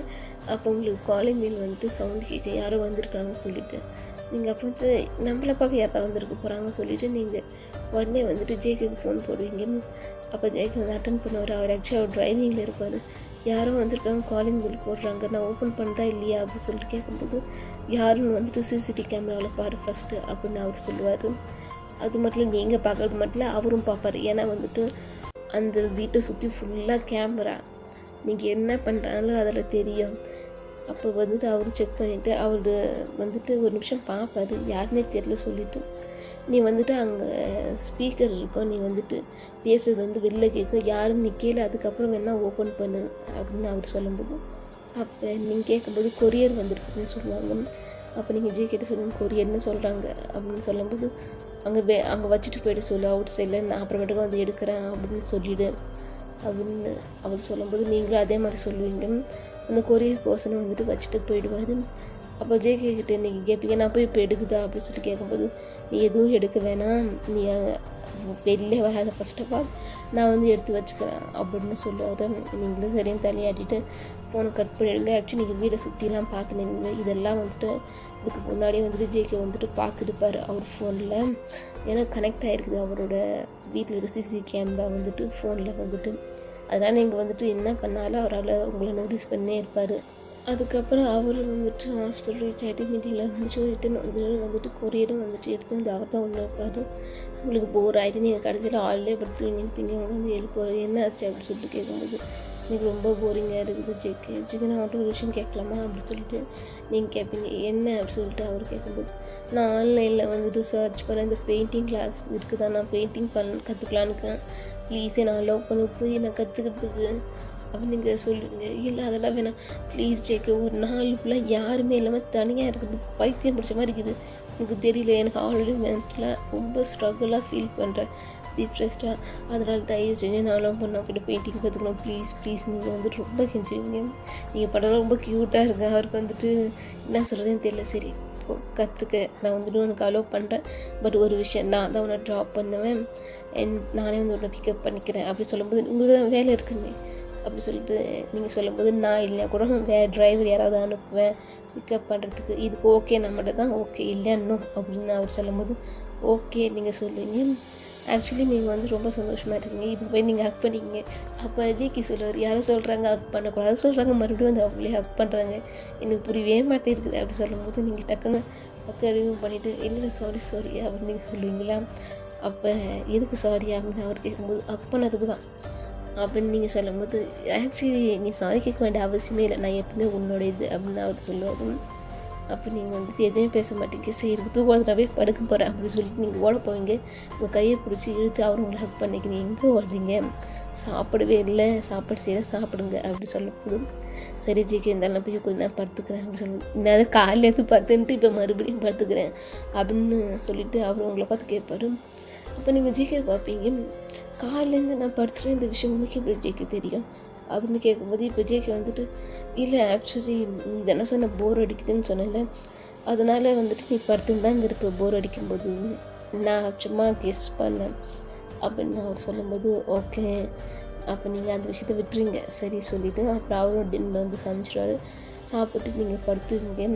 S1: அப்போ உங்களுக்கு காலிங் மேல் வந்துட்டு சவுண்ட் கேட்க யாரோ வந்திருக்காங்கன்னு சொல்லிவிட்டு நீங்கள் அப்போ வந்துட்டு நம்மளை பார்க்க யாராவது வந்திருக்க போகிறாங்கன்னு சொல்லிவிட்டு நீங்கள் உடனே வந்துட்டு ஜேக்கு ஃபோன் போடுவீங்க. அப்போ ஜேக்கு வந்து அட்டன் பண்ணுவார். அவர் ஆக்சுவலி அவர் டிரைவிங்கில் இருப்பார். யாரும் வந்திருக்காங்க காலிங் பில் போடுறாங்க, நான் ஓப்பன் பண்ணுறதா இல்லையா அப்படின்னு சொல்லிட்டு கேட்கும்போது யாருன்னு வந்துட்டு சிசிடிவி கேமராவில் பாரு ஃபஸ்ட்டு அப்படின்னு அவர் சொல்லுவார். அது மட்டும் இல்லை நீங்கள் பார்க்குறது மட்டும் இல்லை அவரும் பார்ப்பார். ஏன்னா வந்துட்டு அந்த வீட்டை சுற்றி ஃபுல்லாக கேமரா, நீங்கள் என்ன பண்ணுறாலும் அதில் தெரியும். அப்போ வந்துட்டு அவர் செக் பண்ணிவிட்டு அவர் வந்துட்டு ஒரு நிமிஷம் பார்ப்பார், யாருன்னே தெரியல சொல்லிவிட்டு நீ வந்துட்டு அங்கே ஸ்பீக்கர் இருக்கும், நீ வந்துட்டு பேசுறது வந்து வெளில கேட்கும், யாரும் நீ கேளு, அதுக்கப்புறம் வேணால் ஓப்பன் பண்ணு அப்படின்னு அவர் சொல்லும்போது அப்போ நீங்கள் கேட்கும்போது கொரியர் வந்திருக்குதுன்னு சொல்லுவாங்க. அப்போ நீங்கள் ஜேக்கிட்ட சொல்லுங்கள் கொரியர்னு சொல்கிறாங்க அப்படின்னு சொல்லும்போது அங்கே வச்சுட்டு போய்ட்டு சொல்லு அவுட் சைடில், நான் அப்புறமேட்டுக்கு வந்து எடுக்கிறேன் அப்படின்னு சொல்லிவிடு அப்படின்னு அவர் சொல்லும்போது நீங்களும் அதே மாதிரி சொல்லுவீங்க. அந்த கொரியர் பர்சனை வந்துட்டு வச்சுட்டு போயிடுவார். அப்போ ஜேகே கிட்டே நீங்கள் கேட்பீங்க நான் போய் இப்போ எடுக்குதா அப்படின்னு சொல்லிட்டு கேட்கும்போது நீ எதுவும் எடுக்க வேணாம், நீ வெளிலே வராத ஃபர்ஸ்ட் ஆஃப் ஆல், நான் வந்து எடுத்து வச்சுக்கிறேன் அப்படின்னு சொல்லுவார். நீங்களும் சரின்னு தலையாட்டிட்டு ஃபோனை கட் பண்ணிடுங்க. ஆக்சுவலி நீங்கள் வீடை சுற்றிலாம் பார்த்துனீங்க, இதெல்லாம் வந்துட்டு இதுக்கு முன்னாடியே வந்துட்டு ஜேகே வந்துட்டு பார்த்துட்டுப்பார் அவர் ஃபோனில், ஏன்னா கனெக்ட் ஆகிருக்குது அவரோட வீட்டில் இருக்க சிசிடிவி கேமரா வந்துட்டு ஃபோனில் வந்துட்டு. அதனால் நீங்கள் வந்துட்டு என்ன பண்ணாலும் அவரால் உங்களை நோட்டீஸ் பண்ணே இருப்பார். அதுக்கப்புறம் அவர் வந்துட்டு ஹாஸ்பிட்டல் ரீச் ஆகிட்டு மீட்டிங்கில் முடிச்சு ரிட்டன் வந்துட்டு கொரியரும் வந்துட்டு எடுத்து வந்து அவர் தான் உள்ள வைப்பார். உங்களுக்கு போர் ஆகிட்டு நீங்கள் கடைசியில் ஆள்லேயே படுத்து நினைப்பீங்க, அவங்க வந்து எழுப்புவார் என்ன ஆச்சு அப்படின்னு சொல்லிட்டு கேட்கும்போது எனக்கு ரொம்ப போரிங்காக இருக்குது ஜேகே நான் அவர்கிட்ட ஒரு விஷயம் கேட்கலாமா அப்படின்னு சொல்லிட்டு நீங்கள் கேட்பீங்க, என்ன அப்படின்னு சொல்லிட்டு அவர் கேட்கும்போது, நான் ஆன்லைனில் வந்துட்டு சர்ச் பண்ண இந்த பெயிண்டிங் கிளாஸ் இருக்குதா, நான் பெயிண்டிங் கற்றுக்கலான்னு ப்ளீஸ் நான் அலோவ் பண்ண போய் நான் கற்றுக்கிறதுக்கு அப்படின்னு நீங்கள் சொல்லுவீங்க. இல்லை அதெல்லாம் வேணாம் ப்ளீஸ் ஜேகே, ஒரு நாள் ஃபுல்லாக யாருமே இல்லாமல் தனியாக இருக்குது, பைத்தியம் பிடிச்ச மாதிரி இருக்குது, எனக்கு தெரியல, எனக்கு ஆல்ரெடி மென்டலாக ரொம்ப ஸ்ட்ரகிளாக ஃபீல் பண்ணுறேன், டிப்ரெஸ்டாக, அதனால் தயவு செஞ்சு நானும் பண்ண போய்ட்டு பெயிண்டிங் கற்றுக்கணும் ப்ளீஸ் நீங்கள் வந்துட்டு ரொம்ப கெஞ்சுவீங்க. நீங்கள் படம் ரொம்ப க்யூட்டாக இருக்குது, அவருக்கு வந்துட்டு என்ன சொல்கிறதுன்னு தெரியல. சரி கற்றுக்க, நான் வந்துட்டு உனக்கு அலோவ் பண்ணுறேன், பட் ஒரு விஷயம், நான் தான் உன்னை ட்ராப் பண்ணுவேன், நானே வந்து உன்னை பிக்கப் பண்ணிக்கிறேன் அப்படி சொல்லும்போது, உங்களுக்கு தான் வேலை இருக்குன்னு அப்படி சொல்லிட்டு நீங்கள் சொல்லும்போது, நான் இல்லைனா கூட வேறு டிரைவர் யாராவது அனுப்புவேன் பிக்கப் பண்ணுறதுக்கு, இதுக்கு ஓகே நம்மகிட்ட தான் ஓகே இல்லைன்னு அப்படின்னு அவர் சொல்லும்போது, ஓகே நீங்கள் சொல்லுவீங்க. ஆக்சுவலி நீங்கள் வந்து ரொம்ப சந்தோஷமாக இருக்கீங்க, இப்போ போய் நீங்கள் ஹக் பண்ணிக்கிங்க. அப்போ ஜேகே சொல்லுவார், யாரும் சொல்கிறாங்க ஹக் பண்ணக்கூடாது சொல்கிறாங்க, மறுபடியும் வந்து அவங்களே ஹக் பண்ணுறாங்க, எனக்கு புரியவே மாட்டேருக்குது அப்படி சொல்லும்போது, நீங்கள் டக்குன்னு ஹக் ரிமூவ் பண்ணிவிட்டு, இல்லை சாரி அப்படின்னு நீங்கள் சொல்லுவீங்களா? அப்போ எதுக்கு சாரி அப்படின்னு அவர் கேட்கும்போது, ஹக் பண்ணதுக்கு தான் அப்படின்னு நீங்கள் சொல்லும்போது, ஆக்சுவலி நீ சாரி கேட்க வேண்டிய அவசியமே இல்லை, நான் எப்பவுமே உன்னோட இது அப்படின்னு அவர் சொல்லுவார். அப்போ நீங்கள் வந்துட்டு எதுவுமே பேச மாட்டீங்க, சரி இருக்கு தூக்கத்தில் போய் படுக்க போகிறேன் அப்படின்னு சொல்லிட்டு நீங்கள் ஓட போவீங்க, உங்கள் கையை பிடிச்சி இழுத்து அவர் உங்களை ஹக் பண்ணிக்கணும், எங்கே ஓடுறீங்க, சாப்பிடவே இல்லை, சாப்பாடு செய்ய சாப்பிடுங்க அப்படி சொல்ல போதும், சரி ஜிகே இருந்தாலும் போய் கொஞ்சம் நேரம் படுத்துக்கிறேன் அப்படின்னு சொல்லுவது, நான் காலையிலேருந்து படுத்துன்ட்டு இப்போ மறுபடியும் படுத்துக்கிறேன் அப்படின்னு சொல்லிவிட்டு அவர் உங்களை பார்த்து கேட்பார். அப்போ நீங்கள் ஜிகே பார்ப்பீங்க, காலையிலேருந்து நான் படுத்துகிறேன், இந்த விஷயம் உனக்கு எப்படி ஜிகே தெரியும் அப்படின்னு கேட்கும்போது, இப்போ ஜேகே வந்துட்டு, இல்லை ஆக்சுவலி நீ தானே சொன்ன போர் அடிக்குதுன்னு சொன்னேன்ல, அதனால் வந்துட்டு நீ படுத்துன்னு தான் இருந்திருப்ப போர் அடிக்கும்போது, நான் சும்மா கெஸ் பண்ணேன் அப்படின்னு அவர் சொல்லும்போது, ஓகே அப்போ நீங்கள் அந்த விஷயத்தை விட்டுறீங்க சரி சொல்லிவிட்டு, அப்புறம் அவரும் டின்னர் வந்து சமைச்சிடுவார், சாப்பிட்டு நீங்கள் படுத்துவீங்க.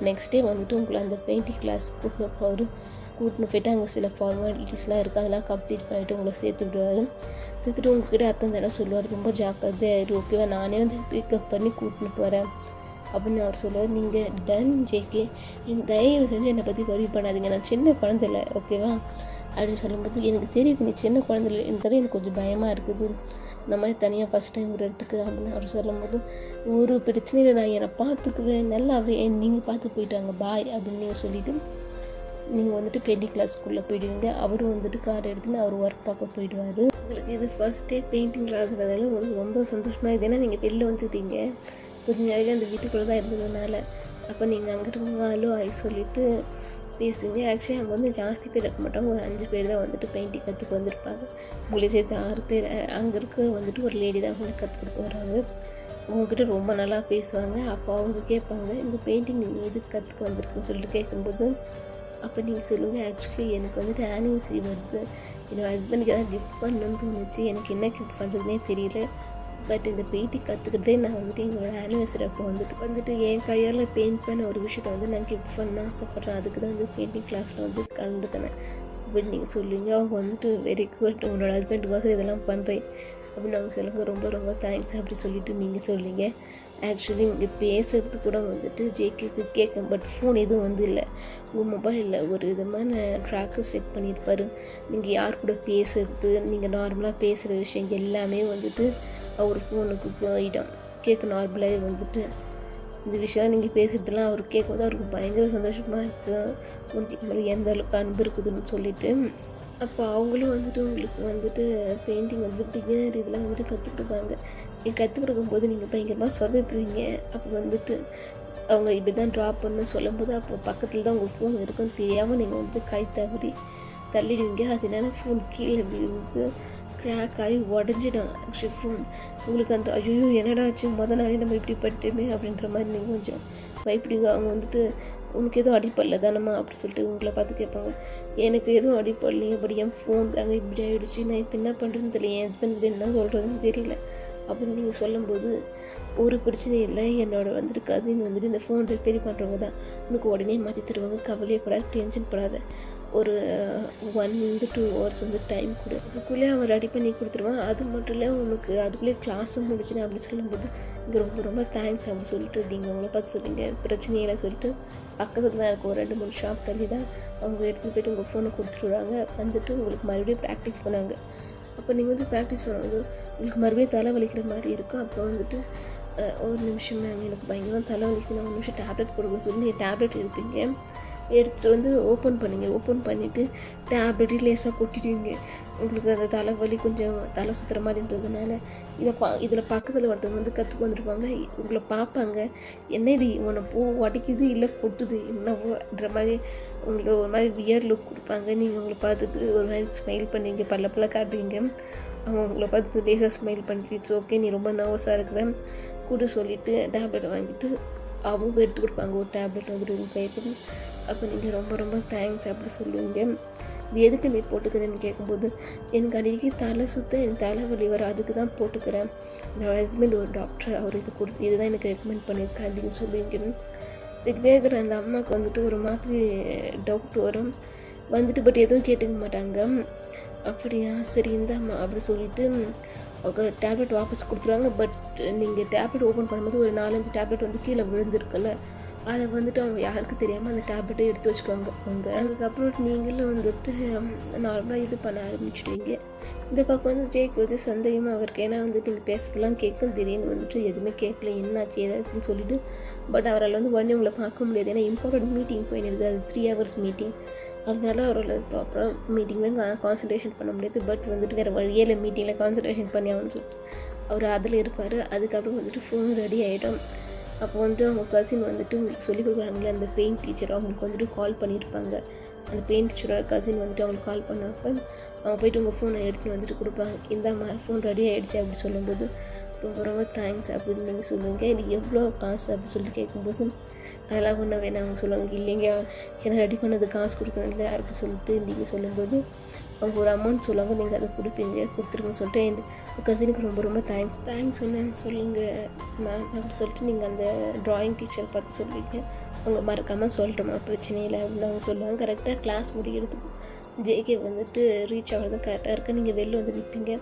S1: நெக்ஸ்ட் டே வந்துட்டு உங்களை அந்த பெயிண்டிங் கிளாஸ் கூட்டின்னு போய்ட்டு அங்கே சில ஃபார்மாலிட்டிஸ்லாம் இருக்குது, அதெல்லாம் கம்ப்ளீட் பண்ணிவிட்டு உங்களை சேர்த்து விடுவார். சேர்த்துட்டு உங்கள்கிட்ட அத்தனை தடவை சொல்லுவார், ரொம்ப ஜாக்கிரதையாக ஓகேவா, நானே வந்து பிக்கப் பண்ணி கூட்டின்னு போகிறேன் அப்படின்னு அவர் சொல்லுவார். நீங்கள் டன் ஜேகே, என் தயவு செஞ்சு என்னை பற்றி வரி பண்ணாதீங்க, நான் சின்ன குழந்தைல ஓகேவா அப்படின்னு சொல்லும்போது, எனக்கு தெரியுது நீ சின்ன குழந்தைல, எனக்கு கொஞ்சம் பயமாக இருக்குது இந்த மாதிரி தனியாக ஃபஸ்ட் டைம் விடுறதுக்கு அப்படின்னு அவர் சொல்லும்போது, ஒரு பிரச்சனையில் நான் என்னை பார்த்துக்குவேன் நல்லாவே, நீங்கள் பார்த்து போயிட்டாங்க பாய் அப்படின்னு நீங்கள் சொல்லிவிட்டு நீங்கள் வந்துட்டு பெயிண்டிங் கிளாஸ்க்குள்ளே போயிடுவீங்க. அவரும் வந்துட்டு கார் எடுத்துன்னு அவர் ஒர்க் பார்க்க போயிடுவார். உங்களுக்கு இது ஃபர்ஸ்ட் டே பெயிண்டிங் கிளாஸ்ன்றதால உங்களுக்கு ரொம்ப சந்தோஷமாக இருக்குது, ஏன்னா நீங்கள் வெளில வந்துட்டீங்க, கொஞ்சம் நேரம் அந்த வீட்டுக்குள்ளே தான் இருந்ததுனால. அப்போ நீங்கள் அங்கே இருக்கவங்களோ சொல்லிவிட்டு பேசுவீங்க. ஆக்சுவலி அங்கே வந்து ஜாஸ்தி பேர் இருக்க மாட்டாங்க, ஒரு 5 பேர் தான் வந்துட்டு பெயிண்டிங் கற்றுக்க வந்திருப்பாங்க. உங்களே சேர்த்து 6 பேர். அங்கே இருக்க வந்துட்டு ஒரு லேடி தான் அவங்களுக்கு கற்றுக் கொடுக்க வராங்க. உங்கள்கிட்ட ரொம்ப நல்லா பேசுவாங்க. அப்போ அவங்க கேட்பாங்க, இந்த பெயிண்டிங் நீங்கள் எதுக்கு கற்றுக்க வந்திருக்குன்னு சொல்லிட்டு கேட்கும்போது, அப்போ நீங்கள் சொல்லுங்கள், ஆக்சுவலி எனக்கு வந்துட்டு ஆனிவர்சரி வருது, என்னோடய ஹஸ்பண்டுக்கு எதாவது கிஃப்ட் பண்ணணும்னு தோணுச்சு, எனக்கு என்ன கிஃப்ட் பண்ணுறதுனே தெரியல, பட் இந்த பெயிண்டிங் கற்றுக்கிட்டதே நான் வந்துட்டு எங்களோட ஆனிவர்சரி அப்போ வந்துட்டு என் கையால் பெயிண்ட் பண்ண ஒரு விஷயத்தை வந்து நான் கிஃப்ட் பண்ண ஆசைப்பட்றேன், அதுக்கு தான் வந்து பெயிண்டிங் கிளாஸில் வந்து கலந்துக்கினேன் அப்படின்னு நீங்கள் சொல்லுவீங்க. அவங்க வந்துட்டு வெரி குட், உங்களோட ஹஸ்பண்டுக்காக இதெல்லாம் பண்ணுறேன் அப்படின்னு அவங்க சொல்லுங்கள், ரொம்ப ரொம்ப தேங்க்ஸ் அப்படி சொல்லிவிட்டு நீங்கள் சொல்லுவீங்க. ஆக்சுவலி இங்கே பேசுகிறது கூட வந்துட்டு ஜேகேக்கு கேட்கும், பட் ஃபோன் எதுவும் வந்து இல்லை, உங்கள் மொபைலில் ஒரு விதமான ட்ராக்ஸும் செட் பண்ணியிருப்பார், நீங்கள் யார் கூட பேசுகிறது, நீங்கள் நார்மலாக பேசுகிற விஷயம் எல்லாமே வந்துட்டு அவர் ஃபோனுக்கு போயிடும். கேட்க நார்மலாகவே வந்துட்டு இந்த விஷயம் நீங்கள் பேசுகிறதுலாம் அவர் கேட்கும்போது அவருக்கு பயங்கர சந்தோஷமாக இருக்குது, உங்களுக்கு எந்த அளவுக்கு அன்பு இருக்குதுன்னு சொல்லிவிட்டு. அப்போ அவங்களும் வந்துட்டு உங்களுக்கு வந்துட்டு பெயிண்டிங் வந்துட்டு பிகினர் இதெல்லாம் வந்துட்டு கற்றுக் கொடுப்பாங்க. கற்றுக் கொடுக்கும்போது நீங்கள் பயங்கரமாக சொதப்புவீங்க. அப்போ வந்துட்டு அவங்க இப்படி தான் ட்ராப் பண்ணணும்னு சொல்லும்போது, அப்போ பக்கத்தில் தான் உங்கள் ஃபோன் இருக்குன்னு தெரியாமல் நீங்கள் வந்து கை தவறி தள்ளிடுவீங்க. அது என்னென்னா ஃபோன் கீழே விழுந்து க்ராக் ஆகி உடஞ்சிடும். ஆக்சுவலி ஃபோன் உங்களுக்கு அந்த ஐயோ என்னடா ஆச்சு, நாளே நம்ம இப்படி பட்டுமே அப்படின்ற மாதிரி நீங்கள் கொஞ்சம் பயப்படுவீங்க. அவங்க வந்துட்டு உனக்கு எதுவும் அடிப்படல தானம்மா அப்படி சொல்லிட்டு உங்களை பார்த்து கேட்பாங்க. எனக்கு எதுவும் அடிப்படலையே, பட் என் ஃபோன் தாங்க இப்படி ஆகிடுச்சு, நான் இப்போ என்ன பண்ணுறதுன்னு தெரியல, என் ஹஸ்பண்டுக்கு என்ன சொல்கிறதுன்னு தெரியல அப்படின்னு நீங்கள் சொல்லும்போது, ஒரு பிரச்சனையும் இல்லை, என்னோட வந்துட்டு கசின் வந்துட்டு இந்த ஃபோன் ரிப்பேர் பண்ணுறவங்க தான், உனக்கு உடனே மாற்றி தருவாங்க, கவலையே படாத, டென்ஷன் படாத, ஒரு 1 to 2 hours வந்து டைம் கொடு, அதுக்குள்ளே அவன் ரெடி பண்ணி கொடுத்துருவான், அது மட்டும் இல்லை உனக்கு அதுக்குள்ளே கிளாஸும் முடிச்சுனேன் அப்படின்னு சொல்லும்போது, இங்கே ரொம்ப ரொம்ப தேங்க்ஸ் அப்படின்னு சொல்லிட்டு நீங்கள் உங்களை பார்த்து சொல்லுங்க, பிரச்சனையெல்லாம் சொல்லிட்டு பக்கத்தில் தான் இருக்கும், ஒரு 2-3 ஷாப் தள்ளி தான் அவங்க எடுத்துகிட்டு போய்ட்டு உங்கள் ஃபோனை கொடுத்துருவாங்க. வந்துட்டு உங்களுக்கு மறுபடியும் ப்ராக்டிஸ் பண்ணாங்க. அப்போ நீங்கள் வந்து ப்ராக்டிஸ் பண்ணும்போது உங்களுக்கு மறுபடியும் தலை வலிக்கிற மாதிரி இருக்கும். அப்போ வந்துட்டு ஒரு நிமிஷம் மேம் எனக்கு பயங்கரம் தலை வலிக்குது, நான் ஒரு நிமிஷம் டேப்லெட் கொடுக்க சொல்லி நீங்கள் டேப்லெட் எடுப்பீங்க. எடுத்துகிட்டு வந்து ஓப்பன் பண்ணிவிட்டு டேப்லெட்டு லேசாக கொட்டிடுவீங்க. உங்களுக்கு அந்த தலைவலி கொஞ்சம் தலை சுற்றுற மாதிரின்றதுனால இதில் பக்கத்தில் ஒருத்தவங்க வந்து கற்றுக்கு வந்துருப்பாங்க. உங்களை பார்ப்பாங்க, என்ன இது உன்னை உடைக்குது இல்லை கொட்டுது என்னவோன்ற மாதிரி உங்களை ஒரு மாதிரி வியர் லுக் கொடுப்பாங்க. நீங்கள் உங்களை பார்த்துட்டு ஒரு மாதிரி ஸ்மைல் பண்ணுவீங்க, பல்ல காட்டுவீங்க. அவங்க உங்களை பார்த்து லேசாக ஸ்மைல் பண்ணிட்டு இட்ஸ் ஓகே நீ ரொம்ப நர்வஸாக இருக்கிறேன் கூட சொல்லிவிட்டு டேப்லெட் வாங்கிட்டு அவங்க எடுத்து கொடுப்பாங்க. ஒரு டேப்லெட் வந்துட்டு உங்கள் கைக்கு. அப்போ நீங்கள் ரொம்ப ரொம்ப தேங்க்ஸ் அப்படி சொல்லுவீங்க. இது எதுக்கு நீ போட்டுக்கிறேன்னு கேட்கும்போது எனக்கு அடிக்கடி தலை சுற்ற என் தலைவலி வர அதுக்கு தான் போட்டுக்கிறேன், என்னோட ஹஸ்பண்ட் ஒரு டாக்டர், அவர் இதுதான் எனக்கு ரெக்கமெண்ட் பண்ணியிருக்கேன் அப்படின்னு சொல்லுவீங்க. இது கேட்குற அந்த அம்மாவுக்கு வந்துட்டு ஒரு மாதிரி டவுட் வரும் வந்துட்டு, பட் எதுவும் கேட்டுக்க மாட்டாங்க. அப்படியா சரி இந்தாம்மா அப்படி சொல்லிவிட்டு அவங்க டேப்லெட் வாபஸ் கொடுத்துருவாங்க. பட் நீங்கள் டேப்லெட் ஓப்பன் பண்ணும்போது ஒரு 4-5 டேப்லெட் வந்து கீழே விழுந்திருக்குல்ல, அதை வந்துட்டு அவங்க யாருக்கும் தெரியாமல் அந்த டேப்லெட்டை எடுத்து வச்சுக்குவாங்க அவங்க. அதுக்கப்புறம் நீங்களும் வந்துட்டு நார்மலாக இது பண்ண ஆரம்பிச்சிடுவீங்க. இந்த பக்கம் வந்து ஜேக்கு வந்து சந்தேகமாக அவருக்கு, ஏன்னா வந்துட்டு நீங்கள் பேசுறதுலாம் கேட்கும், திடீர்னு வந்துட்டு எதுவுமே கேட்கல என்னாச்சு ஏதாச்சுன்னு சொல்லிட்டு. பட் அவரால் வந்து உடனே உங்களை பார்க்க முடியாது, ஏன்னா இம்பார்ட்டன்ட் மீட்டிங் போயிடுது, அது 3 hours மீட்டிங். அதனால அவரால் ப்ராப்பராக மீட்டிங்கில் கான்சன்ட்ரேஷன் பண்ண முடியாது. பட் வந்துட்டு வேறு வழியில் மீட்டிங்கில் கான்சன்ட்ரேஷன் பண்ணி ஆகணும்னு சொல்லிட்டு அவர் அதில் இருப்பார். அதுக்கப்புறம் வந்துட்டு ஃபோன் ரெடி ஆகிடும். அப்போ வந்துட்டு அவங்க கசின் வந்துட்டு உங்களுக்கு சொல்லிக் கொடுக்குறாங்களே அந்த பெயிண்ட் டீச்சர், அவங்களுக்கு வந்துட்டு கால் பண்ணியிருப்பாங்க. அந்த பெயிண்ட் டீச்சரோட கசின் வந்துட்டு அவங்களுக்கு கால் பண்ணப்போ அவங்க போய்ட்டு உங்கள் ஃபோனை எடுத்துகிட்டு வந்துட்டு கொடுப்பாங்க. இந்த மாதிரி ஃபோன் ரெடி ஆகிடுச்சு அப்படி சொல்லும்போது ரொம்ப ரொம்ப தேங்க்ஸ் அப்படின்னு நீங்கள் சொல்லுவீங்க. இது எவ்வளோ காசு அப்படின்னு சொல்லி கேட்கும்போது அதெல்லாம் ஒன்றும் வேணாம் அவங்க சொல்லுவாங்க, இல்லைங்க ஏன்னா ரெடி பண்ணது காசு கொடுக்கணும் இல்லை அப்படின்னு சொல்லிட்டு நீங்கள் சொல்லும்போது அவங்க ஒரு அமௌண்ட் சொல்லுவாங்க, நீங்கள் அதை கொடுத்துருங்கன்னு சொல்லிட்டு என் கசினுக்கு ரொம்ப ரொம்ப தேங்க்ஸ் என்னன்னு சொல்லுங்கள் மேம் அப்படின்னு சொல்லிட்டு நீங்கள் அந்த ட்ராயிங் டீச்சர் பார்த்து சொல்லுவீங்க. அவங்க மறக்காமல் சொல்கிறோமா பிரச்சனை இல்லை அப்படின்னு அவங்க சொல்லுவாங்க. கரெக்டாக கிளாஸ் முடிக்கிறதுக்கு ஜேகே வந்துட்டு ரீச் ஆகிறது கரெக்டாக இருக்குது. நீங்கள் வெளில வந்து நிற்பீங்க.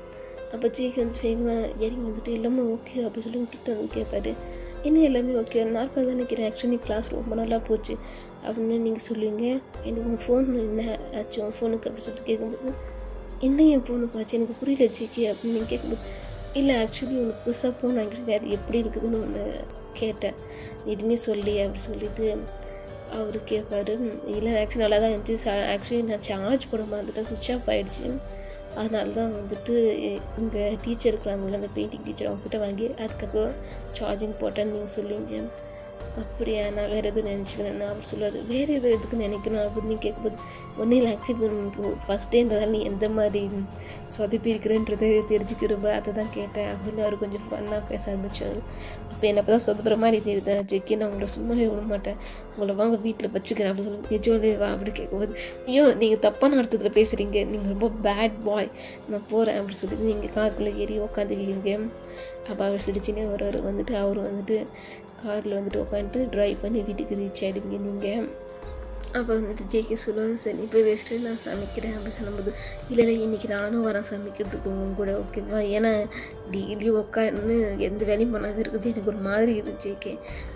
S1: அப்போ ஜேகே வந்து வேகமாக இறங்கி வந்துட்டு எல்லாமே ஓகே அப்படி சொல்லி கிட்ட வந்து கேட்பாரு, என்ன எல்லாமே ஓகே நார்மலாக தான் நிற்கிறேன், ஆக்சுவலி கிளாஸ் ரொம்ப நல்லா போச்சு அப்படின்னு நீங்கள் சொல்லுவீங்க. எனக்கு உங்கள் ஃபோன் என்ன ஆச்சு உங்கள் ஃபோனுக்கு அப்படி சொல்லிட்டு கேட்கும்போது, என்ன என் ஃபோனுக்கு ஆச்சு எனக்கு புரியல ஜேகே அப்படின்னு நீங்கள் கேட்கும்போது, இல்லை ஆக்சுவலி உனக்கு புதுசாக ஃபோன் வாங்கிட்டு அது எப்படி இருக்குதுன்னு ஒன்று கேட்டேன், எதுவுமே சொல்லி அப்படி சொல்லிவிட்டு அவர் கேட்பார். இல்லை ஆக்சுவலி நல்லா தான் இருந்துச்சு, ஆக்சுவலி நான் சார்ஜ் போட மறந்துட்டேன், சுவிட்ச் ஆஃப் ஆகிடுச்சு, அதனால தான் வந்துட்டு இங்கே டீச்சர் இருக்கிறாங்கள அந்த பெயிண்டிங் டீச்சர் அவங்ககிட்ட வாங்கி அதுக்கப்புறம் சார்ஜிங் போட்டேன்னு நீங்கள் சொல்லுவீங்க. அப்படியா நான் வேறு எதுவும் நினச்சிக்கிறேன் அப்படி சொல்லுவார். வேறு எதுக்கு நினைக்கணும் அப்படின்னு கேட்கும்போது, ஒன்றும் இல்லை ஆக்சுவலி எனக்கு ஃபஸ்ட் டேன்றதால நீ எந்த மாதிரி சொதப்பி இருக்கிறேன்றதை தெரிஞ்சுக்கிறப்ப அதை தான் கேட்டேன் அப்படின்னு அவர் கொஞ்சம் ஃபன்னாக பேச ஆரம்பித்தார். அப்போ என்னை தான் சொதப்புற மாதிரி தெரியுது ஜெக்கி, நான் உங்களை சும்மாவே விட மாட்டேன், உங்களை வாங்க வீட்டில் வச்சுக்கிறேன் அப்படின்னு சொல்லி நிஜமே வா அப்படி கேட்கும்போது, ஐயோ நீங்கள் தப்பான அர்த்தத்தில் பேசுகிறீங்க, நீங்கள் ரொம்ப பேட் பாய், நான் போகிறேன் அப்படி சொல்லிட்டு நீங்கள் காருக்குள்ளே ஏறி உட்காந்துக்கிறீங்க. அப்போ அவர் சிரிச்சினே வருவார். வந்துட்டு அவர் வந்துட்டு காரில் வந்துட்டு உட்காந்துட்டு ட்ரைவ் பண்ணி வீட்டுக்கு ரீச் ஆகிடுவீங்க நீங்கள். அப்போ வந்துட்டு ஜேகே சொல்லுவாங்க, சரி இப்போ ரெஸ்ட்டு நான் சமைக்கிறேன் அப்படின்னு சொல்லும்போது, இல்லை இன்றைக்கி நானும் வரேன் சமைக்கிறதுக்கு உங்க கூட ஓகேவா, ஏன்னா டெய்லி உட்காந்து எந்த வேலையும் பண்ணாது இருக்குது எனக்கு ஒரு மாதிரி இருக்குது ஜேகே,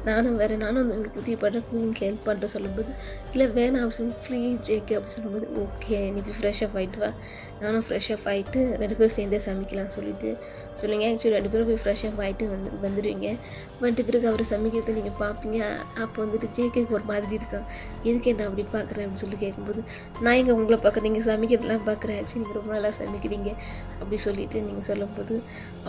S1: நானும் வந்து உங்களுக்கு உதவி பண்ணுறேன் குக்கிங் ஹெல்ப் பண்ணுற சொல்லும்போது, இல்லை வேணாம் அப்படி சொல்லி ப்ளீஸ் ஜேகே அப்படி சொல்லும்போது, ஓகே இன்றைக்கி ஃப்ரெஷ்ஷப் ஆகிட்டு வா, நானும் ஃப்ரெஷ்ஷப் ஆகிட்டு 2 பேரும் சேர்ந்தே சமைக்கலாம்னு சொல்லிட்டு சொல்லுங்க. ஆக்சுவலி 2 பேரும் போய் ஃப்ரெஷ்ஷப் ஆகிட்டு வந்துடுவீங்க. வந்துட்டு பிறகு அவர் சமைக்கிறத நீங்கள் பார்ப்பீங்க. அப்போ வந்துட்டு ஜேகேக்கு ஒரு மாதிரி இருக்கும், எதுக்கு என்ன அப்படி பார்க்குறேன் அப்படின்னு சொல்லி கேட்கும்போது, நான் எங்கே உங்களை பார்க்குறேன், நீங்கள் சமைக்கிறதுலாம் பார்க்குறேன், ஆக்சுவலி நீங்கள் ரொம்ப நல்லா சமைக்கிறீங்க அப்படி சொல்லிவிட்டு நீங்கள் சொல்லும்போது,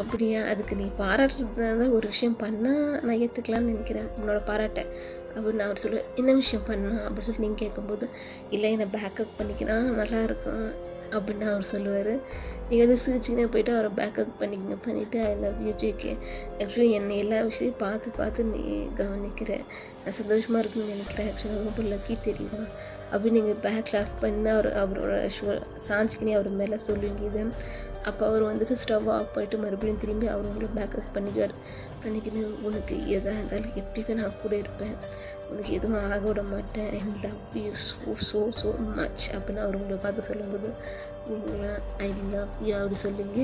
S1: அப்படியா அதுக்கு நீ பாராட்டுறதுனால ஒரு விஷயம் பண்ணால் நான் ஏற்றுக்கலான்னு நினைக்கிறேன் உன்னோட பாராட்டை அப்படின்னு அவர் சொல்லுவேன். என்ன விஷயம் பண்ணால் அப்படின்னு சொல்லி நீங்கள் கேட்கும்போது, இல்லை என்னை பேக்கப் பண்ணிக்கினா நல்லாயிருக்கும் அப்படின்னு அவர் சொல்லுவார். நீங்கள் வந்து சிரிச்சிங்கன்னா போய்ட்டு அவரை பேக்கப் பண்ணிவிட்டு I love you JK, actually என்னை எல்லா விஷயத்தையும் பார்த்து நீ கவனிக்கிறேன், நான் சந்தோஷமாக இருக்குன்னு நினைக்கிறேன், ஆக்சுவலி ரொம்ப லக்கி தெரியுமா அப்படின்னு நீங்கள் பேக் லாக் பண்ணி அவரோட சாஞ்சிக்கினே அவர் மேலே சொல்லுவீங்க இதை. அப்போ அவர் வந்துட்டு ஸ்டவ் ஆஃப் பண்ணிட்டு மறுபடியும் திரும்பி அவர் உங்களை பேக்கப் பண்ணிக்கின்னு உனக்கு எதாக இருந்தாலும் எப்படியுமே நான் கூட இருப்பேன், உனக்கு எதுவும் ஆக விட மாட்டேன், I love you so much அப்படின்னு அவர் உங்களை பார்த்து சொல்லும்போது, நீங்களாம் ஐ லவ் யூ அப்படி சொல்லுவீங்க.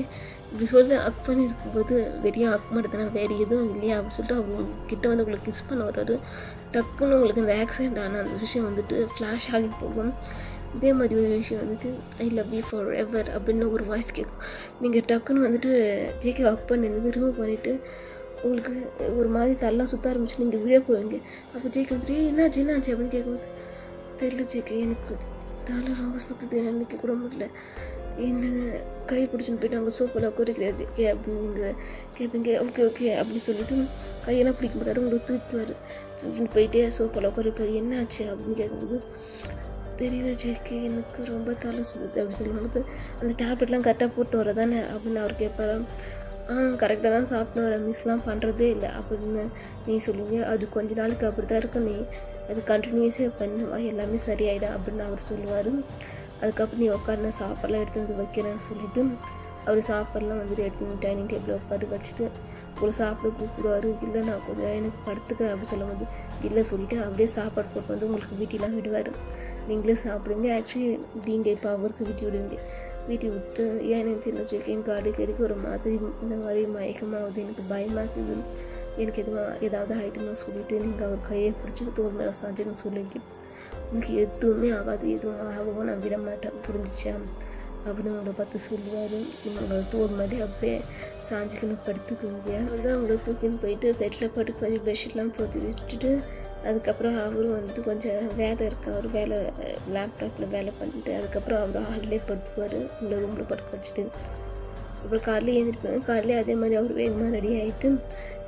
S1: இப்படி சொல்லிட்டு அக் பண்ணி இருக்கும்போது வெளியே அக் மாட்டேதுனா வேறு எதுவும் இல்லையா அப்படின்னு சொல்லிட்டு அவர் கிட்ட வந்து உங்களுக்கு கிஸ் பண்ண வர்றாரு. டக்குன்னு உங்களுக்கு இந்த ஆக்சிடெண்ட் ஆன அந்த விஷயம் வந்துட்டு ஃப்ளாஷ் ஆகி போகும். இதே மாதிரி ஒரு விஷயம் வந்துட்டு I love you for ever அப்படின்னு ஒரு வாய்ஸ் கேட்கும். நீங்கள் டக்குன்னு வந்துட்டு ஜேகே ஒர்க் பண்ணி ரிமூவ் பண்ணிவிட்டு உங்களுக்கு ஒரு மாதிரி தள்ளலாம் சுற்ற ஆரம்பிச்சு நீங்கள் விழ போவீங்க. அப்போ ஜேகே வந்துட்டு என்னாச்சு அப்படின்னு கேட்கும்போது தெரியல ஜேகே எனக்கு தலை ரொம்ப சுற்றுது, என்னால் நிற்க கூட முடியல, என்ன கை பிடிச்சின்னு போயிட்டு அவங்க சோப்பெல்லாம் குறைக்கிறாரு ஜேகே அப்படின்னு நீங்கள் கேட்பீங்க. ஓகே அப்படின்னு சொல்லிவிட்டு கையெல்லாம் பிடிக்க மாட்டாரு, உங்களுக்கு தூக்கிடுவார். தூக்கின்னு போயிட்டே சோப்பெல்லாம் குறைப்பார். என்ன ஆச்சு அப்படின்னு கேட்கும்போது தெரியல ஜேகே எனக்கு ரொம்ப தலை சுற்றுது அப்படின்னு சொல்லும்போது அந்த டேப்லெட்லாம் கரெக்டாக போட்டு வர தானே அப்படின்னு அவர் கேட்பாரா. கரெக்டாக தான் சாப்பிட்டு வரேன், மிஸ்லாம் பண்ணுறதே இல்லை அப்படின்னு நீ சொல்லுவீங்க. அது கொஞ்ச நாளைக்கு அப்படி தான் இருக்கும், நீ அது கண்டினியூஸாக பண்ணுவா எல்லாமே சரியாயிடும் அப்படின்னு அவர் சொல்லுவார். அதுக்கப்புறம் நீ உட்காந்து நான் சாப்பாடெலாம் எடுத்து வந்து வைக்கிறேன்னு சொல்லிவிட்டு அவர் சாப்பாடெலாம் வந்துட்டு எடுத்து வந்து டைனிங் டேபிளில் உட்காந்து வச்சுட்டு உங்களை சாப்பிட கூப்பிடுவார். இல்லை நான் கொஞ்சம் எனக்கு படுத்துக்கிறேன் அப்படின்னு சொல்லும்போது இல்லை சொல்லிவிட்டு அப்படியே சாப்பாடு போட்டு வந்து உங்களுக்கு வீட்டிலாம் விடுவார். நீங்களே சாப்பிடுங்க. ஆக்சுவலி நீங்கள் இப்போ அவருக்கு வீட்டி விடுவீங்க. வீட்டி விட்டு ஏன்னு தெரியல ஜேகே எனக்கு அடிக்கடிக்கு ஒரு மாதிரி இந்த மாதிரி மயக்கமாகுது, எனக்கு பயமாக இருக்குது, எனக்கு ஏதாவது ஆகிட்டுமா சொல்லிவிட்டு நீங்கள் அவர் கையை பிடிச்சி தோல் மேலே சாஞ்சுன்னு சொல்லிங்க. எனக்கு எதுவுமே ஆகாது, எதுவும் ஆகவும் நான் விட மாட்டேன், புரிஞ்சிச்சா அப்படின்னு உங்களை பார்த்து சொல்லுவார். நீங்கள் உங்களை தோல் மாதிரி அப்படியே சாஞ்சிக்கன்னு படுத்துக்குவீங்க. அதுதான் உங்களை தூக்கின்னு போயிட்டு பெட்டில் படுக்க வச்சு பெட்ஷீட்லாம் போற்றி விட்டுட்டு அதுக்கப்புறம் அவரும் வந்துட்டு கொஞ்சம் வேலை இருக்கு, அவர் வேலை லேப்டாப்பில் வேலை பண்ணிட்டு அதுக்கப்புறம் அவர் ஹாலிலே படுத்துக்குவார் உங்களை ரூமில் படுக்க வச்சுட்டு. அப்புறம் காலையில் எழுந்திருப்பாங்க. காலையில் அதே மாதிரி அவர் வேகமாக ரெடி ஆகிட்டு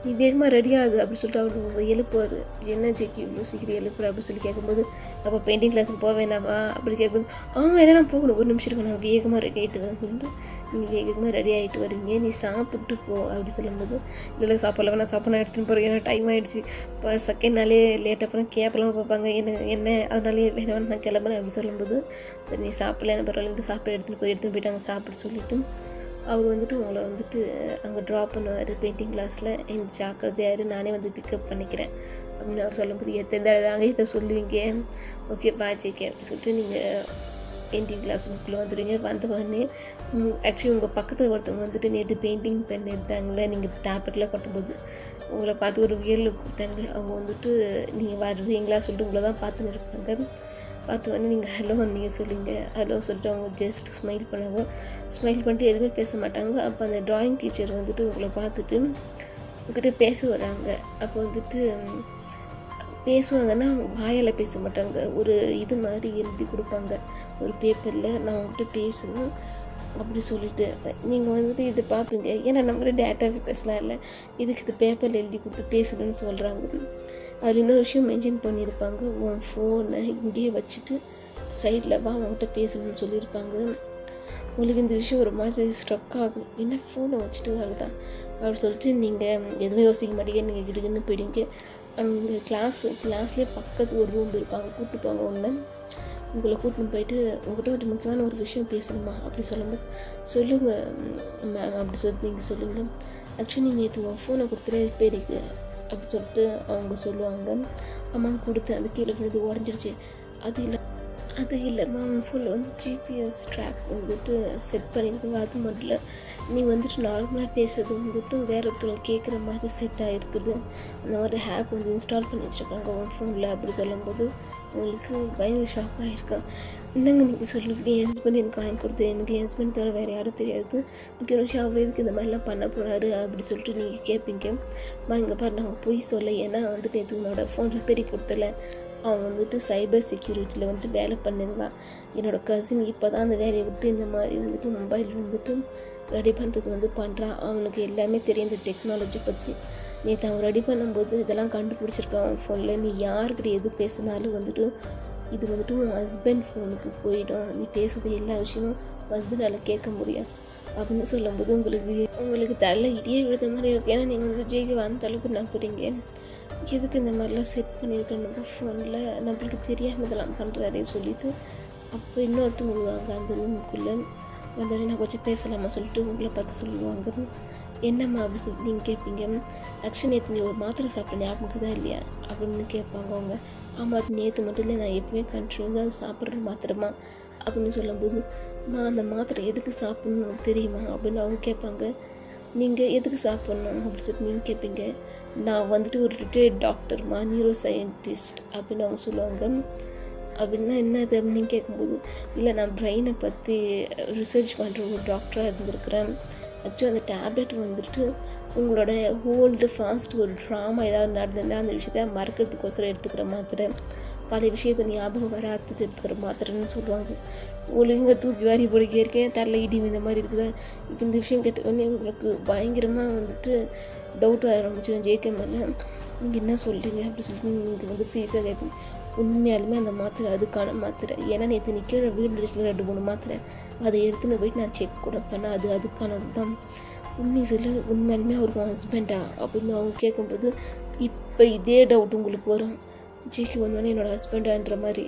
S1: நீ வேகமாக ரெடி ஆகு அப்படின்னு சொல்லிட்டு அவர் எழுப்புவார். என்ன ஜேகே இவ்வளோ சீக்கிரம் எழுப்புற அப்படின்னு சொல்லி கேட்கும்போது அப்போ பெயிண்டிங் கிளாஸுக்கு போக வேணாமா அப்படி கேட்கும்போது என்ன நான் போகணும், ஒரு நிமிஷம் இருக்கும், நான் வேகமாக ரெடி ஆகிட்டு வரேன் சொல்லிட்டு நீங்கள் வேகமாக ரெடி ஆகிட்டு வருவீங்க. நீ சாப்பிட்டு போ அப்படி சொல்லும்போது இல்லை சாப்பிடல வேணா சாப்பிட எடுத்துன்னு போகிறேன், ஏன்னா டைம் ஆகிடுச்சு, இப்போ செகண்ட் நாளே லேட்டாக போனால் கேப்பெல்லாம் பார்ப்பாங்க, என்ன அதனாலே வேணாம் நான் கிளம்புறேன் அப்படி சொல்லும்போது சரி நீ சாப்பிடல என்ன பரவாயில்ல, இந்த சாப்பிட எடுத்துகிட்டு போயிட்டாங்க சாப்பிட சொல்லிவிட்டு அவர் வந்துட்டு உங்களை வந்துட்டு அங்கே ட்ராப் பண்ணுவார் பெயிண்டிங் கிளாஸில். இந்த ஜாக்கிரதையாரு நானே வந்து பிக்கப் பண்ணிக்கிறேன் அப்படின்னு அவர் சொல்லும்போது எத்தனை தாங்க இதை சொல்லுவீங்க. ஓகே ஜேகே அப்படி சொல்லிட்டு நீங்கள் பெயிண்டிங் கிளாஸ் புக்கில் வந்துடுவீங்க. வந்தவொடனே ஆக்சுவலி உங்கள் பக்கத்தில் ஒருத்தவங்க வந்துட்டு நேற்று பெயிண்டிங் பென் எடுத்தாங்களே நீங்கள் டேப்லெட்டில் கொட்டும்போது உங்களை பார்த்து ஒரு வியல் கொடுத்தாங்க. அவங்க வந்துட்டு நீங்கள் வர்றீங்களா சொல்லிட்டு உங்களை தான் பார்த்துன்னு இருப்பாங்க. பார்த்து வந்து நீங்கள் ஹலோ நீங்கள் சொல்லுங்க, ஹலோ சொல்லிட்டு அவங்க ஜஸ்ட் ஸ்மைல் பண்ணாங்க. ஸ்மைல் பண்ணிட்டு எதுவுமே பேச மாட்டாங்க. அப்போ அந்த ட்ராயிங் டீச்சர் வந்துட்டு உங்களை பார்த்துட்டு உங்கள்கிட்ட பேச வராங்க. அப்போ வந்துட்டு பேசுவாங்கன்னா வாயால் பேச மாட்டாங்க, ஒரு இது மாதிரி எழுதி கொடுப்பாங்க ஒரு பேப்பரில், நான் உங்கள்கிட்ட பேசணும் அப்படி சொல்லிட்டு நீங்கள் வந்துட்டு இது பார்ப்பீங்க. ஏன்னா நம்மளோட டேட்டாவே பேசலாம் இல்லை, இதுக்கு இது பேப்பரில் எழுதி கொடுத்து பேசணும்னு சொல்கிறாங்க. அதில் இன்னொரு விஷயம் மென்ஷன் பண்ணியிருப்பாங்க, உன் ஃபோனை இங்கேயே வச்சுட்டு சைடில் வா அவங்ககிட்ட பேசணும்னு சொல்லியிருப்பாங்க. உங்களுக்கு இந்த விஷயம் ஒரு மாதிரி ஸ்ட்ரக் ஆகும், என்ன ஃபோனை வச்சுட்டு வருதான் அப்படி சொல்லிட்டு நீங்கள் எதுவும் யோசிக்க மாட்டீங்க, நீங்கள் கிடுக்குன்னு போயிடுங்க. அங்கே கிளாஸ்லேயே பக்கத்து ஒரு ரூம் இருக்காங்க, கூப்பிட்டு போங்க ஒன்று உங்களை கூட்டின்னு போயிட்டு உங்கள்கிட்ட ஒரு முக்கியமான ஒரு விஷயம் பேசணுமா அப்படி சொல்லும்போது சொல்லுங்கள் மேம் அப்படி சொல்லிட்டு நீங்கள் சொல்லுங்கள். ஆக்சுவலி நீங்கள் நேற்று உங்கள் ஃபோனை கொடுத்துட்டு ரிப்பேருக்கு அப்படி சொல்லிட்டு அவங்க சொல்லுவாங்க. அம்மா கொடுத்து அது கீழே விழுது உடஞ்சிடுச்சு, அது இல்லைம்மா உன் ஃபோனில் வந்து ஜிபிஎஸ் ட்ராக் வந்துட்டு செட் பண்ணியிருக்காங்க, அது மட்டும் இல்லை நீ வந்துட்டு நார்மலாக பேசுறது வந்துட்டு வேறு ஒருத்தர் கேட்குற மாதிரி செட் ஆகிருக்குது, அந்த மாதிரி ஆப் வந்து இன்ஸ்டால் பண்ணி வச்சுருக்காங்க உன் ஃபோனில் அப்படி சொல்லும்போது உங்களுக்கு பயங்கர ஷாக் ஆகிருக்கேன். என்னங்க நீங்கள் சொல்லுங்க, என் ஹஸ்பண்ட் எனக்கு வாங்கி கொடுத்து, எனக்கு என் ஹஸ்பண்ட் தவிர வேறு யாரும் தெரியாது, முக்கிய விஷயம் அவர் எதுக்கு இந்த மாதிரிலாம் பண்ண போகிறாரு அப்படி சொல்லிட்டு நீங்கள் கேட்பீங்க. இங்கே பாரு நாங்கள் போய் சொல்ல, ஏன்னா வந்துட்டு நேற்று உன்னோட ஃபோன் ரிப்பேரி கொடுத்தல, அவன் வந்துட்டு சைபர் செக்யூரிட்டியில் வந்துட்டு வேலை பண்ணியிருந்தான். என்னோடய கசின் இப்போ தான் அந்த வேலையை விட்டு இந்த மாதிரி வந்துட்டு மொபைல் வந்துட்டு ரெடி பண்ணுறது வந்து பண்ணுறான். அவனுக்கு எல்லாமே தெரியும் இந்த டெக்னாலஜி பற்றி. நேற்று அவன் ரெடி பண்ணும்போது இதெல்லாம் கண்டுபிடிச்சிருக்கான் அவன் ஃபோனில். நீ யாருக்கிட்ட எது பேசினாலும் வந்துட்டு இது வந்துட்டு உன் ஹஸ்பண்ட் ஃபோனுக்கு போயிடும், நீ பேசுறது எல்லா விஷயமும் ஹஸ்பண்டால் கேட்க முடியும் அப்படின்னு சொல்லும்போது உங்களுக்கு தலை இடியே விழுத மாதிரி இருக்குது. ஏன்னா நீங்கள் வந்து ஜேகே அந்த அளவுக்கு நம்புறீங்க. எதுக்கு இந்த மாதிரிலாம் செட் பண்ணியிருக்கேன் நம்ம ஃபோனில், நம்மளுக்கு தெரியாமல் இதெல்லாம் பண்ணுறாரே சொல்லிவிட்டு அப்போ இன்னொருத்தவங்க விடுவாங்க அந்த ரூமுக்குள்ளே. வந்தோடனே நான் கொஞ்சம் பேசலாமா சொல்லிட்டு உங்களை பார்த்து சொல்லுவாங்க. என்னம்மா அப்படின்னு சொல்லிட்டு நீங்கள் கேட்பீங்க. ஆக்சுவலி நேற்று நீ ஒரு மாத்திரை சாப்பிட்ட ஞாபகம் தான் இல்லையா அப்படின்னு கேட்பாங்க அவங்க. ஆமாம் அது நேற்று மட்டும் இல்லை, நான் எப்பவுமே கண்டினியூஸாக சாப்பிட்ற மாத்திரமா அப்படின்னு சொல்லும்போது அந்த மாத்திரை எதுக்கு சாப்பிட்ணும் தெரியுமா அப்படின்னு அவங்க கேட்பாங்க. நீங்கள் எதுக்கு சாப்பிட்ணும் அப்படின்னு சொல்லிட்டு நீங்கள் கேட்பீங்க. நான் வந்துட்டு ஒரு ரிட்டையர்ட் டாக்டர்மா, நியூரோ சயின்டிஸ்ட் அப்படின்னு அவங்க சொல்லுவாங்க. அப்படின்னா என்னது அப்படின்னு கேட்கும்போது, இல்லை நான் பிரெயினை பற்றி ரிசர்ச் பண்ணுற ஒரு டாக்டராக இருந்திருக்கிறேன். ஆக்சுவலி அந்த டேப்லெட் வந்துட்டு உங்களோட ஓல்டு ஃபாஸ்ட் ஒரு ட்ராமா ஏதாவது நடந்திருந்தால் அந்த விஷயத்த மறக்கிறதுக்கோசரம் எடுத்துக்கிற மாத்திரை, பழைய விஷயத்தை ஞாபகம் வராதுக்கு எடுத்துக்கிற மாத்திரைன்னு சொல்லுவாங்க. ஒழுங்காக தூக்கி வாரி பிடிக்க இருக்கேன் தரல இடி இந்த மாதிரி இருக்குதா. இப்போ இந்த விஷயம் கேட்டோடனே உங்களுக்கு பயங்கரமாக வந்துட்டு டவுட் ஆரம்பிச்சிடும் ஜேகே மேலே. நீங்கள் என்ன சொல்கிறீங்க அப்படி சொல்லிட்டு நீங்கள் வந்து சீரியஸாக கேட்பீங்க. உண்மையாலுமே அந்த மாத்திரை அதுக்கான மாத்திரை. ஏன்னா நேற்று நிற்கிற வீடு 2-3 மாத்திரை அதை எடுத்துன்னு போயிட்டு நான் செக் கூட பண்ணேன், அது அதுக்கானது தான். உண்மை சொல்லு, உண்மையாலுமே அவருக்கு ஹஸ்பண்டா அப்படின்னு அவங்க கேட்கும்போது இப்போ இதே டவுட் உங்களுக்கு வரும். ஜேகே ஒன்று என்னோடய ஹஸ்பண்டான்ற மாதிரி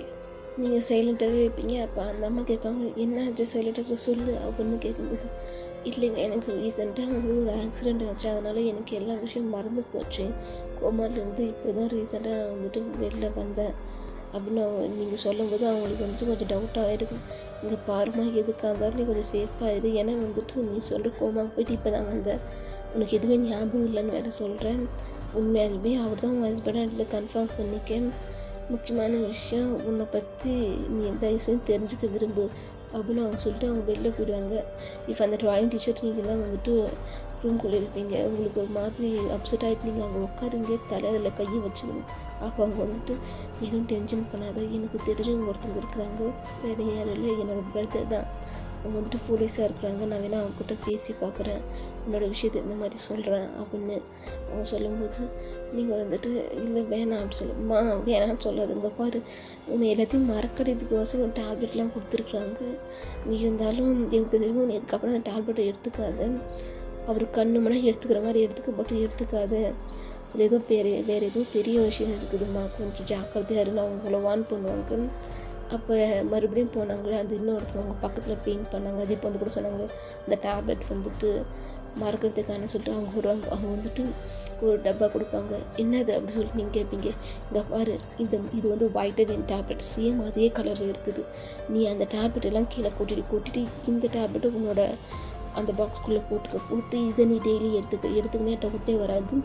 S1: நீங்கள் சைலண்ட்டாகவே இருப்பீங்க. அப்போ அந்த அம்மா கேட்பாங்க, என்ன ஆச்சு சைலண்ட்டாக சொல்லு அப்படின்னு கேட்கும்போது, இல்லைங்க எனக்கு ரீசெண்டாக வந்து ஒரு ஆக்சிடெண்ட் ஆச்சு, அதனால் எனக்கு எல்லா விஷயம் மறந்து போச்சு. கோமாலேருந்து இப்போ தான் ரீசெண்டாக நான் வந்துட்டு வெளில வந்தேன் அப்படின்னு நீங்கள் சொல்லும்போது அவங்களுக்கு வந்துட்டு கொஞ்சம் டவுட்டாக இருக்கும். இங்கே பாருமா எதுக்காக இருந்தாலும் நீ கொஞ்சம் சேஃபாக இரு, ஏன்னா வந்துட்டு நீ சொல்கிற கோமாவுக்கு போயிட்டு இப்போ தான் வந்தேன், உனக்கு எதுவுமே ஞாபகம் இல்லைன்னு வேறு சொல்கிறேன். உண்மையாலுமே அவர் தான் உன் ஹஸ்பண்டாக கன்ஃபார்ம் பண்ணிக்கேன். முக்கியமான விஷயம், உன்னை பற்றி நீ எந்த விஷயம் தெரிஞ்சுக்க விரும்பு அப்படின்னு அவங்க சொல்லிட்டு அவங்க வெளில போயிடுவாங்க. இப்போ அந்த ட்ராயிங் டீச்சர் நீங்கள் தான் வந்துட்டு ரூம்குள்ளே இருப்பீங்க. உங்களுக்கு ஒரு மாதிரி அப்செட் ஆகிட்டு நீங்கள் அங்கே உட்காருங்க, தலையில் கையை வச்சுக்கணும். அப்போ அவங்க வந்துட்டு எதுவும் டென்ஷன் பண்ணாத, எனக்கு தெரிஞ்சவங்க ஒருத்தங்க இருக்கிறாங்க, வேறு யாரும் இல்லை, என்னோடய பிரதர் தான், அவங்க வந்துட்டு போலீஸாக இருக்கிறாங்க, நான் வேணால் அவங்ககிட்ட பேசி பார்க்குறேன், என்னோடய விஷயத்தை இந்த மாதிரி சொல்கிறேன் அப்படின்னு அவங்க சொல்லும்போது நீங்கள் வந்துட்டு இல்லை வேணாம் அப்படி சொல்லுமா, வேணான்னு சொல்லாதுங்க பாரு, உன்னை எல்லாத்தையும் மறக்கிறதுக்கோசரம் ஒரு டேப்லெட்லாம் கொடுத்துருக்குறாங்க, நீ இருந்தாலும் எனக்கு தெரிஞ்சு நீ அதுக்கப்புறம் அந்த டேப்லெட்டை எடுத்துக்காத, அவர் கண்ணு மணி எடுத்துக்கிற மாதிரி எடுத்துக்காத, அதில் ஏதோ வேறு ஏதோ பெரிய விஷயம் இருக்குதுமா, கொஞ்சம் ஜாக்கிரதையாக இருந்து அவங்கள வார்ன் பண்ணுவாங்க. அப்போ மறுபடியும் போனாங்களே அந்த இன்னொருத்தவங்க பக்கத்தில் பெயிண்ட் பண்ணாங்க, அது இப்போ வந்து கூட சொன்னாங்க இந்த டேப்லெட் வந்துட்டு மறக்கிறதுக்கான சொல்லிட்டு அவங்க வருவாங்க. அவங்க வந்துட்டு ஒரு டப்பா கொடுப்பாங்க, என்னது அப்படின்னு சொல்லிட்டு நீங்கள் கேட்பீங்க. இங்கே பாரு, இது வந்து வைட்டமின் டேப்லெட், சேம் அதே கலரில் இருக்குது, நீ அந்த டேப்லெட் எல்லாம் கீழே கொட்டிட்டு இந்த டேப்லெட்டை உன்னோட அந்த பாக்ஸ்குள்ளே போட்டு இதை நீ டெய்லி எடுத்துக்கினே டவுட்டே வராது.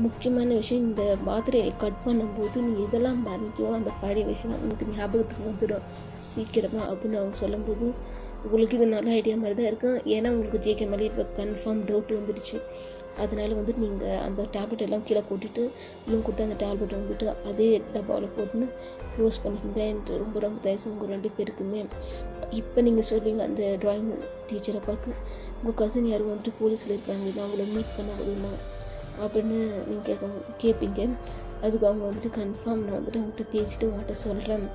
S1: முக்கியமான விஷயம், இந்த மாத்திரையை கட் பண்ணும்போது நீ எதெல்லாம் மறந்தியோ அந்த பழைய விஷயம் உனக்கு ஞாபகத்துக்கு வந்துடும் சீக்கிரமாக அப்படின்னு அவங்க சொல்லும்போது உங்களுக்கு இது நல்ல ஐடியா மாதிரி தான் இருக்கும். ஏன்னா உங்களுக்கு ஜேகே மேலே இப்போ கன்ஃபார்ம் டவுட் வந்துடுச்சு. அதனால் வந்துட்டு நீங்கள் அந்த டேப்லெட் எல்லாம் கீழே கொட்டிட்டு இவங்க கொடுத்த அந்த டேப்லெட்டை வந்துட்டு அதே டப்பாவில் போட்டுன்னு க்ளோஸ் பண்ணிக்கிங்க. ரொம்ப ரொம்ப தயசு உங்கள் 2 பேருக்குமே. இப்போ நீங்கள் சொல்லுவீங்க அந்த ட்ராயிங் டீச்சரை பார்த்து, உங்கள் கசின் யாரும் வந்துட்டு போலீஸில் இருக்காங்க, நான் அவங்கள மீட் பண்ண முடியுமா அப்படின்னு நீங்கள் கேட்பீங்க. அதுக்கு அவங்க வந்துட்டு கன்ஃபார்ம் நான் வந்துட்டு அவங்கள்ட்ட பேசிவிட்டு உங்கள்கிட்ட சொல்கிறேன்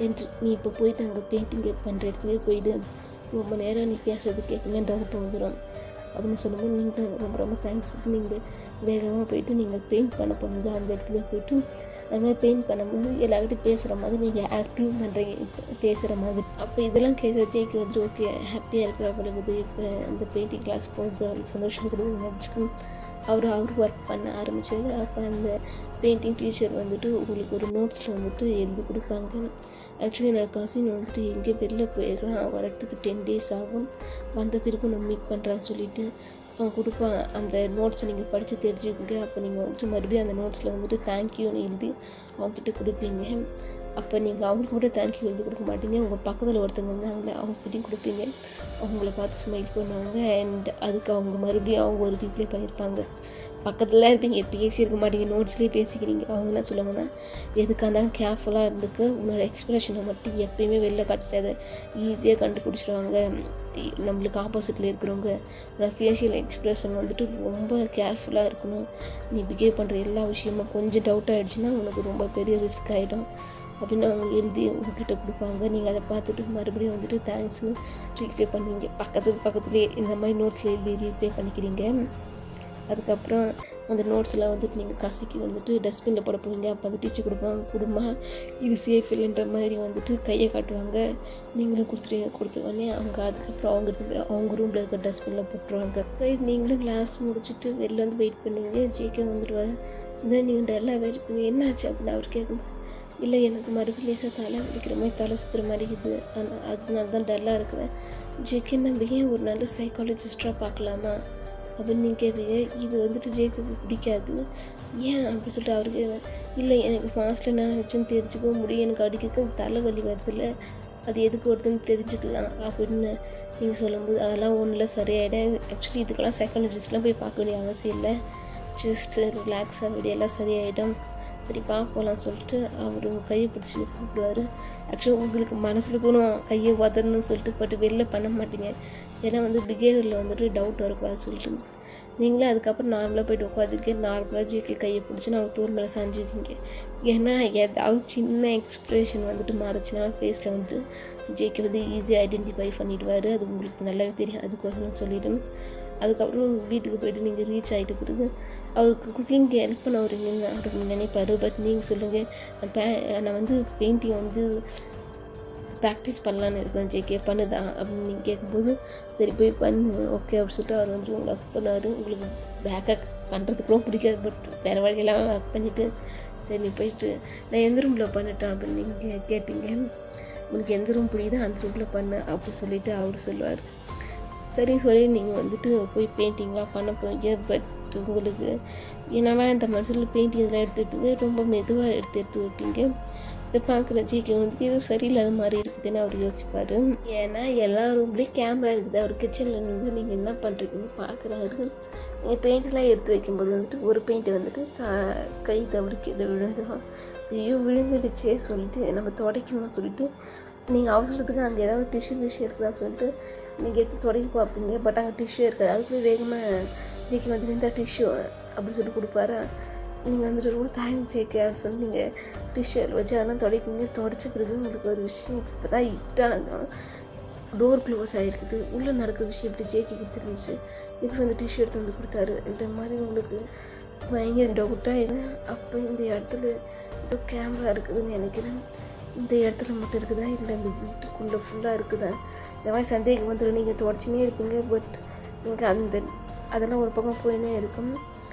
S1: என்று, நீ இப்போ போயிட்டு அங்கே பெயிண்டிங் பண்ணுற இடத்துக்கே போயிட்டு ரொம்ப நேரம் நீ பேசுறது கேட்கலாம் டவுட் வந்துடும் அப்படின்னு சொல்லும்போது நீங்கள் ரொம்ப ரொம்ப தேங்க்ஸ் நீங்கள் வேகமாக போயிட்டு நீங்கள் பெயிண்ட் பண்ண போனீங்க அந்த இடத்துல போய்ட்டு அது மாதிரி பெயிண்ட் பண்ணும்போது எல்லார்கிட்டையும் பேசுகிற மாதிரி நீங்கள் ஆக்டிவ் பண்ணுறீங்க பேசுகிற மாதிரி. அப்போ இதெல்லாம் கேட்குற ஜேக்கு வந்துட்டு ஓகே ஹாப்பியாக இருக்கிற பழகுது, இப்போ இந்த பெயிண்டிங் கிளாஸ் போகிறது அவளுக்கு சந்தோஷம் கொடுக்குதுன்னு நினச்சிக்கணும். அவர் ஒர்க் பண்ண ஆரம்பித்தார். அப்போ அந்த பெயிண்டிங் டீச்சர் வந்துட்டு உங்களுக்கு ஒரு நோட்ஸில் வந்துட்டு எழுதி கொடுப்பாங்க. ஆக்சுவலி என்னோடய கசின் வந்துட்டு எங்கே வெளில போயிருக்கிறான், வரத்துக்கு 10 days ஆகும், வந்த பிறகு நான் மீட் பண்ணுறான்னு சொல்லிவிட்டு அவங்க கொடுப்பாங்க. அந்த நோட்ஸை நீங்கள் படித்து தெரிஞ்சுக்கோங்க. அப்போ நீங்கள் வந்துட்டு மறுபடியும் அந்த நோட்ஸில் வந்துட்டு தேங்க்யூன்னு எழுதி அவங்ககிட்ட கொடுப்பீங்க. அப்போ நீங்கள் அவங்களுக்கு கூட தேங்க்யூ எழுதி கொடுக்க மாட்டீங்க, உங்கள் பக்கத்தில் ஒருத்தவங்க இருந்தாங்களே அவங்ககிட்டையும் கொடுப்பீங்க. அவங்கள பார்த்து ஸ்மைல் பண்ணுவாங்க. அண்ட் அதுக்கு அவங்க மறுபடியும் அவங்க ஒரு ரிப்ளை பண்ணியிருப்பாங்க. பக்கத்தில் இருப்பீங்க, பேசியிருக்க மாட்டீங்க, நோட்ஸ்லேயே பேசிக்கிறீங்க. அவங்க என்ன சொல்லுவாங்கன்னா, எதுக்காக இருந்தாலும் கேர்ஃபுல்லாக இருந்துக்கு, உன்னோட எக்ஸ்ப்ரெஷனை மட்டும் எப்பயுமே வெளில காட்டாத, ஈஸியாக கண்டுபிடிச்சிடுவாங்க நம்மளுக்கு ஆப்போசிட்டில் இருக்கிறவங்க. ஃபேஷியல் எக்ஸ்ப்ரெஷன் வந்துட்டு ரொம்ப கேர்ஃபுல்லாக இருக்கணும். நீ பிஹேவ் பண்ணுற எல்லா விஷயமும் கொஞ்சம் டவுட் ஆகிடுச்சுன்னா உனக்கு ரொம்ப பெரிய ரிஸ்க் ஆகிடும் அப்படின்னு அவங்க எழுதி உங்ககிட்ட கொடுப்பாங்க. நீங்கள் அதை பார்த்துட்டு மறுபடியும் வந்துட்டு தேங்க்ஸ்னு ரீப்ளே பண்ணுவீங்க. பக்கத்துலேயே இந்த மாதிரி நோட்ஸில் எழுதி ரீப்ளே பண்ணிக்கிறீங்க. அதுக்கப்புறம் அந்த நோட்ஸில் வந்துட்டு நீங்கள் கசிக்கு வந்துட்டு டஸ்ட்பினில் போட போவீங்க. அப்போ அந்த டீச்சர் கொடுமா இது சேஃப் இல்லைன்ற மாதிரி வந்துட்டு கையை காட்டுவாங்க. நீங்களும் கொடுத்துருவானே அவங்க அதுக்கப்புறம் அவங்க எடுத்து அவங்க ரூமில் இருக்க டஸ்ட்பினில் போட்டுருவாங்க. சரி நீங்களும் கிளாஸ் முடிச்சுட்டு வெளில வந்து வெயிட் பண்ணுவீங்க. ஜேகே வந்துடுவார். இந்த நீங்கள் டல்லாகவே இருப்பீங்க. என்ன ஆச்சு அப்படின்னு அவர் கேட்கும்போது, இல்லை எனக்கு மறுபடியும் லேசாக தலை வலிக்கிற மாதிரி தலை சுற்றுற மாதிரி இருக்குது, அதனால தான் டல்லாக இருக்கிறேன். ஜேகே நம்ம ஏன் ஒரு நல்ல சைக்காலஜிஸ்டாக பார்க்கலாமா அப்படின்னு நீங்கள் கேட்பீங்க. இது வந்துட்டு ஜேக்குக்கு பிடிக்காது. ஏன் அப்படின்னு சொல்லிட்டு அவருக்கு இல்லை எனக்கு ஃபாஸ்ட்டில் நான் நினச்சுன்னு தெரிஞ்சுக்க முடியும், எனக்கு அடிக்க தலைவலி வருதில்ல, அது எதுக்கு வருதுன்னு தெரிஞ்சுக்கலாம் அப்படின்னு நீங்கள் சொல்லும்போது அதெல்லாம் ஒன்றில் சரியாயிடும். ஆக்சுவலி இதுக்கெல்லாம் சைக்காலஜிஸ்ட்லாம் போய் பார்க்க வேண்டிய அவசியம் இல்லை, ஜஸ்ட்டு ரிலாக்ஸாக விடியெல்லாம் சரியாயிடும். சரி பார்க்கலாம் சொல்லிட்டு அவர் கையை பிடிச்சி கூப்பிடுவார். ஆக்சுவலி உங்களுக்கு மனசில் தோணும் கையை உதறணும்னு சொல்லிட்டு, பட் வெளில பண்ண மாட்டீங்க. ஏன்னா வந்து பிஹேவியரில் வந்துட்டு டவுட் வரக்கூடாது சொல்லிட்டு நீங்களே அதுக்கப்புறம் நார்மலாக போய்ட்டு உட்காந்துருக்கேன். நார்மலாக ஜேகே கையை பிடிச்சி நான் தோல் மேலே சாஞ்சுக்கிங்க. ஏன்னா ஏதாவது சின்ன எக்ஸ்ப்ரெஷன் வந்துட்டு மாறிச்சுன்னா ஃபேஸில் வந்துட்டு ஜேகே வந்து ஈஸியாக ஐடென்டிஃபை பண்ணிவிடுவார். அது உங்களுக்கு நல்லாவே தெரியும். அதுக்கோசரம் சொல்லிவிட்டு அதுக்கப்புறம் வீட்டுக்கு போய்ட்டு நீங்கள் ரீச் ஆகிட்ட பிறகு அவருக்கு குக்கிங்க்கு ஹெல்ப் பண்ண வரீங்கன்னு அவர் நினைப்பார். பட் நீங்கள் சொல்லுங்கள் நான் வந்து பெயிண்டிங் வந்து ப்ராக்டிஸ் பண்ணலான்னு இருக்கிறேன் ஜேகே, பண்ணுதான் அப்படின்னு நீங்கள் கேட்கும்போது சரி போய் பண்ணு ஓகே அப்படின்னு சொல்லிட்டு அவர் வந்து உங்களை ஒர்க் பண்ணுவார். உங்களுக்கு பேக்காக பண்ணுறதுக்குலாம் பிடிக்காது, பட் வேறு வழியெல்லாம் ஒர்க் பண்ணிவிட்டு சரி நீ போயிட்டு நான் எந்த ரூமில் பண்ணிட்டேன் அப்படின்னு நீங்கள் கேட்பீங்க. உங்களுக்கு எந்த ரூம் பிடிக்குதோ அந்த ரூமில் பண்ணு அப்படி சொல்லிவிட்டு அவர் சொல்லுவார். சரி சொல்லி நீங்கள் வந்துட்டு போய் பெயிண்டிங்லாம் பண்ண போவீங்க. பட் உங்களுக்கு என்னன்னா இந்த மனசில் பெயிண்டிங் இதெல்லாம் எடுத்து வைப்பீங்க, ரொம்ப மெதுவாக எடுத்து வைப்பீங்க. இதை பார்க்குற ஜேகே வந்துட்டு எதுவும் சரியில்லாத மாதிரி இருக்குதுன்னு அவர் யோசிப்பார். ஏன்னா எல்லா ரூம்லேயும் கேமரா இருக்குது. அவர் கிச்சனில் இருந்து நீங்கள் என்ன பண்ணுறீங்கன்னு பார்க்குறாரு. நீங்கள் பெயிண்டெலாம் எடுத்து வைக்கும்போது வந்துட்டு ஒரு பெயிண்ட்டை வந்துட்டு கை தவறி கீழே விழுந்துடும். ஐயோ விழுந்துடுச்சே சொல்லிட்டு நம்ம துடைக்கணும்னு சொல்லிட்டு நீங்கள் அவசரத்துக்கு அங்கே ஏதாவது டிஷ்யூ இருக்குதா சொல்லிட்டு நீங்கள் எடுத்து துடைக்க பார்ப்பீங்க. பட் அங்கே டிஷ்யூ இருக்காது. அதுக்கு வேகமாக ஜேகே வந்துட்டு இந்த டிஷ்யூ அப்படின்னு சொல்லி கொடுப்பாரு. நீங்கள் வந்துட்டு ரொம்ப தாயம் ஜேகே அப்படின்னு சொல்லி நீங்கள் டிஷ்யூ வச்சு அதெல்லாம் துடைப்பீங்க. துடைச்ச பிறகு உங்களுக்கு ஒரு விஷயம் இப்போ தான் ஹிட்டாகும். டோர் க்ளோஸ் ஆகிருக்குது, உள்ளே நடக்கிற விஷயம் இப்படி ஜேகேக்கு தெரிஞ்சிச்சு. இப்போ வந்து டிஷ்யூ எடுத்து வந்து கொடுத்தாரு. இந்த மாதிரி உங்களுக்கு பயங்கர டவுட்டாக அப்போ இந்த இடத்துல ஏதோ கேமரா இருக்குதுன்னு நினைக்கிறேன். இந்த இடத்துல மட்டும் இருக்குதா இல்லை இந்த வீட்டுக்குள்ளே ஃபுல்லாக இருக்குதா, இந்த மாதிரி சந்தேகம் வந்துடும். நீங்கள் துடைச்சினே இருப்பீங்க. பட் நீங்கள் அதெல்லாம் ஒரு பக்கம் போயினே இருக்கும்.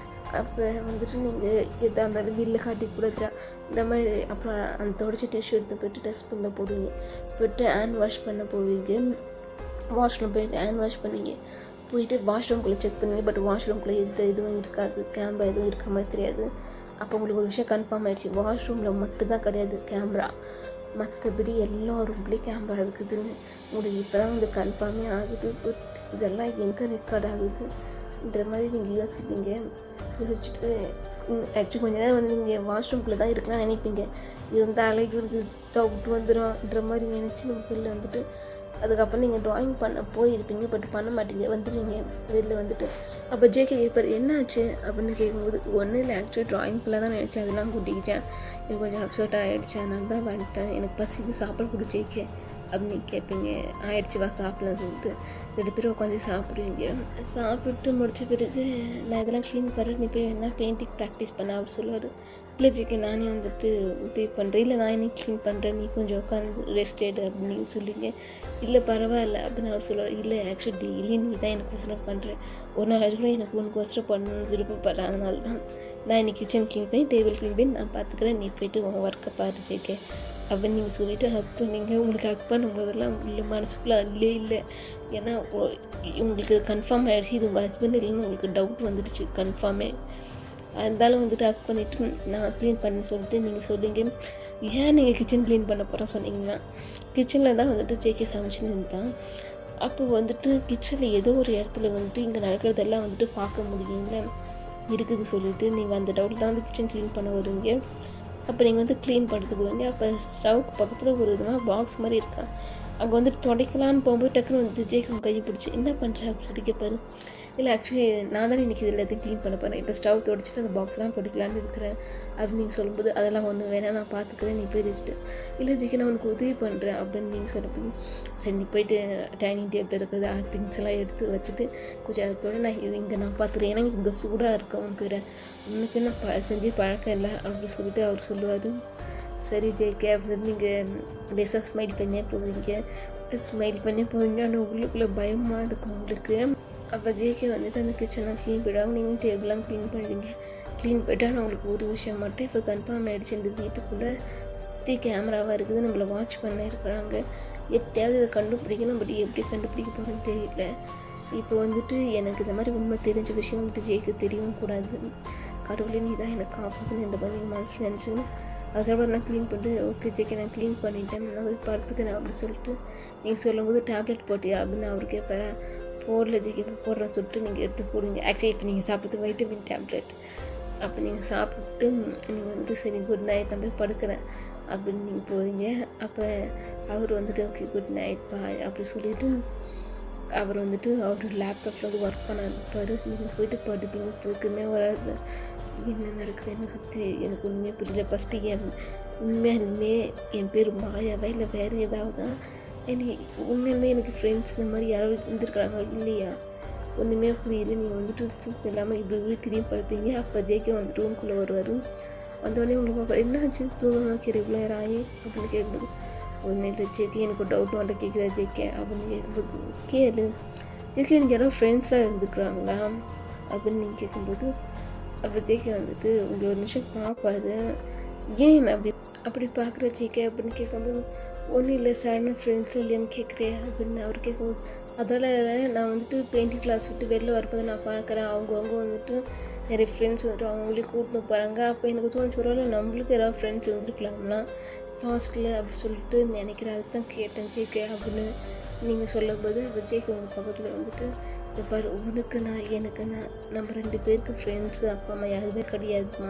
S1: அப்போ வந்துட்டு நீங்கள் எதாக இருந்தாலும் வீட்டில் காட்டி கொடுக்குறா இந்த மாதிரி. அப்புறம் அந்த துடைச்சி டிஷ்யூ எடுத்து போய்ட்டு டஸ்ட்பினில் போடுவீங்க. போய்ட்டு ஹேண்ட் வாஷ் பண்ண போவீங்க. வாஷ்ரூம் போய்ட்டு ஹேண்ட் வாஷ் பண்ணிங்க. போயிட்டு வாஷ்ரூம்குள்ளே செக் பண்ணுவீங்க. பட் வாஷ்ரூம்குள்ளே எதுவும் இருக்காது, கேமரா எதுவும் இருக்கிற மாதிரி தெரியாது. அப்போ உங்களுக்கு ஒரு விஷயம் கன்ஃபார்ம் ஆகிடுச்சு, வாஷ்ரூமில் மட்டும்தான் கிடையாது கேமரா, மற்றபடி எல்லா ரூம்லேயும் கேமரா இருக்குதுன்னு உங்களுக்கு இப்போ தான் வந்து கன்ஃபார்மே ஆகுது. பட் இதெல்லாம் எங்கே ரெக்கார்ட் ஆகுதுன்ற மாதிரி நீங்கள் யோசிப்பீங்க. யோசிச்சுட்டு ஆக்சுவலி கொஞ்ச நேரம் வந்து நீங்கள் வாஷ்ரூம்குள்ளே தான் இருக்கலாம்னு நினைப்பீங்க. இருந்தாலே இவருக்கு டவுட் வந்துடும்ன்ற மாதிரி நினச்சி நம்ம வெளில வந்துட்டு அதுக்கப்புறம் நீங்கள் ட்ராயிங் பண்ண போயிருப்பீங்க. பட் பண்ண மாட்டீங்க, வந்துடுவீங்க வெளில வந்துட்டு. அப்போ ஜேகே கேட்பார் என்னாச்சு அப்படின்னு கேட்கும்போது ஒன்றும் இல்லை, ஆக்சுவலி ட்ராயிங்குள்ளே தான் நினச்சேன், அதெல்லாம் கூட்டிக்கிட்டேன், எனக்கு கொஞ்சம் அப்செட் ஆகிடுச்சு, அதனால தான் வந்துட்டேன், எனக்கு பசிக்கு சாப்பிட கொடு ஜேகே அப்படின்னு கேட்பீங்க. ஆயிடுச்சு வா சாப்பிடலாம் சொல்லிட்டு 2 பேரும் உட்காந்து சாப்பிடுவீங்க. சாப்பிட்டு முடிச்ச பிறகு நான் இதெல்லாம் க்ளீன் பண்ணுறேன், நீ போய் என்ன பெயிண்டிங் ப்ராக்டிஸ் பண்ண அவர் சொல்லுவார். இல்லை ஜிக்கு நானே வந்துட்டு உதவி பண்ணுறேன், இல்லை நான் இன்னைக்கு க்ளீன் பண்ணுறேன், நீ கொஞ்சம் உட்காந்து ரெஸ்ட் எடு அப்படின்னு நீங்கள் சொல்லுவீங்க. இல்லை பரவாயில்ல அப்படின்னு அவர் சொல்லுவார். இல்லை ஆக்சுவலி டெய்லி நீ தான் எனக்கு ஒசரம் பண்ணுறேன், ஒரு நாள் கூட எனக்கு உனக்கு ஒசரம் பண்ணணும்னு விருப்பப்படுறேன், அதனால தான் நான் இன்னைக்கு கிச்சன் க்ளீன் பண்ணி டேபிள் க்ளீன் பண்ணி நான் பார்த்துக்கிறேன், நீ போய்ட்டு உன் ஒர்க்கை பாரு ஜேகே அப்படின்னு நீங்கள் சொல்லிவிட்டு ஹக் பண்ணீங்க. உங்களுக்கு ஹக் பண்ணும்போதெல்லாம் உள்ள மனசுக்குள்ளே இல்லை. ஏன்னா உங்களுக்கு கன்ஃபார்ம் ஆகிடுச்சு இது உங்கள் ஹஸ்பண்ட் இல்லைன்னு உங்களுக்கு டவுட் வந்துடுச்சு கன்ஃபார்மே. இருந்தாலும் வந்துட்டு ஹக் பண்ணிவிட்டு நான் க்ளீன் பண்ணேன்னு சொல்லிட்டு நீங்கள் சொல்லிங்க. ஏன் நீங்கள் கிச்சன் க்ளீன் பண்ண போகிறேன் சொன்னீங்கன்னா, கிச்சனில் தான் வந்துட்டு ஜேகே சமைச்சுன்னு இருந்தான். அப்போ வந்துட்டு கிச்சனில் ஏதோ ஒரு இடத்துல வந்துட்டு இங்கே நடக்கிறதெல்லாம் வந்துட்டு பார்க்க முடியுங்கள இருக்குது சொல்லிவிட்டு நீங்கள் அந்த டவுட்டில் தான் வந்து கிச்சன் க்ளீன் பண்ண வருவீங்க. அப்போ நீங்கள் வந்து க்ளீன் பண்ணுறதுக்கு வந்து அப்போ ஸ்டவ்க்கு பக்கத்தில் ஒரு விதமாக பாக்ஸ் மாதிரி இருக்கா, அங்கே வந்துட்டு துடைக்கலான்னு போகும்போது டக்குன்னு வந்துட்டு ஜேகே கையை பிடிச்சி என்ன பண்ணுற அப்படின்னு சொல்லி கேட்பாரு. இல்லை ஆக்சுவலி நான் தானே இன்றைக்கி இது எல்லாத்தையும் க்ளீன் பண்ண போகிறேன், இப்போ ஸ்டவ் துடைச்சிட்டு அந்த பாக்ஸ்லாம் துடைக்கலான்னு இருக்கிறேன் அப்படின்னு நீங்கள் சொல்லும்போது அதெல்லாம் ஒன்றும் வேணாம் நான் பார்த்துக்கிறேன், நீ போய் ரெஸ்ட்டு. இல்லை ஜேகே நான் உனக்கு உதவி பண்ணுறேன் அப்படின்னு நீங்கள் சொல்லும்போது சரி நீ போய்ட்டு டைனிங் டேபிள் இருக்கிறது திங்ஸ் எல்லாம் எடுத்து வச்சுட்டு கொஞ்சம் அதோட நான் இங்கே நான் பார்த்துக்கிறேன், ஏன்னா இங்கே சூடாக இருக்கேன், உனக்கு என்ன செஞ்சு பழக்கம் இல்லை அப்படின்னு சொல்லிட்டு அவர் சொல்லுவார். சரி ஜேகே அப்படின்னு நீங்கள் லேசாக ஸ்மைல் பண்ணியே போவீங்க. ஆனால் உள்ளுக்குள்ளே பயமாக இருக்கும் உங்களுக்கு. அப்போ ஜேகே வந்துட்டு அந்த கிச்சன்லாம் க்ளீன் பண்ணிவிடுவாங்க, நீங்கள் டேபிள்லாம் க்ளீன் பண்ணுவீங்க. க்ளீன் பண்ணிவிட்டால் உங்களுக்கு ஒரு விஷயம் மட்டும் இப்போ கன்ஃபார்ம் ஆகிடுச்சு, இந்த வீட்டுக்குள்ளே சுற்றி கேமராவாக இருக்குது, நம்மளை வாட்ச் பண்ண இருக்கிறாங்க, எப்படியாவது இதை கண்டுபிடிக்கணும். பட் எப்படி கண்டுபிடிக்க போகிறேன்னு தெரியல. இப்போ வந்துட்டு எனக்கு இந்த மாதிரி உண்மை தெரிஞ்ச விஷயம் வந்துட்டு ஜெய்க்கு தெரியவும் கூடாது. கடவுளே நீ தான் எனக்கு காப்பாற்றணும் என்ற மாதிரி நீங்கள் மனசில் நினச்சின்னு அதுக்கப்புறம் நான் க்ளீன் பண்ணிட்டு ஓகே ஜெய்க்கு நான் க்ளீன் பண்ணிட்டேன், நான் போய் படுத்துக்கிறேன் அப்படின்னு சொல்லிட்டு நீங்கள் சொல்லும்போது டேப்லெட் போட்டியா அப்படின்னு அவர் கேட்பாரு. போடல ஜெய்க்கு இப்போ போடுறேன்னு சொல்லிட்டு நீங்கள் எடுத்து போடுங்க. ஆக்சுவலி இப்போ நீங்கள் சாப்பிட்றது வைட்டமின் டேப்லெட். அப்போ நீங்கள் சாப்பிட்டு நீங்கள் வந்து சரி குட் நைட் நான் போய் படுக்கிறேன் அப்படின்னு நீங்கள் போவீங்க. அப்போ அவர் வந்துட்டு ஓகே குட் நைட் பாய் அப்படி சொல்லிவிட்டு அவர் வந்துட்டு அவர் லேப்டாப்பில் வந்து ஒர்க் பண்ண இருப்பார். நீங்கள் போயிட்டு படுப்பீங்க, தூக்கமே வராது. என்ன நடக்குது என்ன சுற்றி எனக்கு உண்மையே புரியல. ஃபஸ்ட்டு உண்மையாலுமே என் பேர் மாயாவா இல்லை வேறு ஏதாவது எனக்கு உண்மையுமே எனக்கு ஃப்ரெண்ட்ஸ் இந்த மாதிரி யாராவது இருந்திருக்கிறாங்களா இல்லையா ஒன்றுமே புரியல. நீங்கள் வந்துட்டு தூக்கம் இல்லாமல் இப்படி திரும்பி படுப்பீங்க. அப்போ ஜெய்க்க வந்துட்டு ரூம்குள்ளே வருவார். வந்தோடனே உங்களுக்கு பார்ப்பா என்னாச்சு தூங்க கேட்குறீங்களா ராயி அப்படின்னு கேட்கும்போது ஒன்றும் இல்லை ஜெய்க்கு எனக்கு ஒரு டவுட் வந்துட்டு கேட்குறா ஜெய்க்க அப்படின்னு கேட்கும்போது கேளு ஜெய்க்கு எனக்கு யாரோ ஃப்ரெண்ட்ஸ்லாம் இருந்துக்கிறாங்களா அப்படின்னு நீங்கள் கேட்கும்போது அப்போ ஜெய்க்க வந்துட்டு உங்களை ஒரு நிமிஷம் பார்ப்பாரு. ஏன் அப்படி பார்க்குற ஜெய்க்க அப்படின்னு கேட்கும்போது ஒன்றும் இல்லை சடனாக ஃப்ரெண்ட்ஸ் இல்லையான்னு கேட்குறேன் அப்படின்னு அவர் கேட்கும்போது அதால் நான் வந்துட்டு பெயிண்டிங் கிளாஸ் விட்டு வெளில வரும்போது நான் பார்க்குறேன் அவங்க வந்துட்டு நிறைய ஃப்ரெண்ட்ஸ் வந்துட்டு அவங்களே கூட்டின்னு போகிறாங்க. அப்போ எனக்கு தோணுச்சு பரவாயில்ல நம்மளுக்கு யாராவது ஃப்ரெண்ட்ஸ் இருந்துருக்கலாம்னா ஃபாஸ்ட்டில் அப்படி சொல்லிட்டு நினைக்கிறேன். அதுக்கு தான் கேட்டேன் ஜெய்க்க அப்படின்னு நீங்கள் சொல்லும்போது இப்போ ஜெய்க்க உங்கள் பக்கத்தில் வந்துட்டு பாரு உனக்கு நான் எனக்கு நம்ம 2 பேருக்கு ஃப்ரெண்ட்ஸு அப்பா அம்மா யாருமே கிடையாதுமா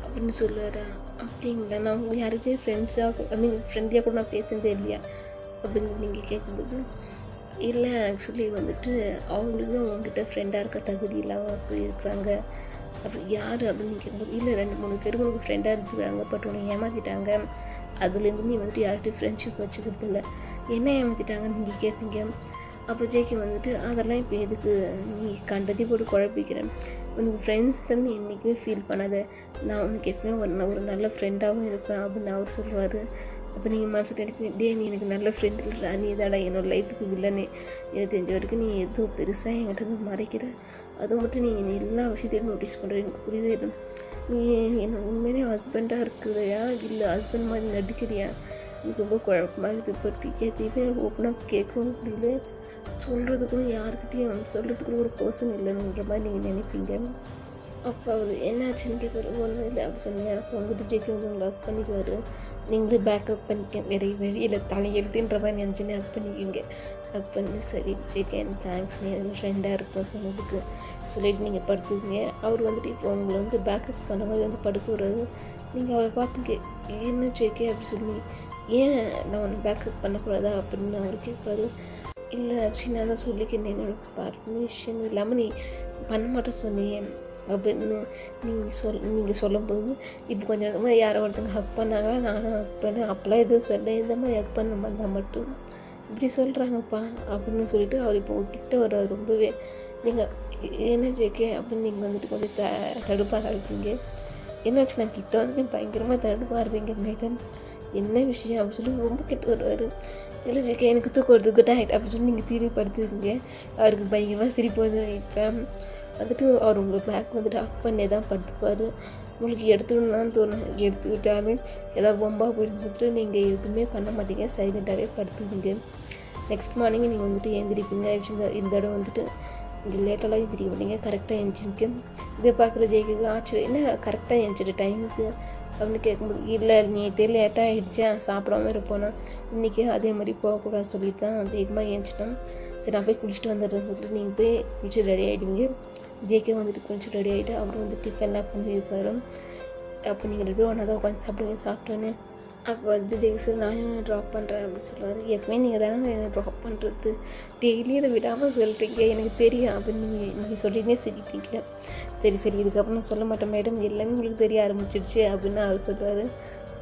S1: அப்படின்னு சொல்லுவாரா. அப்படிங்களா நான் உங்கள் யாருக்குமே ஃப்ரெண்ட்ஸாக ஃப்ரெண்ட்லியாக கூட நான் பேசுனதே இல்லையா அப்படின்னு நீங்கள் கேட்கும்போது இல்லை ஆக்சுவலி வந்துட்டு அவங்களுக்கு தான் உங்ககிட்ட ஃப்ரெண்டாக இருக்க தகுதி இல்லாமல் போயிருக்கிறாங்க. அப்படி யார் அப்படின்னு கேட்கும்போது இல்லை 2-3 பேருக்கு உனக்கு ஃப்ரெண்டாக இருந்துருக்காங்க பட் உன்னை ஏமாற்றிட்டாங்க. அதுலேருந்து நீ வந்துட்டு யார்கிட்டையும் ஃப்ரெண்ட்ஷிப் வச்சுக்கிறது இல்லை. என்ன ஏமாற்றிட்டாங்கன்னு நீங்கள் கேட்பீங்க. அப்போ ஜெய்க்கு வந்துட்டு அதெல்லாம் இப்போ எதுக்கு நீ கண்டதி போட்டு குழப்பிக்கிறேன். உனக்கு ஃப்ரெண்ட்ஸ்லேருந்து என்றைக்குமே ஃபீல் பண்ணாத, நான் உனக்கு எப்பவுமே ஒரு நல்ல ஃப்ரெண்டாகவும் இருப்பேன் அப்படின்னு அவர் சொல்லுவார். அப்போ நீங்கள் மனசு நினைப்பீங்க டே நீ எனக்கு நல்ல ஃப்ரெண்ட் இல்லைடா நீ தாடா என்னோடய லைஃபுக்கு வில்லனே, எனக்கு தெரிஞ்ச வரைக்கும் நீ ஏதோ பெருசாக என்கிட்ட வந்து மறைக்கிற, அது மட்டும் நீ எல்லா விஷயத்தையும் நோட்டீஸ் பண்ணுற எனக்கு புரியவே இல்லை. நீ என்ன உண்மையிலே ஹஸ்பண்டாக இருக்கிறியா இல்லை ஹஸ்பண்ட் மாதிரி நடிக்கிறியா எனக்கு ரொம்ப குழப்பமாக இருக்குது. பட் எதையுமே எனக்கு ஓப்பனாக கேட்கவும் முடியல, சொல்கிறதுக்குள்ள யாருக்கிட்டையும் சொல்கிறதுக்குள்ள ஒரு பர்சன் இல்லைன்ற மாதிரி நீங்கள் நினைப்பீங்க. அப்போ அவர் என்னாச்சுன்னு கேட்குற ஒன்றும் இல்லை அப்படி சொன்னேன். அப்போ வந்துட்டு ஜெய்க்கு வந்து உங்களை ஹக் பண்ணிக்குவார். நீங்கள் பேக்கப் பண்ணிக்க வேறு வெளியில் தலையெழுத்துன்ற மாதிரி நினச்சின்னு ஹக் பண்ணிக்குவீங்க. ஹக் பண்ணி சரி ஜெய்க்கு எனக்கு தேங்க்ஸ் நீ எனக்கு ஃப்ரெண்டாக இருக்கும் சொன்னதுக்கு சொல்லிவிட்டு நீங்கள் படுத்துக்குங்க. அவர் வந்துட்டு இப்போ உங்களை வந்து பேக்கப் பண்ண மாதிரி வந்து படுக்க வர்றாரு. நீங்கள் அவரை பார்ப்பீங்க என்ன ஜெய்க்கு அப்படி சொல்லி ஏன் நான் ஒன்று பேக்கப் பண்ணக்கூடாதா அப்படின்னு அவர் கேட்பாரு. இல்லை ஆக்சுவலி நான் தான் சொல்லிக்கிறேன் என்னோடய பர்மிஷன் இல்லாமல் நீ பண்ண மாட்டேன்னு சொன்னீங்க அப்படின்னு நீங்கள் சொல்லும்போது இப்போ கொஞ்சம் நேரமாக யாரோ ஒருத்தங்க ஹக் பண்ணாங்க நானும் ஹக் பண்ணேன் அப்போல்லாம் எதுவும் சொல்ல இந்த மாதிரி ஹக் பண்ண மாட்டேன் மட்டும் இப்படி சொல்கிறாங்கப்பா அப்படின்னு சொல்லிட்டு அவர் இப்போ கிட்ட வர ரொம்பவே நீங்கள் என்ன ஜெய்க்கே அப்படின்னு நீங்கள் வந்துட்டு கொஞ்சம் தடுப்பாக இருப்பீங்க. என்னாச்சு நான் கிட்ட வந்து பயங்கரமாக தடுப்பாடுறீங்க மேடம் என்ன விஷயம் அப்படின்னு சொல்லி ரொம்ப கிட்ட வருவார். இல்லை ஜெய்க்கே எனக்கு தூக்கம் வருது குட் நைட் அப்படின்னு சொல்லி நீங்கள் திரும்பி படுத்துருக்கீங்க. அவருக்கு பயங்கரமாக சிரிப்பு வந்து இப்போ வந்துட்டு அவர் உங்களை பேக் வந்துட்டு ஹக் பண்ணி தான் படுத்துப்பார். உங்களுக்கு எடுத்துக்கணும்னு தோணும், எடுத்து விட்டாலும் ஏதாவது பொம்பாக போயிட்டு சொல்லிட்டு நீங்கள் எதுவுமே பண்ண மாட்டீங்க, சைலண்ட்டாகவே படுத்துவீங்க. நெக்ஸ்ட் மார்னிங் நீங்கள் வந்துட்டு எழுந்திரிப்பீங்க. இந்த தடவை வந்துட்டு நீங்கள் லேட்டெல்லாம் எழுந்திரிக்க மாட்டீங்க, கரெக்டாக எழுந்திரிக்க. இதை பார்க்குற ஜெய்க்கு ஆச்சு என்ன கரெக்டாக எழுந்திரிச்சிட்டு டைமுக்கு அப்படின்னு கேட்கும்போது இல்லை நீ லேட்டாக ஆகிடுச்சா சாப்பிடாம இருப்போனா இன்றைக்கி அதே மாதிரி போகக்கூடாது சொல்லிட்டு தான் வேகமாக எழுந்திரிச்சிட்டோம். சரி நான் போய் குளிச்சுட்டு வந்துடுறேன்னு சொல்லிட்டு நீங்கள் போய் குளிச்சு ரெடி ஆகிடுவீங்க. ஜேகே வந்துட்டு குளிச்சு ரெடி ஆகிட்டு அப்புறம் வந்து டிஃபன்லாம் பண்ணி வைப்பார். அப்போ நீங்கள் 2 பேரும் ஒன்றா தான் உட்காந்து சாப்பிட்டோன்னே அப்போ வந்துட்டு ஜெய்க்கு சொல்லி நான் ட்ராப் பண்ணுறேன் அப்படின்னு சொல்லுவார். எப்பவுமே நீங்கள் தானே என்னை ட்ராப் பண்ணுறது டெய்லி அதை விடாமல் சொல்கிறீங்க எனக்கு தெரியும் அப்படின்னு நீங்கள் சொல்லினே சிரிப்பீங்க. சரி இதுக்கப்புறம் நான் சொல்ல மாட்டேன் மேடம் எல்லாமே உங்களுக்கு தெரிய ஆரம்பிச்சிடுச்சு அப்படின்னு அவர் சொல்லுவார்.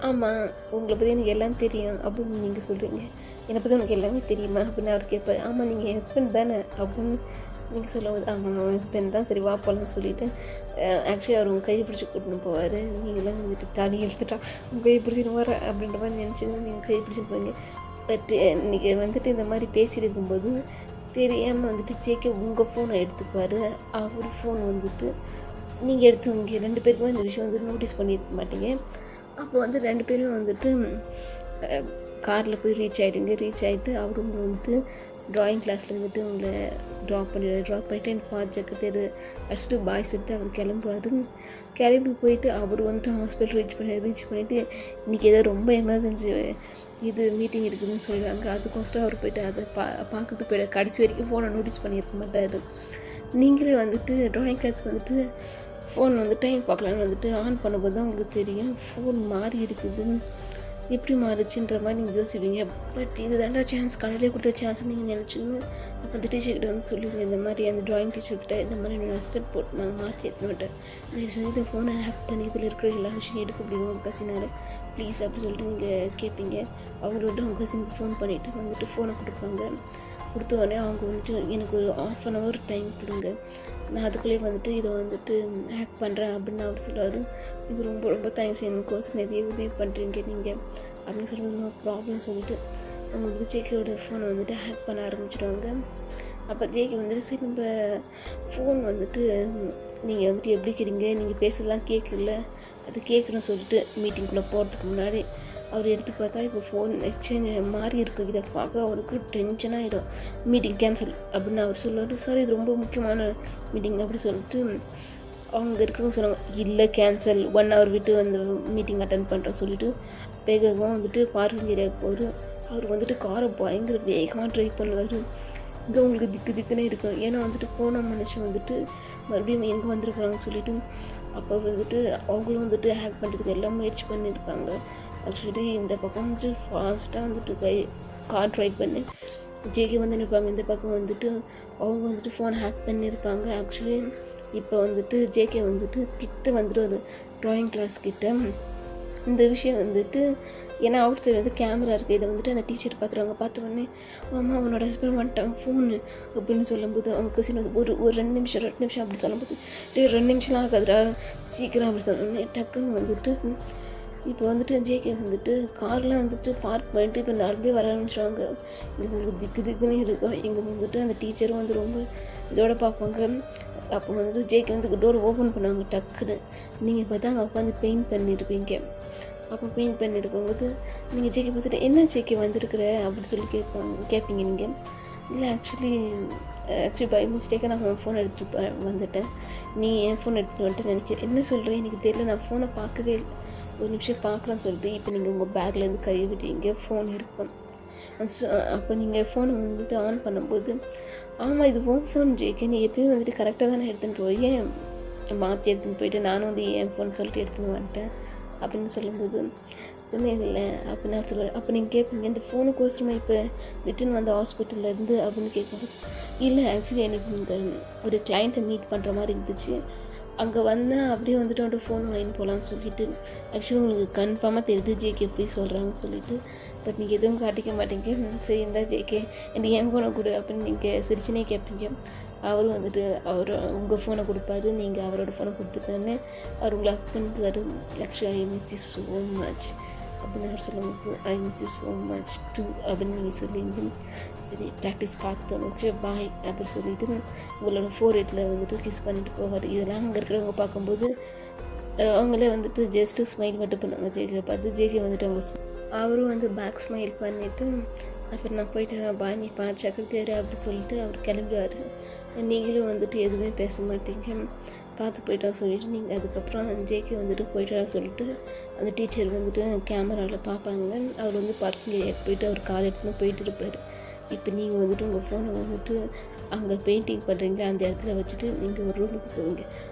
S1: ஆமாம் உங்களை பற்றி எனக்கு எல்லாம் தெரியும் அப்படின்னு நீங்கள் சொல்கிறீங்க, என்னை பற்றி உனக்கு எல்லாமே தெரியுமா அப்படின்னு அவர் கேட்பார். ஆமாம் நீங்கள் என் ஹஸ்பண்ட் தானே அப்படின்னு நீங்கள் சொல்லும்போது ஆமாம் ஹஸ்பண்ட் தான் சரி வா போகலான்னு சொல்லிவிட்டு ஆக்சுவலி அவர் உங்கள் கையை பிடிச்சி கூட்டின்னு போவார். நீங்களாம் வந்துட்டு தடி எடுத்துட்டா உங்கள் கையை பிடிச்சிட்டு வர அப்படின்ற மாதிரி நினச்சிங்கன்னா நீங்கள் கையை பிடிச்சிட்டு போவீங்க. பட் நீங்கள் வந்துட்டு இந்த மாதிரி பேசிட்டு இருக்கும்போது தெரியாமல் வந்துட்டு ஜேகே உங்கள் ஃபோனை எடுத்துக்குவார். அவர் ஃபோன் வந்துட்டு நீங்கள் எடுத்துவீங்க. 2 பேருக்குமே இந்த விஷயம் வந்து நோட்டீஸ் பண்ணியிருக்க மாட்டீங்க. அப்போ வந்து 2 பேரும் வந்துட்டு காரில் போய் ரீச் ஆகிட்டு அவர் உங்களை வந்துட்டு ட்ராயிங் கிளாஸில் வந்துட்டு உங்களை ட்ராப் பண்ணிவிட்டு எனக்கு பார்த்து தெரு அடிச்சுட்டு பாய் சொல்லிட்டு அவர் கிளம்பி போயிட்டு அவர் வந்துட்டு ஹாஸ்பிட்டல் ரீச் பண்ணிவிட்டு இன்றைக்கி ஏதோ ரொம்ப எமர்ஜென்சி இது மீட்டிங் இருக்குதுன்னு சொல்கிறாங்க. அதுக்கோசரம் அவர் போய்ட்டு அதை பார்க்கறதுக்கு போய்ட்டு கடைசி வரைக்கும் ஃபோனை நோட்டீஸ் பண்ணியிருக்க மாட்டார். நீங்களே வந்துட்டு ட்ராயிங் கிளாஸ்க்கு வந்துட்டு ஃபோன் வந்து டைம் பார்க்கலான்னு வந்துட்டு ஆன் பண்ணும்போது தான் உங்களுக்கு தெரியும் ஃபோன் மாறி இருக்குது, எப்படி மாறிச்சுன்ற மாதிரி நீங்கள் யோசிப்பீங்க. பட் இது தாண்டா சான்ஸ், கடவுளே கொடுத்த சான்ஸ் நீங்கள் நினச்சின்னு அப்போ அந்த டீச்சர்கிட்ட வந்து சொல்லுவீங்க. இந்த மாதிரி அந்த ட்ராயிங் டீச்சர்கிட்ட இந்த மாதிரி என்னோடய ஹஸ்பண்ட் போட்டு நாங்கள் மாற்றி எடுத்து விட்டேன், இந்த ஃபோனை ஹேக் பண்ணி இதில் இருக்கிற எல்லா விஷயம் எடுக்க முடியும் உங்கள் கசினால் ப்ளீஸ் அப்படி சொல்லிட்டு நீங்கள் கேட்பீங்க. அவங்களோட உங்கள் கசினுக்கு ஃபோன் பண்ணிவிட்டு வந்துட்டு ஃபோனை கொடுப்பாங்க. கொடுத்த உடனே அவங்க வந்துட்டு எனக்கு ஒரு 1/2 hour டைம் கொடுங்க, நான் அதுக்குள்ளேயே வந்துட்டு இதை வந்துட்டு ஹேக் பண்ணுறேன் அப்படின்னு அவர் சொல்லுவார். இது ரொம்ப ரொம்ப தேங்க்ஸ், எனக்கோசம் நிறைய உதவி பண்ணுறீங்க நீங்கள் அப்படின்னு சொல்லுவது நோ ப்ராப்ளம் சொல்லிவிட்டு அவங்க வந்து ஜேகேயோட ஃபோனை வந்துட்டு ஹேக் பண்ண ஆரம்பிச்சிடுவாங்க. அப்போ ஜேகே வந்துட்டு சரி நம்ம ஃபோன் வந்துட்டு நீங்கள் வந்துட்டு எப்படி இருக்கிறீங்க, நீங்கள் பேசுறதுலாம் கேட்கல, அது கேட்கணும்னு சொல்லிட்டு மீட்டிங்குள்ளே போகிறதுக்கு முன்னாடி அவர் எடுத்து பார்த்தா இப்போ ஃபோன் எக்ஸ்சேஞ்ச் மாறி இருக்குது. இதை பார்க்குற அவருக்கு டென்ஷனாகிடும். மீட்டிங் கேன்சல் அப்படின்னு அவர் சொல்லுவார். சார் இது ரொம்ப முக்கியமான மீட்டிங் அப்படி சொல்லிட்டு அவங்க இருக்கிறவங்க சொன்னாங்க, இல்லை கேன்சல் 1 hour விட்டு வந்து மீட்டிங் அட்டன் பண்ணுறேன்னு சொல்லிவிட்டு வேகமாக வந்துட்டு பார்க்கிங் ஏரியாவுக்கு போகிறார். அவர் வந்துட்டு காரை பயங்கர வேகமாக ட்ரைவ் பண்ணுவார். இங்கே உங்களுக்கு திக்குன்னே இருக்கும். ஏன்னா வந்துட்டு போன மனுஷன் வந்துட்டு மறுபடியும் எங்கே வந்துருக்குறாங்கன்னு சொல்லிவிட்டு அப்போ வந்துட்டு அவங்களும் வந்துட்டு ஹேக் பண்ணுறதுக்கு எல்லாம் முயற்சி பண்ணியிருப்பாங்க. ஆக்சுவலி இந்த பக்கம் வந்துட்டு ஃபாஸ்ட்டாக வந்துட்டு கார் ட்ரைவ் பண்ணி ஜேகே வந்து நிற்பாங்க. இந்த பக்கம் வந்துட்டு அவங்க வந்துட்டு ஃபோன் ஹேக் பண்ணியிருப்பாங்க. ஆக்சுவலி இப்போ வந்துட்டு ஜேகே வந்துட்டு கிட்ட வந்துட்டு ஒரு ட்ராயிங் கிளாஸ் கிட்ட இந்த விஷயம் வந்துட்டு ஏன்னா அவுட் சைடு வந்து கேமரா இருக்குது, இதை வந்துட்டு அந்த டீச்சர் பார்த்துருவாங்க. பார்த்த உடனே அம்மா அவனோட ஹஸ்பண்ட் வந்துட்டாங்க ஃபோனு அப்படின்னு சொல்லும்போது அவங்க கசின் வந்து ஒரு 2 நிமிஷம் அப்படி சொல்லும்போது 2 நிமிஷம்லாம் ஆகாதுடா சீக்கிரம் அப்படி சொன்னோடனே டக்குன்னு வந்துட்டு இப்போ வந்துட்டு ஜேகே வந்துட்டு கார்லாம் வந்துட்டு பார்க் பண்ணிட்டு இப்போ நடந்தே வர ஆரம்பிச்சிடுவாங்க. இங்கே உங்களுக்கு திக்குன்னு இருக்கும். இங்கே வந்துட்டு அந்த டீச்சரும் வந்து ரொம்ப இதோட பார்ப்பாங்க. அப்போ வந்துட்டு ஜேகே வந்து டோர் ஓப்பன் பண்ணுவாங்க டக்குன்னு. நீங்கள் பார்த்தா அங்கே உட்காந்து பெயிண்ட் பண்ணியிருப்பீங்க. அப்போ பெயிண்ட் பண்ணியிருக்கும்போது நீங்கள் ஜேகே பார்த்துட்டு என்ன ஜேகே வந்திருக்கிற அப்படின்னு சொல்லி கேட்பீங்க நீங்கள். இல்லை ஆக்சுவலி பை மிஸ்டேக்காக நான் உன் ஃபோன் எடுத்துகிட்டு வந்துட்டேன், நீ என் ஃபோன் எடுத்துகிட்டு வந்துட்டு நினைக்கிறேன். என்ன சொல்கிறேன் எனக்கு தெரியல, நான் ஃபோனை பார்க்கவே இல்லை, ஒரு நிமிஷம் பார்க்கலான்னு சொல்லிட்டு இப்போ நீங்கள் உங்கள் பேக்லேருந்து கை விடுவீங்க, ஃபோன் இருக்கும். அப்போ நீங்கள் ஃபோனை வந்துட்டு ஆன் பண்ணும்போது ஆமாம் இது உன் ஃபோன் ஜேகே, நீ எப்பயும் வந்துட்டு கரெக்டாக தானே எடுத்துகிட்டு போய் ஏன் மாற்றி எடுத்துகிட்டு போயிட்டு நானும் வந்து என் ஃபோன் சொல்லிட்டு எடுத்துன்னு வந்துட்டேன் அப்படின்னு சொல்லும்போது ஒன்றும் இல்லை அப்படின்னு நான் சொல்லுவேன். அப்போ நீங்கள் கேட்பீங்க இந்த ஃபோனுக்கோசரமா இப்போ ரிட்டன் வந்த ஹாஸ்பிட்டல்லேருந்து அப்படின்னு கேட்கும்போது இல்லை ஆக்சுவலி எனக்கு இங்கே ஒரு கிளைண்ட்டை மீட் பண்ணுற மாதிரி இருந்துச்சு, அங்கே வந்தேன் அப்படியே வந்துட்டு அவன்கிட்ட ஃபோன் வாங்கின்னு போகலான்னு சொல்லிட்டு ஆக்சுவலி உங்களுக்கு கன்ஃபார்மாக தெரியுது ஜேகே போய் சொல்கிறாங்கன்னு சொல்லிட்டு பட் நீங்கள் எதுவும் காட்டிக்க மாட்டீங்க. சரி இந்த ஜேகே எனக்கு என் ஃபோனை கொடு அப்படின்னு நீங்கள் சிரிச்சுனே கேட்பீங்க. அவரும் வந்துட்டு உங்கள் ஃபோனை கொடுப்பாரு, நீங்கள் அவரோட ஃபோனை கொடுத்துட்டோன்னே அவர் உங்களை ஹக் பண்ணிக்குவார். Actually I miss you so much அப்படின்னு அவர் சொல்லும்போது I miss you so much too அப்படின்னு நீங்கள் சொல்லிங்க. சரி ப்ராக்டிஸ் பார்த்தோம் ஓகே பாய் அப்படின்னு சொல்லிவிட்டு உங்களோட 4 வந்துட்டு கிஸ் பண்ணிட்டு போவார். இதெல்லாம் அங்கே இருக்கிறவங்க பார்க்கும்போது அவங்களே வந்துட்டு ஜஸ்ட்டு ஸ்மைல் மட்டும் பண்ணுவாங்க. ஜேகே பார்த்து ஜேகே வந்துட்டு அவங்க அவரும் வந்து பேக் ஸ்மைல் பண்ணிவிட்டு அப்புறம் நான் போயிட்டு பாய் நீ சக்கரத்தேரு அப்படி சொல்லிட்டு அவர் கிளம்பிடுவார். நீங்களும் வந்துட்டு எதுவுமே பேச மாட்டீங்க, பார்த்து போயிட்டா சொல்லிவிட்டு நீங்கள் அதுக்கப்புறம் ஜேகே வந்துட்டு போயிட்டா சொல்லிட்டு அந்த டீச்சர் வந்துட்டு கேமராவில் பார்ப்பாங்க. அவர் வந்து பார்க்கிங் ஏரியாவுக்கு போயிட்டு அவர் கார் எடுத்துன்னு போயிட்டு இருப்பார். இப்போ நீங்கள் வந்துட்டு உங்கள் ஃபோனை வந்துட்டு அங்கே பெயிண்டிங் பண்ணுறீங்களா அந்த இடத்துல வச்சுட்டு நீங்கள் ஒரு ரூமுக்கு போவீங்க.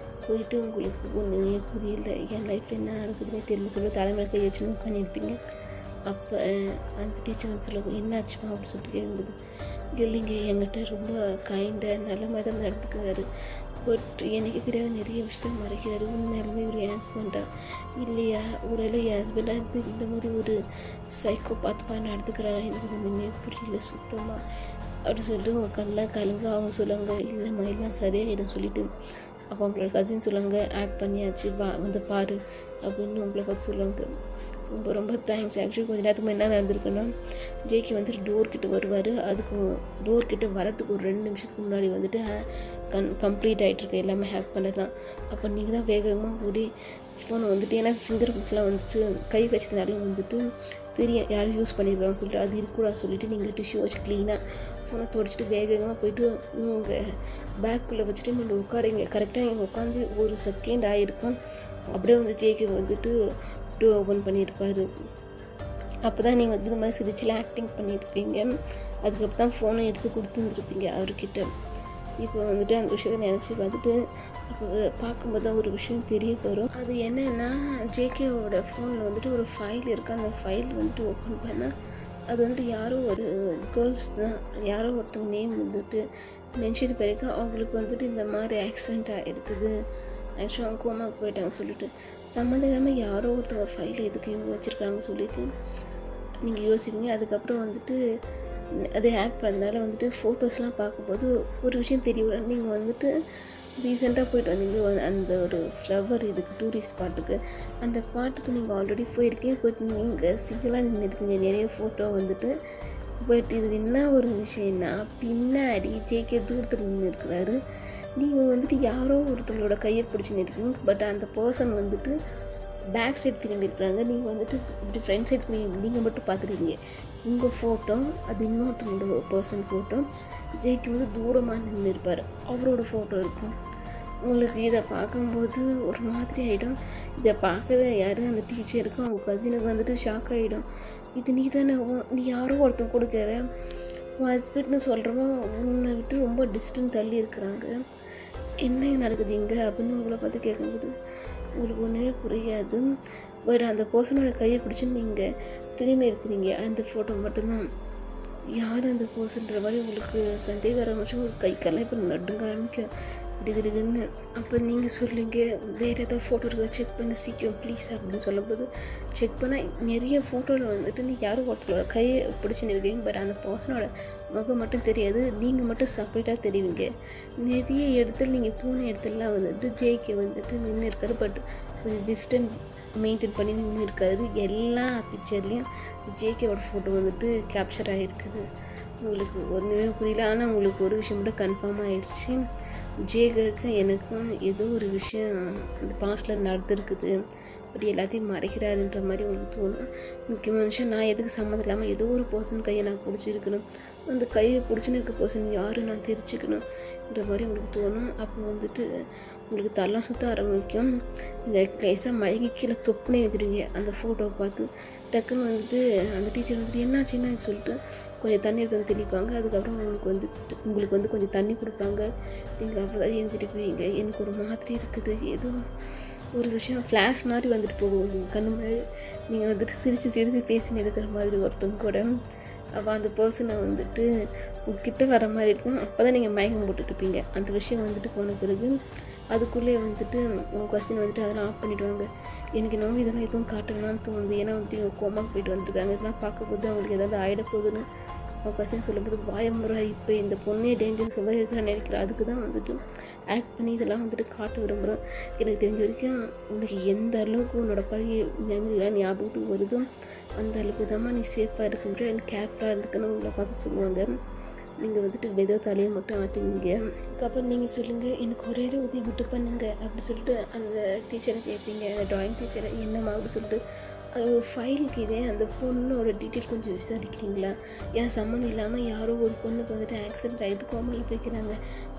S1: போயிட்டு உங்களுக்கு ஒன்றுமே புரியல, என் லைஃப்பில் என்ன நடக்குதுன்னே தெரியல சொல்லி தலைமையில் கை வச்சுன்னு உட்காந்துருப்பீங்க. அப்போ அந்த டீச்சர் வந்து சொல்லுவாங்க என்னாச்சுமா அப்படின்னு சொல்லிட்டு கேட்கும்போது இல்லைங்க என்கிட்ட ரொம்ப கைண்டாக நல்ல மாதிரி தான் நடந்துக்கிறாரு, பட் எனக்கு தெரியாத நிறைய விஷயத்த மறைக்கிறாரு, உண்மையாலுமே ஒரு ஹஸ்பண்டா இல்லையா ஒருவேளை என் ஹஸ்பண்டாக இருந்து இந்த மாதிரி ஒரு சைக்கோ பார்த்துப்பா நடந்துக்கிறாரா எனக்கு ஒன்றுமே புரியல சுத்தமாக அப்படி சொல்லிட்டு உங்கள் கண்ணெலாம் கலங்க. அவங்க சொல்லுவாங்க இல்லைம்மா எல்லாம் சரியாயிடும் சொல்லிவிட்டு அப்போ அவங்களோட கசின் சொல்லுவாங்க ஆக்ட் பண்ணியாச்சு வா வந்து பாரு அப்படின்னு உங்களை பார்த்து சொல்லுவாங்க. ரொம்ப ரொம்ப தேங்க்ஸ். ஆக்சுவலி கொஞ்சம் நேரத்துக்கு என்ன நடந்திருக்குன்னா ஜேகே வந்துட்டு டோர்கிட்ட வருவார். அதுக்கு டோர்கிட்ட வரத்துக்கு ஒரு 2 நிமிஷத்துக்கு முன்னாடி வந்துட்டு கம்ப்ளீட் ஆகிட்டுருக்கு எல்லாமே ஹேக் பண்ணுறதுலாம். அப்போ நீங்கள் தான் வேகமாக ஓடி ஃபோனை வந்துட்டு ஏன்னா ஃபிங்கர் பிரிண்ட்லாம் வந்துட்டு கை வச்சதுனால வந்துட்டு தெரியும் யாரும் யூஸ் பண்ணியிருக்காங்கன்னு சொல்லிட்டு அது இருக்கக்கூடாது சொல்லிவிட்டு நீங்கள் டிஷ்யூ வச்சு க்ளீனாக ஃபோனை துடைச்சிட்டு வேகமாக போய்ட்டு உங்கள் பேக்குள்ளே வச்சுட்டு நீங்கள் உட்காருங்க. கரெக்டாக நீங்கள் உட்காந்து ஒரு செகண்ட் ஆகிருக்கும், அப்படியே வந்து ஜேகே வந்துட்டு டோர் ஓப்பன் பண்ணியிருப்பார். அப்போ தான் நீங்கள் வந்து இந்த மாதிரி சிரிச்சில் ஆக்டிங் பண்ணியிருப்பீங்க. அதுக்கப்புறம் தான் ஃபோனை எடுத்து கொடுத்துருந்துருப்பீங்க அவர்கிட்ட. இப்போ வந்துட்டு அந்த விஷயத்தை நினச்சி பார்த்துட்டு அப்போ பார்க்கும்போது தான் ஒரு விஷயம் தெரிய வரும். அது என்னென்னா, ஜேகேவோட ஃபோனில் வந்துட்டு ஒரு ஃபைல் இருக்குது. அந்த ஃபைல் வந்துட்டு ஓப்பன் பண்ணால் அது வந்துட்டு யாரோ ஒரு கேர்ள்ஸ் தான், யாரோ ஒருத்தவங்க நேம் வந்துட்டு மென்ஷன் பண்ணியிருக்கா. அவங்களுக்கு வந்துட்டு இந்த மாதிரி ஆக்சிடெண்ட் ஆகிருக்குது, ஆக்சுவலாக அவங்க கோமாவுக்கு போயிட்டாங்க சொல்லிட்டு சம்மந்தமாக யாரோ ஒருத்தவங்க ஃபைலை எதுக்கு இவங்க வச்சுருக்காங்கன்னு சொல்லிட்டு நீங்கள் யோசிப்பீங்க. அதுக்கப்புறம் வந்துட்டு அது ஹேக் பண்ணதுனால வந்துட்டு ஃபோட்டோஸ்லாம் பார்க்கும்போது ஒரு விஷயம் தெரியும். நீங்கள் வந்துட்டு ரீசெண்டாக போயிட்டு வந்தீங்க அந்த ஒரு ஃப்ளவர் இதுக்கு டூரிஸ்ட் ஸ்பாட்டுக்கு, அந்த பாட்டுக்கு நீங்கள் ஆல்ரெடி போயிருக்கீங்க. போய்ட்டு நீங்கள் சிங்கிளாக நின்றுருக்கீங்க நிறைய ஃபோட்டோ வந்துட்டு. பட் இது என்ன ஒரு விஷயம்னா, பின்னாடி ஜேகே தூரத்தில் நின்று இருக்கிறாரு. நீங்கள் வந்துட்டு யாரோ ஒருத்தவங்களோட கையை பிடிச்சி நிற்கிறீங்க. பட் அந்த பர்சன் வந்துட்டு பேக் சைடு திரும்பி இருக்கிறாங்க. நீங்கள் வந்துட்டு இப்படி ஃப்ரண்ட் சைடு நீங்கள் மட்டும் பார்த்துருக்கீங்க. உங்கள் ஃபோட்டோ அது இன்னொருத்தவங்களோட பர்சன் ஃபோட்டோ. ஜேகே வந்து தூரமாக நின்று இருப்பார், அவரோட ஃபோட்டோ இருக்கும். உங்களுக்கு இதை பார்க்கும்போது ஒரு மாதிரி ஆகிடும். இதை பார்க்குற யார் அந்த டீச்சருக்கும் அவங்க கசினுக்கு வந்துட்டு ஷாக் ஆகிடும். இது நீ தானே, நீ யாரோ ஒருத்தன் கொடுக்குற, உன் ஹஸ்பண்ட்னு சொல்கிறவன் உன்னை விட்டு ரொம்ப டிஸ்டன்ஸ் தள்ளி இருக்கிறாங்க, என்ன நடக்குது இங்கே அப்படின்னு உங்களை பார்த்து கேட்கும்போது உங்களுக்கு ஒன்றுமே புரியாது. பட் அந்த பர்சனோட கையை பிடிச்சி நீங்கள் திரும்பி இருக்கிறீங்க. அந்த ஃபோட்டோ மட்டும்தான் யார் அந்த பர்சன்ற மாதிரி உங்களுக்கு சந்தேகம் ஆரம்பிச்சு உங்களுக்கு கை கல்லாம் இப்போ நடுங்க ஆரம்பிக்கும் இதுன்னு. அப்போ நீங்கள் சொல்லுங்க, வேறு ஏதாவது ஃபோட்டோ இருக்கா செக் பண்ணி சீக்கிரம் ப்ளீஸ் அப்படின்னு சொல்லும்போது செக் பண்ணால் நிறைய ஃபோட்டோவில் வந்துட்டு நீங்கள் யாரும் ஒருத்தரோட கையை பிடிச்சின்னு இருக்கீங்க. பட் அந்த பர்சனோட முகம் மட்டும் தெரியாது, நீங்கள் மட்டும் செப்பரேட்டாக தெரிவிங்க. நிறைய இடத்துல நீங்கள் போன இடத்துலலாம் வந்துட்டு ஜேகே வந்துட்டு நின்று இருக்காரு. பட் கொஞ்சம் டிஸ்டன்ஸ் மெயின்டைன் பண்ணி நின்று இருக்காரு. எல்லா பிக்சர்லேயும் ஜேகேவோட ஃபோட்டோ வந்துட்டு கேப்சர் ஆகிருக்குது. உங்களுக்கு ஒன்றுமே புரியல. ஆனால் உங்களுக்கு ஒரு விஷயம் மட்டும் கன்ஃபார்ம் ஆகிடுச்சு, ஜேகேக்கு எனக்கும் ஏதோ ஒரு விஷயம் இந்த பாஸ்டில் நடந்துருக்குது, பட் எல்லாத்தையும் மறைக்கிறாருன்ற மாதிரி உங்களுக்கு தோணும். முக்கியமான விஷயம், நான் எதுக்கு சம்மந்தம் இல்லாமல் ஏதோ ஒரு பர்சன் கையை நான் பிடிச்சிருக்கணும், அந்த கையை பிடிச்சின்னு இருக்க பர்சன் யார் நான் தெரிஞ்சுக்கணுன்ற மாதிரி உங்களுக்கு தோணும். அப்போ வந்துட்டு உங்களுக்கு தலை சுற்ற ஆரம்பிக்கும். நீங்கள் லேசாக மயங்கி கீழே தொப்புனே வந்துடுவீங்க அந்த ஃபோட்டோவை பார்த்து. டக்குன்னு வந்துட்டு அந்த டீச்சர் வந்துட்டு என்னாச்சுன்னு சொல்லிட்டு கொஞ்சம் தண்ணி எடுத்து வந்து தெளிப்பாங்க. அதுக்கப்புறம் உங்களுக்கு வந்து கொஞ்சம் தண்ணி கொடுப்பாங்க. நீங்கள் அப்போ தான் எழுந்திருப்பீங்க. எனக்கு ஒரு மாதிரி இருக்குது, ஏதோ ஒரு விஷயம் ஃப்ளாஷ் மாதிரி வந்துட்டு போகும் உங்கள் கண்ணு முன்னாடி. நீங்கள் வந்துட்டு சிரித்து பேசின்னு இருக்கிற மாதிரி ஒருத்தங்க கூட. அப்போ அந்த பர்சனை வந்துட்டு உங்ககிட்ட வர மாதிரி இருக்கும். அப்போ தான் நீங்கள் மயக்கம் போட்டுட்ருப்பீங்க. அந்த விஷயம் வந்துட்டு போன பிறகு அதுக்குள்ளே வந்துட்டு உங்கள் கொஸ்டின் வந்துட்டு அதெல்லாம் ஆஃப் பண்ணிவிடுவாங்க. எனக்கு இன்னும் இதெல்லாம் எதுவும் காட்ட வேணாம்னு தோணுது. ஏன்னா வந்துட்டு இவங்க கோமாக்கு போயிட்டு வந்துருக்காங்க, இதெல்லாம் பார்க்கும்போது அவங்களுக்கு எதாவது ஆகிட போகுதுன்னு அவங்க கொஸ்டின் சொல்லும்போது பயமுறை இப்போ இந்த பொண்ணே டேஞ்சர்ஸ் எல்லாம் இருக்கிறான்னு நினைக்கிறேன். அதுக்கு தான் வந்துட்டு ஆக்ட் பண்ணி இதெல்லாம் வந்துட்டு காட்ட விரும்புகிறோம். எனக்கு தெரிஞ்ச வரைக்கும் உனக்கு எந்த அளவுக்கு உன்னோட பழைய மெமரிலாம் ஞாபகத்துக்கு வருதோ அந்த அளவுக்கு தான் நீ சேஃபாக இருக்க முடியும், எனக்கு கேர்ஃபுல்லாக இருந்துக்குன்னு உங்களை பார்த்து சொல்லுவாங்க. நீங்கள் வந்துட்டு வெதோ தலையை மட்டும் ஆட்டுவீங்க. அதுக்கப்புறம் நீங்கள் சொல்லுங்கள், எனக்கு ஒரே உதவி விட்டு பண்ணுங்க அப்படி சொல்லிட்டு அந்த டீச்சரை கேட்பீங்க. அந்த ட்ராயிங் டீச்சரை என்னம்மா அப்படி சொல்லிட்டு அது ஒரு ஃபைலுக்கு இதே அந்த பொண்ணோட டீட்டெயில் கொஞ்சம் விசாரிக்கிறீங்களா? ஏன் சம்மந்தம் இல்லாமல் யாரோ ஒரு பொண்ணுக்கு வந்துட்டு ஆக்சிடென்ட் ஆகிட்டு கோமாவில் போய்க்கிறாங்க,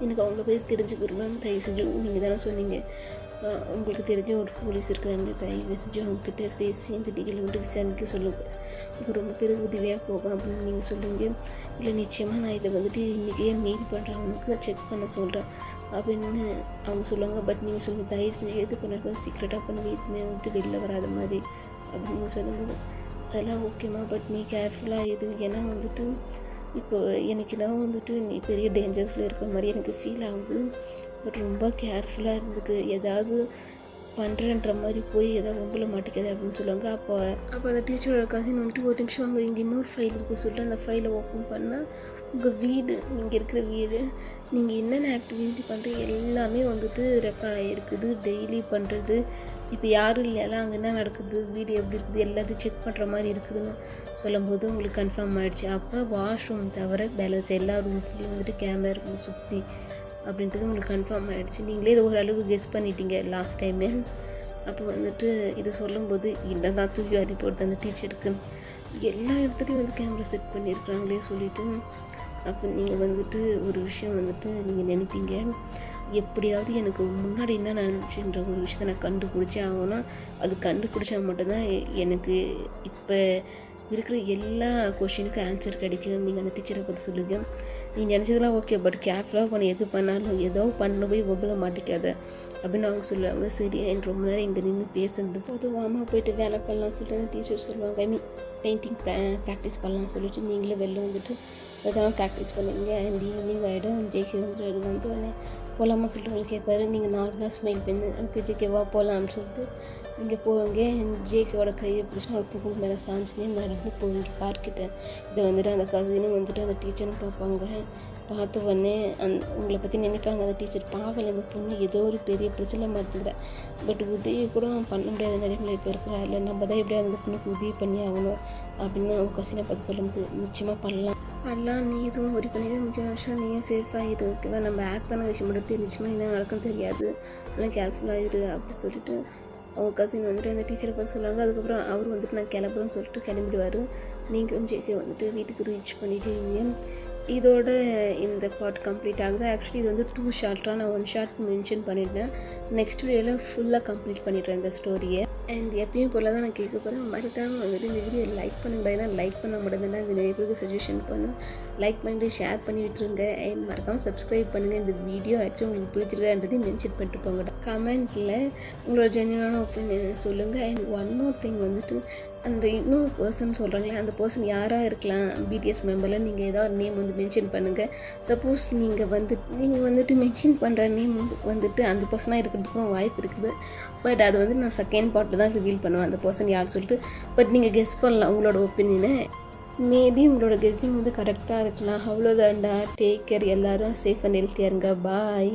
S1: எனக்கு அவங்கள போய் தெரிஞ்சுக்கிறோன்னு தயவு செஞ்சு நீங்கள் தானே சொன்னீங்க, உங்களுக்கு தெரிஞ்ச ஒரு போலீஸ் இருக்கிறாங்க, தயவு செஞ்சு அவங்கக்கிட்ட பேசி இந்த டீட்டெயில் வந்துட்டு விசாரிக்க சொல்லுங்கள், உங்களுக்கு ரொம்ப பெரிய உதவியாக போகும் அப்படின்னு நீங்கள் சொல்லுவீங்க. இல்லை நிச்சயமாக நான் இதை வந்துட்டு இன்றைக்கே மெயில் பண்ணுறவங்களுக்கு செக் பண்ண சொல்கிறேன் அப்படின்னு அவங்க சொல்லுவாங்க. பட் நீங்கள் சொல்லுங்கள், தயவு செஞ்சு எது பண்ணுறப்ப சீக்ரெட்டாக பண்ணுங்க, எதுவுமே வந்துட்டு வெளில வராத மாதிரி அப்படின்னு சொல்லும்போது அதெல்லாம் ஓகேம்மா, பட் நீ கேர்ஃபுல்லாக இது, ஏன்னா வந்துட்டு இப்போ எனக்கு நான் வந்துட்டு நீ பெரிய டேஞ்சர்ஸில் இருக்கிற மாதிரி எனக்கு ஃபீல் ஆகுது, பட் ரொம்ப கேர்ஃபுல்லாக இருந்துக்கு, ஏதாவது பண்ணுறன்ற மாதிரி போய் ஏதாவது உங்களை மாட்டிக்காது அப்படின்னு சொல்லுவாங்க. அப்போ அந்த டீச்சரோட கசின் வந்துட்டு ஒரு நிமிஷம் அங்கே இங்கே இன்னொரு ஃபைல் இருக்குது சொல்லிட்டு அந்த ஃபைலை ஓப்பன் பண்ணால் உங்கள் வீடு, நீங்கள் இருக்கிற வீடு, நீங்கள் என்னென்ன ஆக்டிவிட்டி பண்ணுறது எல்லாமே வந்துட்டு ரெக்கார்ட் ஆகிருக்குது. டெய்லி பண்ணுறது, இப்போ யாரும் இல்லையாலாம் அங்கே என்ன நடக்குது, வீடு எப்படி இருக்குது எல்லாத்தையும் செக் பண்ணுற மாதிரி இருக்குதுன்னு சொல்லும்போது உங்களுக்கு கன்ஃபார்ம் ஆகிடுச்சு. அப்போ வாஷ்ரூம் தவிர பேலன்ஸ் எல்லா ரூம்லேயும் வந்துட்டு கேமரா இருக்குது சுற்றி அப்படின்றது உங்களுக்கு கன்ஃபார்ம் ஆகிடுச்சு. நீங்களே இதை ஓரளவுக்கு கெஸ் பண்ணிட்டீங்க லாஸ்ட் டைமே. அப்போ வந்துட்டு இது சொல்லும்போது என்ன தான் தூக்கி ரிப்போர்ட் அந்த டீச்சருக்கு எல்லா இடத்துலையும் வந்து கேமரா செட் பண்ணியிருக்கிறாங்களே சொல்லிவிட்டு அப்போ நீங்கள் வந்துட்டு ஒரு விஷயம் வந்துட்டு நீங்கள் நினைப்பீங்க, எப்படியாவது எனக்கு முன்னாடி என்ன நடந்துச்சுன்ற ஒரு விஷயத்த நான் கண்டுபிடிச்சே ஆகணும். அது கண்டுபிடிச்சா மட்டும்தான் எனக்கு இப்போ இருக்கிற எல்லா கொஷினுக்கும் ஆன்சர் கிடைக்கும். நீங்கள் அந்த டீச்சரை பற்றி சொல்லுங்கள். நீங்கள் நினச்சதெல்லாம் ஓகே, பட் கேர்ஃபுல்லாக பண்ண எது பண்ணாலும் ஏதோ பண்ண போய் ஒவ்வொரு மாட்டிக்காத அப்படின்னு அவங்க சொல்லுவாங்க. சரி, எனக்கு ரொம்ப நேரம் இங்கே நின்று பேசுறது பொதுவாக போயிட்டு வேலை பண்ணலாம்னு சொல்லிட்டு டீச்சர் சொல்லுவாங்க. ஐ மீன் பெயிண்டிங் ப்ராக்டிஸ் பண்ணலாம்னு சொல்லிட்டு நீங்களே வெளில வந்துட்டு அதெல்லாம் ப்ராக்டிஸ் பண்ணுவீங்க. அண்ட் ஈவினிங் ஆகிடும். ஜேகே வந்து போகலாமா சொல்லிட்டு அவங்க கேட்பாரு. நீங்கள் நார்மலாக ஸ்மைல் பண்ணி ஓகே ஜேகே வா போகலான்னு சொல்லிட்டு நீங்கள் போவீங்க. ஜேகேவோட கையை பிடிச்சி அவர் தூக்கு மேலே சாஞ்சுனே நடந்து போவீங்க கார்கிட்ட. இதை வந்துட்டு அந்த கசினும் வந்துட்டு அந்த டீச்சரும் பார்ப்பாங்க. பார்த்த உடனே உங்களை பற்றி நினைப்பாங்க. அந்த டீச்சர் பாவல் இந்த பொண்ணு ஏதோ ஒரு பெரிய பிரச்சனை மாட்டேங்கிற, பட் உதவி கூட பண்ண முடியாத நிலைமையில் இப்போ இருக்கிறா, இல்லை நம்ம தான் எப்படியா அந்த பொண்ணுக்கு உதவி பண்ணி ஆகணும் அப்படின்னு அவங்க கசினை பார்த்து சொல்லும்போது நிச்சயமாக பண்ணலாம். நீ எதுவும் ஒரி பண்ணிக்க முக்கிய விஷயம் நீயே சேஃபாகிடு ஓகேவா. நம்ம ஆக்ட் பண்ண விஷயம் மட்டும் தெரிஞ்சுமா என்ன நடக்கும் தெரியாது, எல்லாம் கேர்ஃபுல்லாகிடு அப்படி சொல்லிட்டு அவங்க கசின் வந்துட்டு அந்த டீச்சரை பார்த்து சொல்லுவாங்க. அதுக்கப்புறம் அவர் வந்துட்டு நான் கிளம்புறேன்னு சொல்லிட்டு கிளம்பிடுவார். நீங்கள் ஜேகே வந்துட்டு வீட்டுக்கு ரீச் பண்ணிவிடுவீங்க. இதோட இந்த பார்ட் கம்ப்ளீட் ஆகுது. ஆக்சுவலி இது வந்து 2 ஷார்ட்டாக நான் 1 ஷார்ட் மென்ஷன் பண்ணிட்டேன். நெக்ஸ்ட் வீடியோவில் ஃபுல்லாக கம்ப்ளீட் பண்ணிடுறேன் இந்த ஸ்டோரியை. அண்ட் எப்பயும் போல தான் நான் கேட்க போகிறேன். மறக்காமல் வந்துட்டு இந்த வீடியோ லைக் பண்ணுங்க. ஏன்னா லைக் பண்ண முடியுதுன்னா இந்த நிறைய பேருக்கு சஜஷன் பண்ணும். லைக் பண்ணிட்டு ஷேர் பண்ணி விட்டுருங்க. அண்ட் மறக்காமல் சப்ஸ்கிரைப் பண்ணுங்கள். இந்த வீடியோ ஆக்சுவலி உங்களுக்கு பிடிச்சிருக்கான்றதையும் மென்ஷன் பண்ணிட்டு போங்க. கமெண்ட்டில் உங்களோட ஜென்யூனான ஒப்பீனியன் சொல்லுங்கள். அண்ட் ஒன் மோர் திங் வந்துட்டு அந்த இன்னொரு பர்சன் சொல்கிறாங்களே அந்த பர்சன் யாராக இருக்கலாம் பிடிஎஸ் மெம்பரில் நீங்கள் ஏதாவது நேம் வந்து மென்ஷன் பண்ணுங்கள். சப்போஸ் நீங்கள் வந்துட்டு மென்ஷன் பண்ணுற நேம் வந்துட்டு அந்த பர்சனாக இருக்கிறதுக்கும் வாய்ப்பு இருக்குது. பட் அது வந்து நான் செகண்ட் பார்ட்டில் தான் ரிவீல் பண்ணுவேன் அந்த பர்சன் யார் சொல்லிட்டு. பட் நீங்கள் கெஸ் பண்ணலாம் உங்களோட ஒப்பீனியனை. மேபி உங்களோட கெஸ்ஸிங் வந்து கரெக்டாக இருக்கலாம். அவ்வளோதான்டா. Take care. எல்லோரும் சேஃப் அண்ட் ஹெல்த்தியாக இருங்க. பாய்.